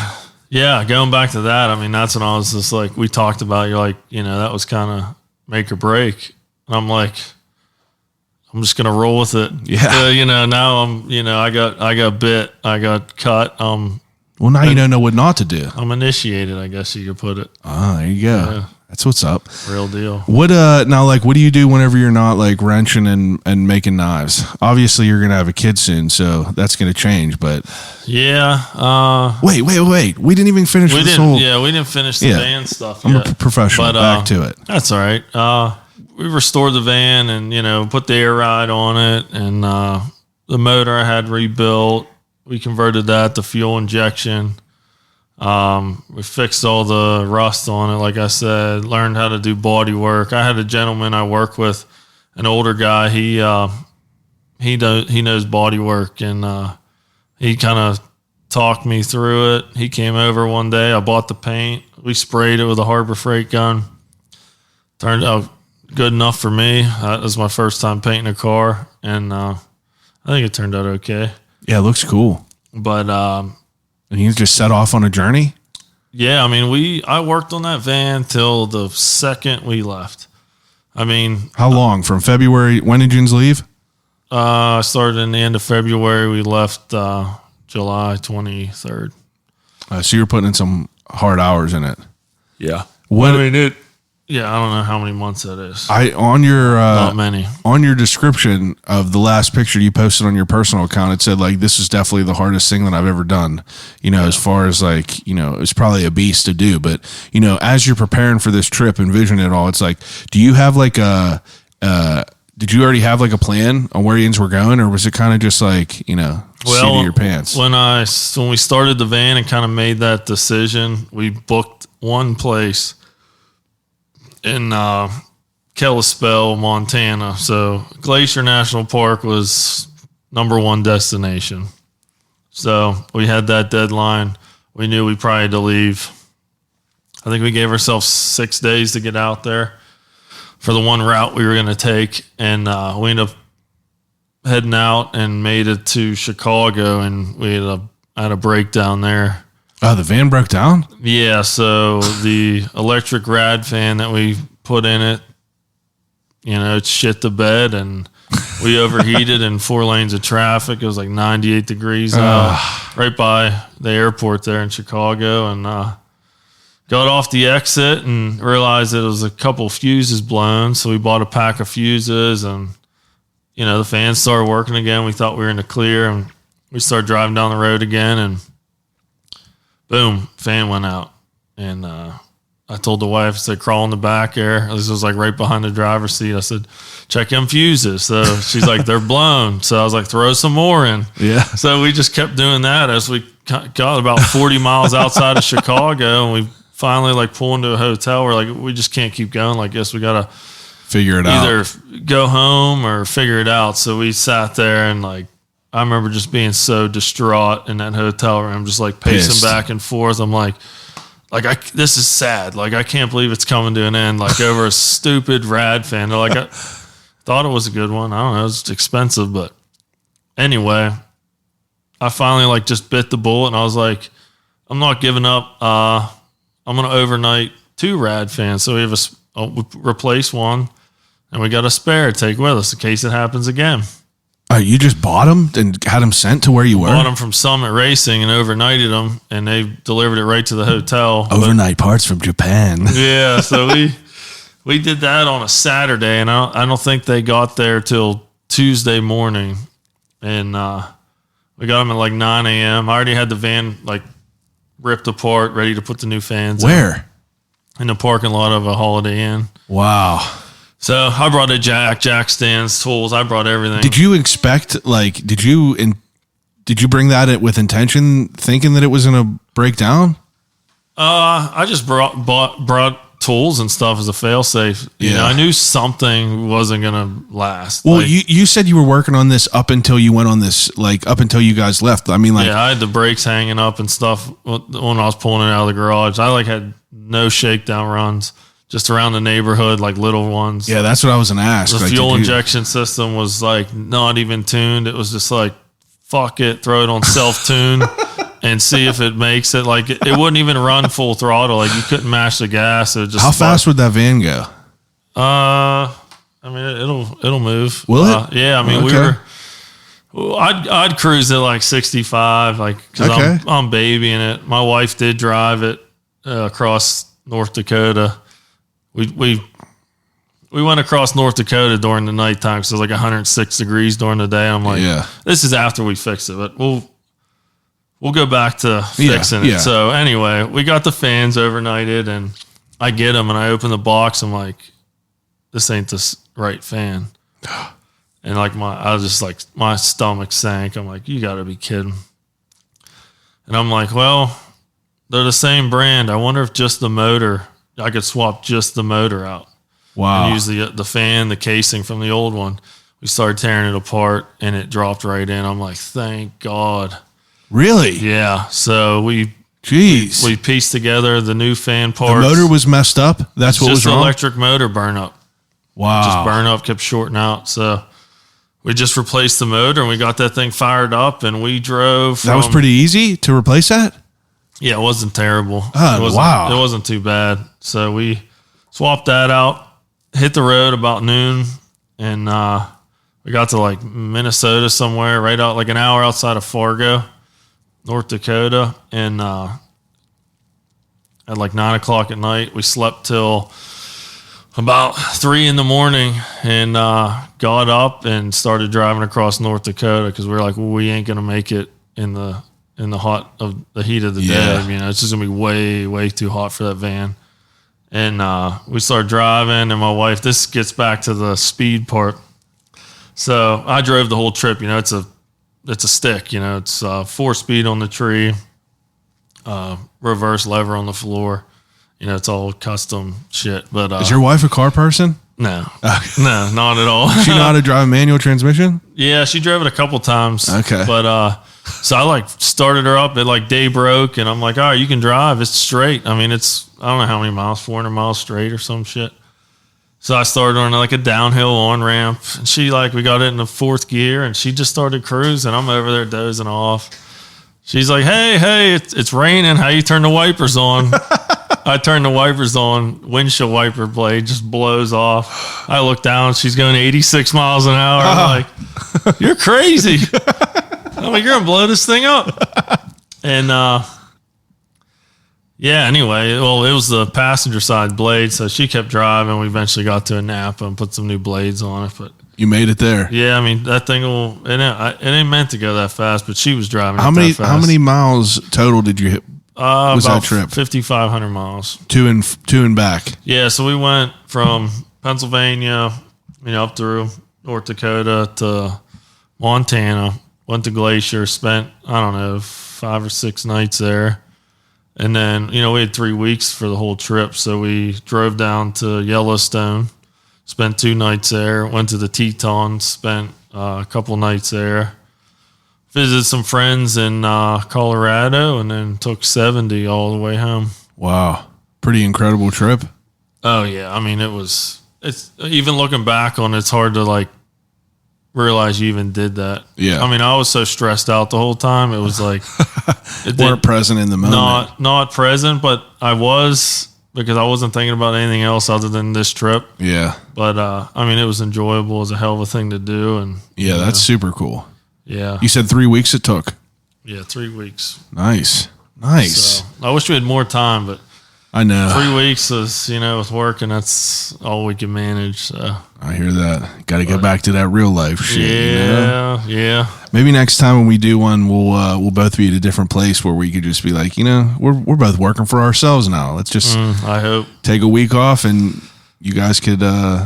Yeah, going back to that, I mean, that's when I was just like, we talked about, you're like, you know, that was kind of make or break. And I'm like, I'm just going to roll with it. Yeah. You know, now I'm, you know, I got bit, I got cut. Well, now you don't know what not to do. I'm initiated, I guess you could put it. Ah, there you go. Yeah. That's what's up. Real deal. What now, like, what do you do whenever you're not like wrenching and making knives? Obviously you're gonna have a kid soon, so that's gonna change, but Yeah. wait, we didn't even finish We this didn't, whole we didn't finish the Yeah. band stuff I'm yet. a professional. But, back to it. That's all right. we restored the van and, put the air ride on it, and the motor I had rebuilt. We converted that to fuel injection. We fixed all the rust on it, like I said, learned how to do body work. I had a gentleman I work with, an older guy. He knows body work, and he kind of talked me through it. He came over one day. I bought the paint. We sprayed it with a Harbor Freight gun. Turned out good enough for me. That was my first time painting a car, and I think it turned out okay. Yeah, it looks cool. But and you just set off on a journey? Yeah, I mean, I worked on that van till the second we left. I mean, how long? From February? When did you leave? I started in the end of February. We left July 23rd. So you were putting in some hard hours in it. Yeah. What? Yeah, I don't know how many months that is. Not many. On your description of the last picture you posted on your personal account, it said like, this is definitely the hardest thing that I've ever done. As far as like, it's probably a beast to do, but as you're preparing for this trip, envision it all. It's like, do you have like did you already have like a plan on where you were going, or was it kind of just like, seat of your pants? When we started the van and kind of made that decision, we booked one place in Kalispell, Montana. So Glacier National Park was #1 destination. So we had that deadline. We knew we probably had to leave. I think we gave ourselves 6 days to get out there for the one route we were going to take. And we ended up heading out and made it to Chicago, and we had a breakdown there. Oh, the van broke down? Yeah, so the electric rad fan that we put in it, it shit the bed, and we overheated in 4 lanes of traffic. It was like 98 degrees out, right by the airport there in Chicago, and got off the exit and realized that it was a couple fuses blown, so we bought a pack of fuses, and, the fan started working again. We thought we were in the clear, and we started driving down the road again, and boom, fan went out. And I told the wife, I said, crawl in the back there. This was like right behind the driver's seat. I said, check them fuses. So she's like, they're blown. So I was like, throw some more in. Yeah. So we just kept doing that as we got about 40 miles outside of Chicago, and we finally like pull into a hotel. We're like, we just can't keep going like this. We got to figure it out. Either go home or figure it out. So we sat there, and like, I remember just being so distraught in that hotel room, just like pacing back and forth. I'm like, this is sad. Like, I can't believe it's coming to an end, like over a stupid rad fan. They're like, I thought it was a good one. I don't know. It's expensive, but anyway, I finally like just bit the bullet, and I was like, I'm not giving up. I'm going to overnight 2 rad fans. So we have we replace one, and we got a spare to take with us in case it happens again. You just bought them and had them sent to where you were? Bought them from Summit Racing and overnighted them, and they delivered it right to the hotel. Overnight parts from Japan. Yeah, so we did that on a Saturday, and I don't think they got there till Tuesday morning, and we got them at like 9 a.m. I already had the van like ripped apart, ready to put the new fans Where? In the parking lot of a Holiday Inn. Wow. So I brought a jack stands, tools. I brought everything. Did you expect, like, did you bring that with intention, thinking that it was going to break down? I just brought tools and stuff as a failsafe. You know, I knew something wasn't going to last. Well, you said you were working on this up until you went on this, like up until you guys left. I mean, like, yeah, I had the brakes hanging up and stuff when I was pulling it out of the garage. I like had no shakedown runs. Just around the neighborhood, like little ones. Yeah, that's what I was going to ask. The fuel injection system was like not even tuned. It was just like, fuck it, throw it on self-tune and see if it makes it. Like it wouldn't even run full throttle. Like you couldn't mash the gas. It would just How fast would that van go? I mean, it'll move. Will it? Yeah, I mean, I'd cruise at like 65, like because I'm babying it. My wife did drive it across North Dakota. We went across North Dakota during the nighttime because it was like 106 degrees during the day. I'm like, this is after we fix it, but we'll go back to fixing it. So anyway, we got the fans overnighted, and I get them, and I open the box. I'm like, this ain't the right fan. And like my stomach sank. I'm like, you got to be kidding. And I'm like, well, they're the same brand. I wonder if just the motor, I could swap just the motor out. Wow. And use the fan, the casing from the old one. We started tearing it apart, and it dropped right in. I'm like, thank God. Really? Yeah. So we pieced together the new fan parts. The motor was messed up? That's what was wrong? Just the electric motor burn up. Wow. Just burn up, kept shorting out. So we just replaced the motor, and we got that thing fired up, and we drove. That was pretty easy to replace that? Yeah, it wasn't terrible. Oh, wow. It wasn't too bad. So we swapped that out, hit the road about noon, and we got to like Minnesota somewhere, right out like an hour outside of Fargo, North Dakota. And at like 9 o'clock at night, we slept till about 3 in the morning and got up and started driving across North Dakota because we were like, well, we ain't going to make it in the heat of the day. You know, it's just going to be way, way too hot for that van. And we started driving, and my wife, this gets back to the speed part. So I drove the whole trip. You know, it's a stick. You know, it's 4-speed on the tree, reverse lever on the floor. You know, it's all custom shit. But is your wife a car person? No, no, not at all. She know how to drive a manual transmission? Yeah, she drove it a couple times. Okay, but so I like started her up at like day broke, and I'm like, all right, you can drive. It's straight. I mean, I don't know how many miles, 400 miles straight or some shit. So I started on like a downhill on ramp, and we got it in the 4th gear, and she just started cruising. I'm over there dozing off. She's like, hey, it's raining. How you turn the wipers on? I turn the wipers on. Windshield wiper blade just blows off. I look down. She's going 86 miles an hour. I'm like, you're crazy. I'm like, you're gonna blow this thing up. And yeah, anyway, well, it was the passenger side blade, so she kept driving. We eventually got to a Napa and put some new blades on it. But you made it there. Yeah, I mean, that thing it ain't meant to go that fast, but she was driving how many miles total did you hit? Was about that trip 5,500 miles to and back? Yeah, so we went from Pennsylvania, up through North Dakota to Montana. Went to Glacier, spent, I don't know, 5 or 6 nights there. And then, we had 3 weeks for the whole trip. So we drove down to Yellowstone, spent 2 nights there, went to the Tetons, spent a couple nights there, visited some friends in Colorado, and then took 70 all the way home. Wow. Pretty incredible trip. Oh, yeah. I mean, it's even looking back on it, it's hard to realize you even did that. Yeah. I mean, I was so stressed out the whole time. It was like weren't present in the moment. Not present, but I was, because I wasn't thinking about anything else other than this trip. Yeah. But I mean, it was enjoyable. It was a hell of a thing to do, and yeah, that's super cool. Yeah. You said 3 weeks it took. Yeah, 3 weeks. Nice. So, I wish we had more time, but I know 3 weeks is, with work, and that's all we can manage. So I hear that. Got to get back to that real life shit. Yeah, yeah. Maybe next time when we do one, we'll both be at a different place where we could just be like, we're both working for ourselves now. Let's just I hope take a week off, and you guys could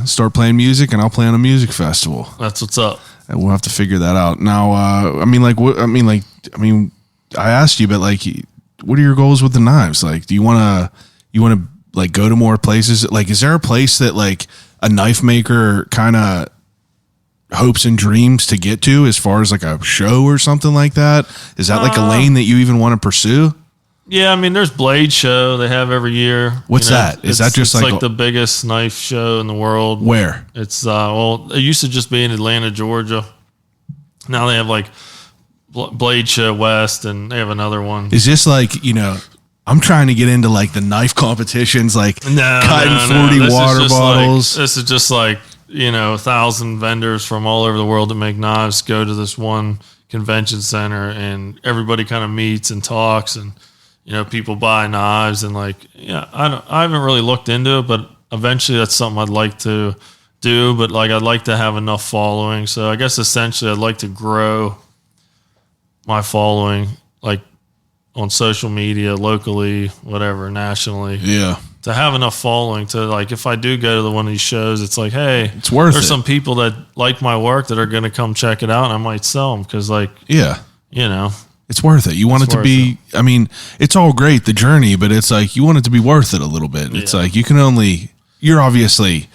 start playing music, and I'll play on a music festival. That's what's up. And we'll have to figure that out. Now, I asked you, but what are your goals with the knives? Do you want to go to more places? Is there a place that a knife maker kind of hopes and dreams to get to as far as a show or something like that? Is that a lane that you even want to pursue? Yeah, I mean, there's Blade Show they have every year. What's that? Is that just it's the biggest knife show in the world? Where? It's it used to just be in Atlanta, Georgia. Now they have Blade Show West, and they have another one. Is this I'm trying to get into the knife competitions, cutting 40 water bottles. This is just 1,000 vendors from all over the world that make knives go to this one convention center, and everybody kind of meets and talks, and people buy knives, and I haven't really looked into it, but eventually that's something I'd like to do. But I'd like to have enough following. So I guess essentially I'd like to grow my following, on social media, locally, whatever, nationally. Yeah. to have enough following to like, if I do go to one of these shows, it's like, hey, It's worth there's it. some people that like my work that are going to come check it out, and I might sell them because, like, Yeah. you know, It's worth it. You want it to worth be, I mean, it's all great, the journey, but it's like you want it to be worth it a little bit. It's Yeah. like you're obviously,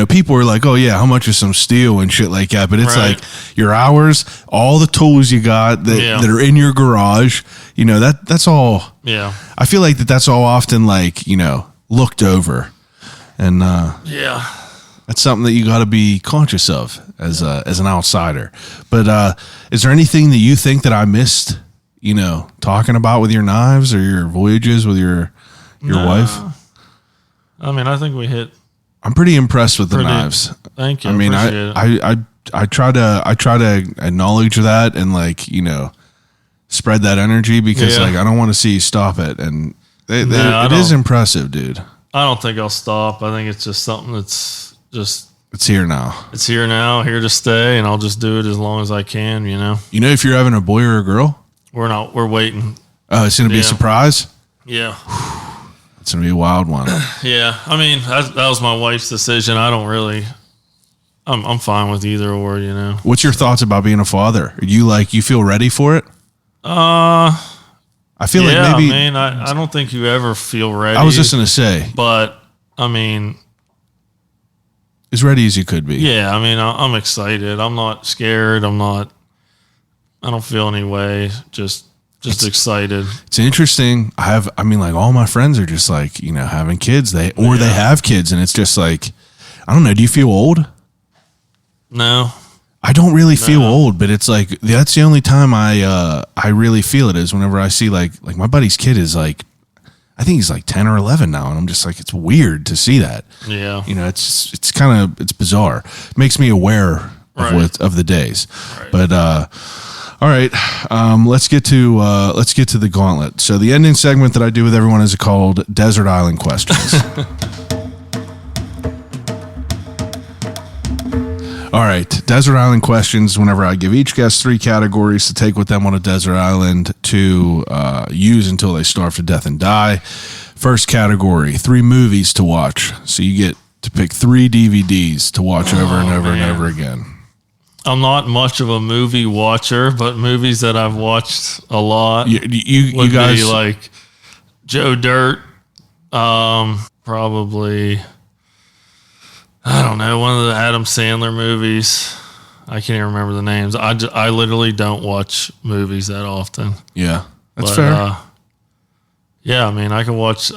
people are like, oh, yeah, how much is some steel and shit like that? But it's Right. like your hours, all the tools you got Yeah. that are in your garage, that's all. yeah, I feel like that's all often like, looked over. And yeah. that's something that you got to be conscious of as an outsider. But is there anything that you think that I missed, talking about with your knives or your voyages with your wife? I mean, I think we hit. I'm pretty impressed with the Pretty- knives. Thank you. I mean, appreciate it. I try to acknowledge that and like, spread that energy because Yeah. like I don't want to see you stop it. And it I is don't- impressive, dude. I don't think I'll stop. I think it's just something that's just, It's here now. it's here now, here to stay, and I'll just do it as long as I can. If you're having a boy or a girl, We're waiting. it's going to be a Yeah. surprise. Yeah. It's going to be a wild one. Yeah. I mean, that was my wife's decision. I don't really, I'm fine with either or, What's your thoughts about being a father? Are you feel ready for it? I feel Yeah, like maybe I mean, I don't think you ever feel ready. I was just going to say but I mean, as ready as you could be. yeah, I mean, I'm excited. I'm not scared. I don't feel any way. Just excited. It's interesting. Like all my friends are just like, having kids, they have kids. And it's just like, I don't know. Do you feel old? No. I don't really feel old, but it's like, that's the only time I really feel it is whenever I see like my buddy's kid is like, I think he's like 10 or 11 now. And I'm just like, it's weird to see that. Yeah. It's kind of, it's bizarre. It makes me aware Right. of the days. Right. But, all right, let's get to the gauntlet. So the ending segment that I do with everyone is called Desert Island Questions. All right, Desert Island Questions. Whenever I give each guest 3 categories to take with them on a desert island to use until they starve to death and die. First category: 3 movies to watch. So you get to pick 3 DVDs to watch over and over and over again. I'm not much of a movie watcher, but movies that I've watched a lot You would guys be like Joe Dirt, probably, I don't know, one of the Adam Sandler movies. I can't even remember the names. I literally don't watch movies that often. Yeah, that's But, fair. Yeah, I mean, I can watch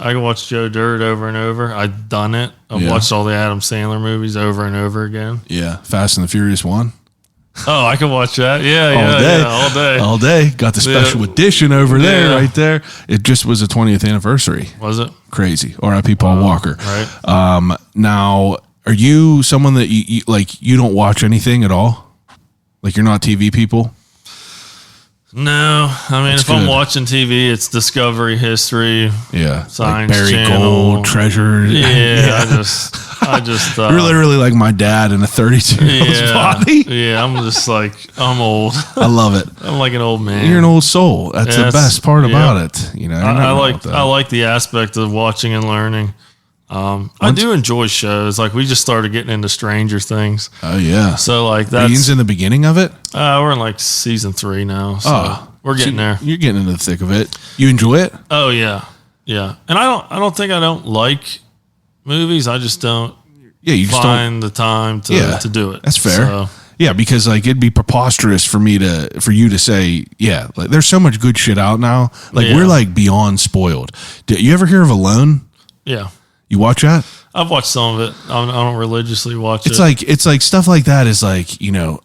Joe Dirt over and over. I've done it. I've Yeah. watched all the Adam Sandler movies over and over again. Yeah, Fast and the Furious 1. Oh, I can watch that. Yeah, All day. yeah, all day. All day. Got the special edition over there, Yeah. right there. It just was a 20th anniversary. Was it? Crazy. R.I.P. Paul Walker. Right. Now, are you someone that you don't watch anything at all? Like you're not TV people? No, I mean, That's if I'm good. watching TV, it's Discovery, History. Yeah. Science like Barry Channel. Gold, Treasure. Yeah, I just. You're literally like my dad in a 32-year-old's body. Yeah, I'm just like, I'm old. I love it. I'm like an old man. You're an old soul. That's the Yes. best part Yeah. about it. You're not I wrong like with that. I like the aspect of watching and learning. I do enjoy shows. Like we just started getting into Stranger Things, Oh, yeah. so like Ian's that's in the beginning of it? we're in like season 3 now. So we're getting there. You're getting into the thick of it. You enjoy it? Oh yeah, yeah. And I don't think I don't like movies. I just don't Yeah, you just don't. find the time to do it. That's fair. So, Yeah, because like it'd be preposterous for you to say, yeah, like there's so much good shit out now. Like Yeah. we're like beyond spoiled. Did you ever hear of Alone? yeah, You watch that? I've watched some of it. I don't religiously watch It's it. it's like stuff like that is like,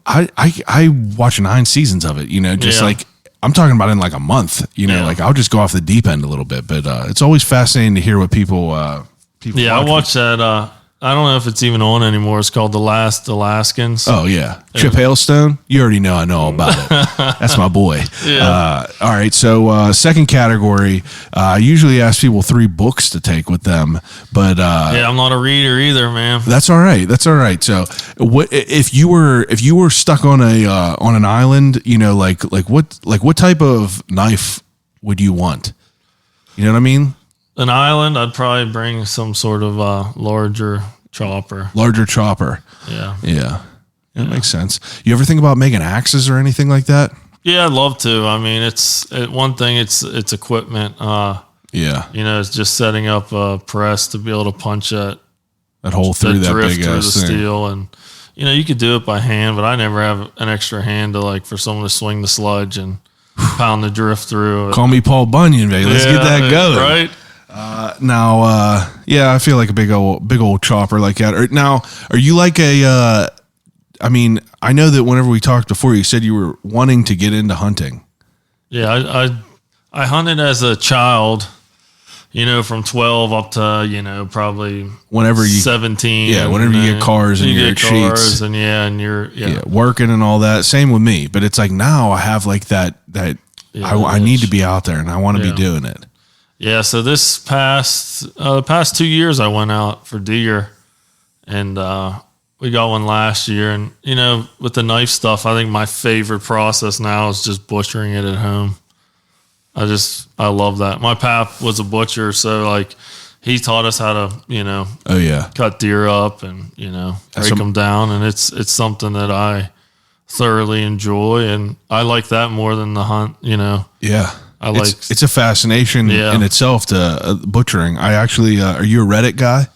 I watch 9 seasons of it, just Yeah. like I'm talking about in like a month, Yeah. like I'll just go off the deep end a little bit, but it's always fascinating to hear what people Yeah, I watch. watched that. I don't know if it's even on anymore. It's called The Last Alaskans. Oh yeah, Chip Hailstone. You already know I know all about it. That's my boy. Yeah. All right. So second category. I usually ask people 3 books to take with them, but Yeah, I'm not a reader either, man. that's all right. That's all right. So what if you were stuck on an island? Like what type of knife would you want? You know what I mean? an island, I'd probably bring some sort of larger chopper. Larger chopper. Yeah. Yeah. That makes sense. You ever think about making axes or anything like that? Yeah, I'd love to. I mean, one thing. It's equipment. Yeah. You know, it's just setting up a press to be able to punch that hole through that drift big through the ass thing. steel, and you know, you could do it by hand, but I never have an extra hand to like for someone to swing the sludge and pound the drift through. Call me Paul Bunyan, baby. Let's get that going. Right. Now, yeah, I feel like a big old chopper like that. Now, are you like a? I mean, I know that whenever we talked before, you said you were wanting to get into hunting. Yeah, I hunted as a child. You know, from 12 up to, you know, probably whenever you 17. Yeah, whenever you get cars and your sheets and you're working and all that. Same with me, but it's like now I have like that I need to be out there and I want to be doing it. Yeah, so the past 2 years I went out for deer, and we got one last year. And you know, with the knife stuff, I think my favorite process now is just butchering it at home. I love that. My pap was a butcher, so like he taught us how to, you know, cut deer up and, you know, break them down, and it's something that I thoroughly enjoy, and I like that more than the hunt, you know. Yeah. It's a fascination in itself to butchering. I actually are you a Reddit guy?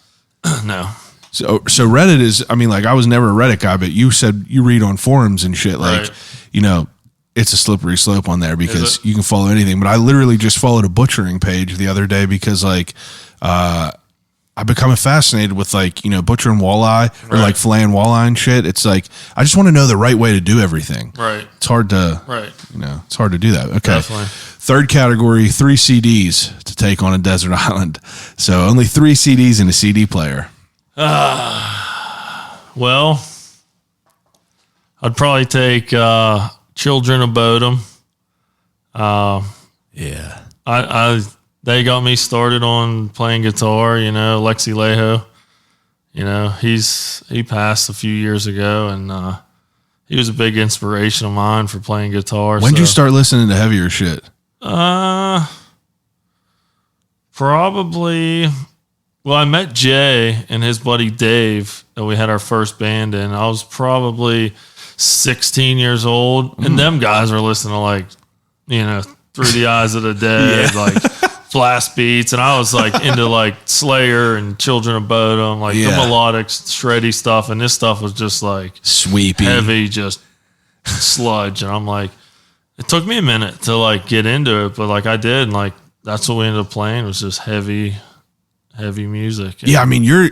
No. So Reddit is, I mean, like I was never a Reddit guy, but you said you read on forums and shit, like, you know, it's a slippery slope on there because you can follow anything. But I literally just followed a butchering page the other day because like I've become fascinated with like, you know, butchering walleye or like filleting walleye and shit. It's like I just want to know the right way to do everything. Right. It's hard to you know, it's hard to do that. Okay. Definitely. Third category, 3 CDs to take on a desert island. So only 3 CDs in a CD player. Well, I'd probably take Children of Bodom. They got me started on playing guitar. You know, Lexi Leho. You know, he passed a few years ago, and he was a big inspiration of mine for playing guitar. When did you start listening to heavier shit? Probably. Well, I met Jay and his buddy Dave, and we had our first band in. I was probably 16 years old, and them guys were listening to like, you know, Through the Eyes of the Dead, like blast beats, and I was like into like Slayer and Children of Bodom, like the melodic, shreddy stuff, and this stuff was just like sweepy, heavy, just sludge, and I'm like, it took me a minute to like get into it, but like I did, and like that's what we ended up playing was just heavy music. Yeah, I mean, your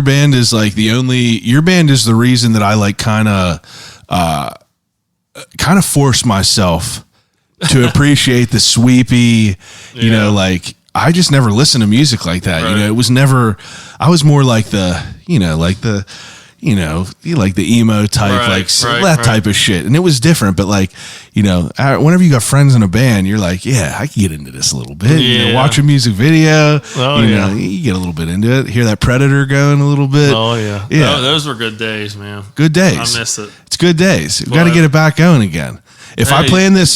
band is like your band is the reason that I like kind of force myself to appreciate the sweepy, you know, like I just never listened to music like that. You know, it was never, I was more like you like the emo type, that type of shit. And it was different, but like, you know, whenever you got friends in a band, you're like, yeah, I can get into this a little bit. You know, watch a music video, you know, you get a little bit into it. Hear that Predator going a little bit. Oh yeah. Yeah. Those were good days, man. Good days. I miss it. It's good days. We've got to get it back going again. If I plan this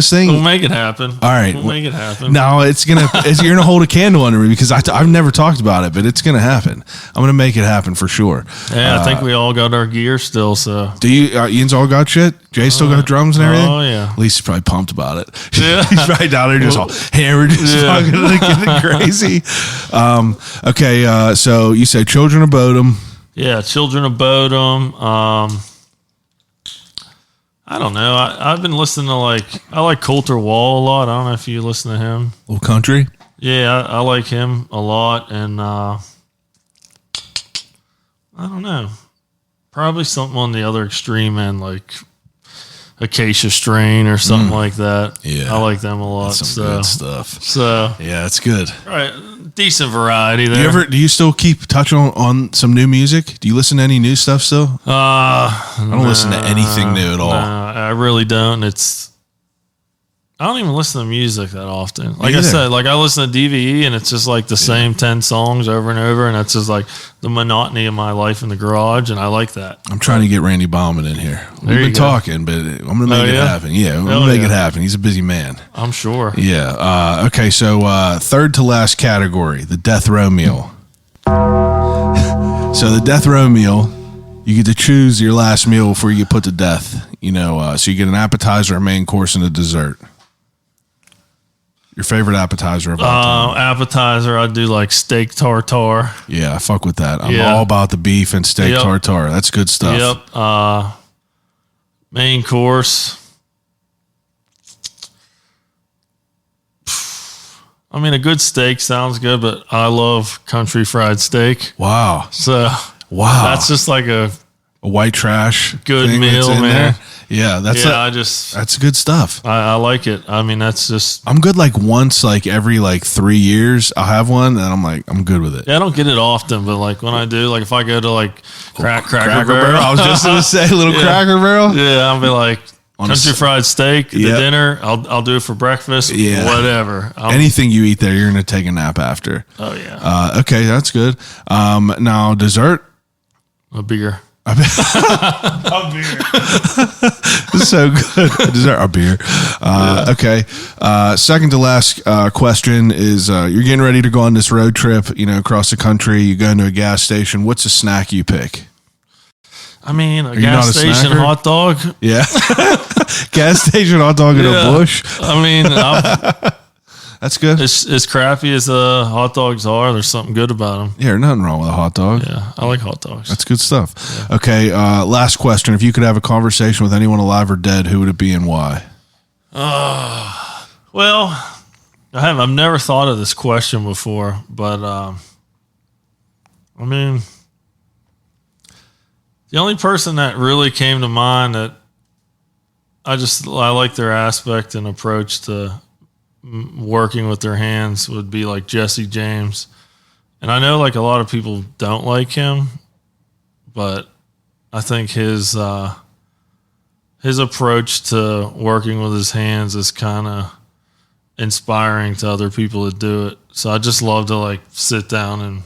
thing, we'll make it happen. All right, we'll make it happen. No, you're gonna hold a candle under me because I've never talked about it, but it's gonna happen. I'm gonna make it happen for sure. Yeah, I think we all got our gear still. So do you? Ian's all got shit. Jay still got drums and everything. Oh yeah. At least he's probably pumped about it. Yeah. He's right down there just all hammered, just fucking getting crazy. Okay, so you said Children of Bodom. Yeah, Children of Bodom. I don't know. I've been listening to I like Coulter Wall a lot. I don't know if you listen to him. Little country. Yeah, I like him a lot, and I don't know. Probably something on the other extreme end, like Acacia Strain or something like that. Yeah, I like them a lot. That's some good stuff. So yeah, that's good. All right, decent variety there. Do you still keep touch on some new music? Do you listen to any new stuff still? I don't listen to anything new at all. I really don't. I don't even listen to music that often. Like Me I either. said, like I listen to DVE and it's just like the same 10 songs over and over. And that's just like the monotony of my life in the garage. And I like that. I'm trying to get Randy Bauman in here. We've There you been go. talking, but I'm going to make it yeah? happen. Yeah, I'm Hell going to make yeah. it happen. He's a busy man. I'm sure. Yeah. Okay, so third to last category, the death row meal. So the death row meal, you get to choose your last meal before you get put to death. You know, so you get an appetizer, a main course, and a dessert. Your favorite appetizer of all time? Appetizer, I do like steak tartare. Yeah, I fuck with that. I'm Yeah. all about the beef and steak Yep. tartare. That's good stuff. Yep. Main course. I mean, a good steak sounds good, but I love country fried steak. Wow. So Wow. that's just like a white trash good thing that's meal, in man. there. Yeah, that's good stuff. I like it. I mean, that's just, I'm good like once like every like 3 years I'll have one and I'm like I'm good with it. yeah, I don't get it often, but like when I do, like if I go to like Cracker Cracker Barrel, Barrel. I was just gonna say little Yeah. Cracker Barrel. yeah, I'll be like On a country s- fried steak, the Yep. dinner. I'll do it for breakfast. Yeah. Whatever. Anything you eat there, you're gonna take a nap after. Oh yeah, Okay, that's good. Now dessert. a beer. So good. Dessert or beer. Okay. Second to last question is you're getting ready to go on this road trip, you know, across the country. You go into a gas station. What's a snack you pick? I mean, a you gas not a station snacker? hot dog. Yeah. Gas station hot dog in Yeah. a bush. I mean, That's good. as crappy as hot dogs are, there's something good about them. Yeah, nothing wrong with a hot dog. Yeah, I like hot dogs. That's good stuff. Okay, last question. If you could have a conversation with anyone alive or dead, who would it be and why? Well, I've never thought of this question before, but I mean, the only person that really came to mind that I like their aspect and approach to working with their hands would be like Jesse James. And I know like a lot of people don't like him, but I think his approach to working with his hands is kind of inspiring to other people to do it. So I just love to like sit down and,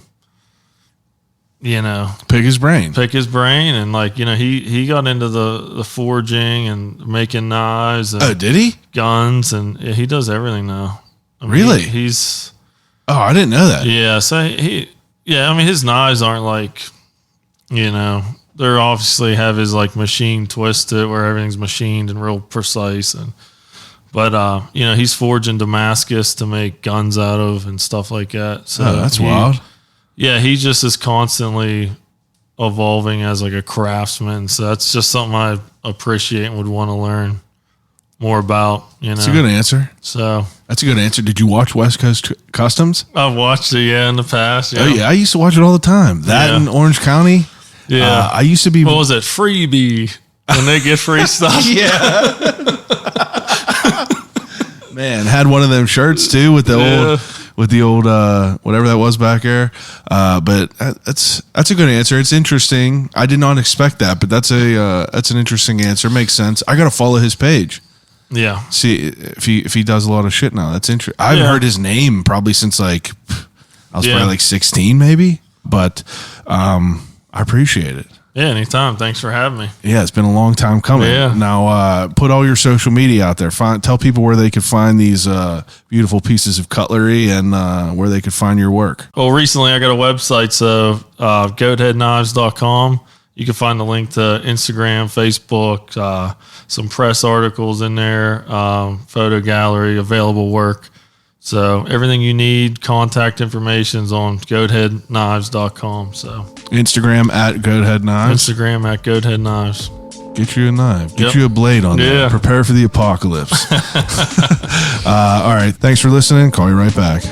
you know, Pick his brain. and like, you know, he got into the forging and making knives and Oh, did he? guns, and yeah, he does everything now. I mean, Really? He's Oh, I didn't know that. yeah. So I mean, his knives aren't like, you know, they're obviously have his like machine twist to it where everything's machined and real precise, but you know, he's forging Damascus to make guns out of and stuff like that. So Oh, that's wild. Yeah, he just is constantly evolving as like a craftsman. So that's just something I appreciate and would want to learn more about. You know, That's a good answer. so That's a good answer. Did you watch West Coast Customs? I've watched it, in the past. Yeah. Oh yeah, I used to watch it all the time. That Yeah. in Orange County. Yeah. I used to be. What was it? Freebie. When they get free stuff. Yeah. Man, had one of them shirts too with the old whatever that was back there. But that's a good answer. It's interesting. I did not expect that, but that's an interesting answer. Makes sense. I got to follow his page. Yeah. See if he does a lot of shit now. That's interesting. I've Yeah. heard his name probably since like I was Yeah. probably like 16 maybe, but I appreciate it. Yeah, anytime. Thanks for having me. Yeah, it's been a long time coming. Yeah. Now, put all your social media out there. Tell people where they could find these beautiful pieces of cutlery and where they could find your work. Well, recently I got a website, so goatheadknives.com. You can find the link to Instagram, Facebook, some press articles in there, photo gallery, available work. So everything you need, contact information's on goatheadknives.com. So Instagram at Goathead Knives. Instagram at Goathead Knives. Get you a knife. Get Yep. you a blade on there. Yeah. Prepare for the apocalypse. All right. Thanks for listening. Call you right back.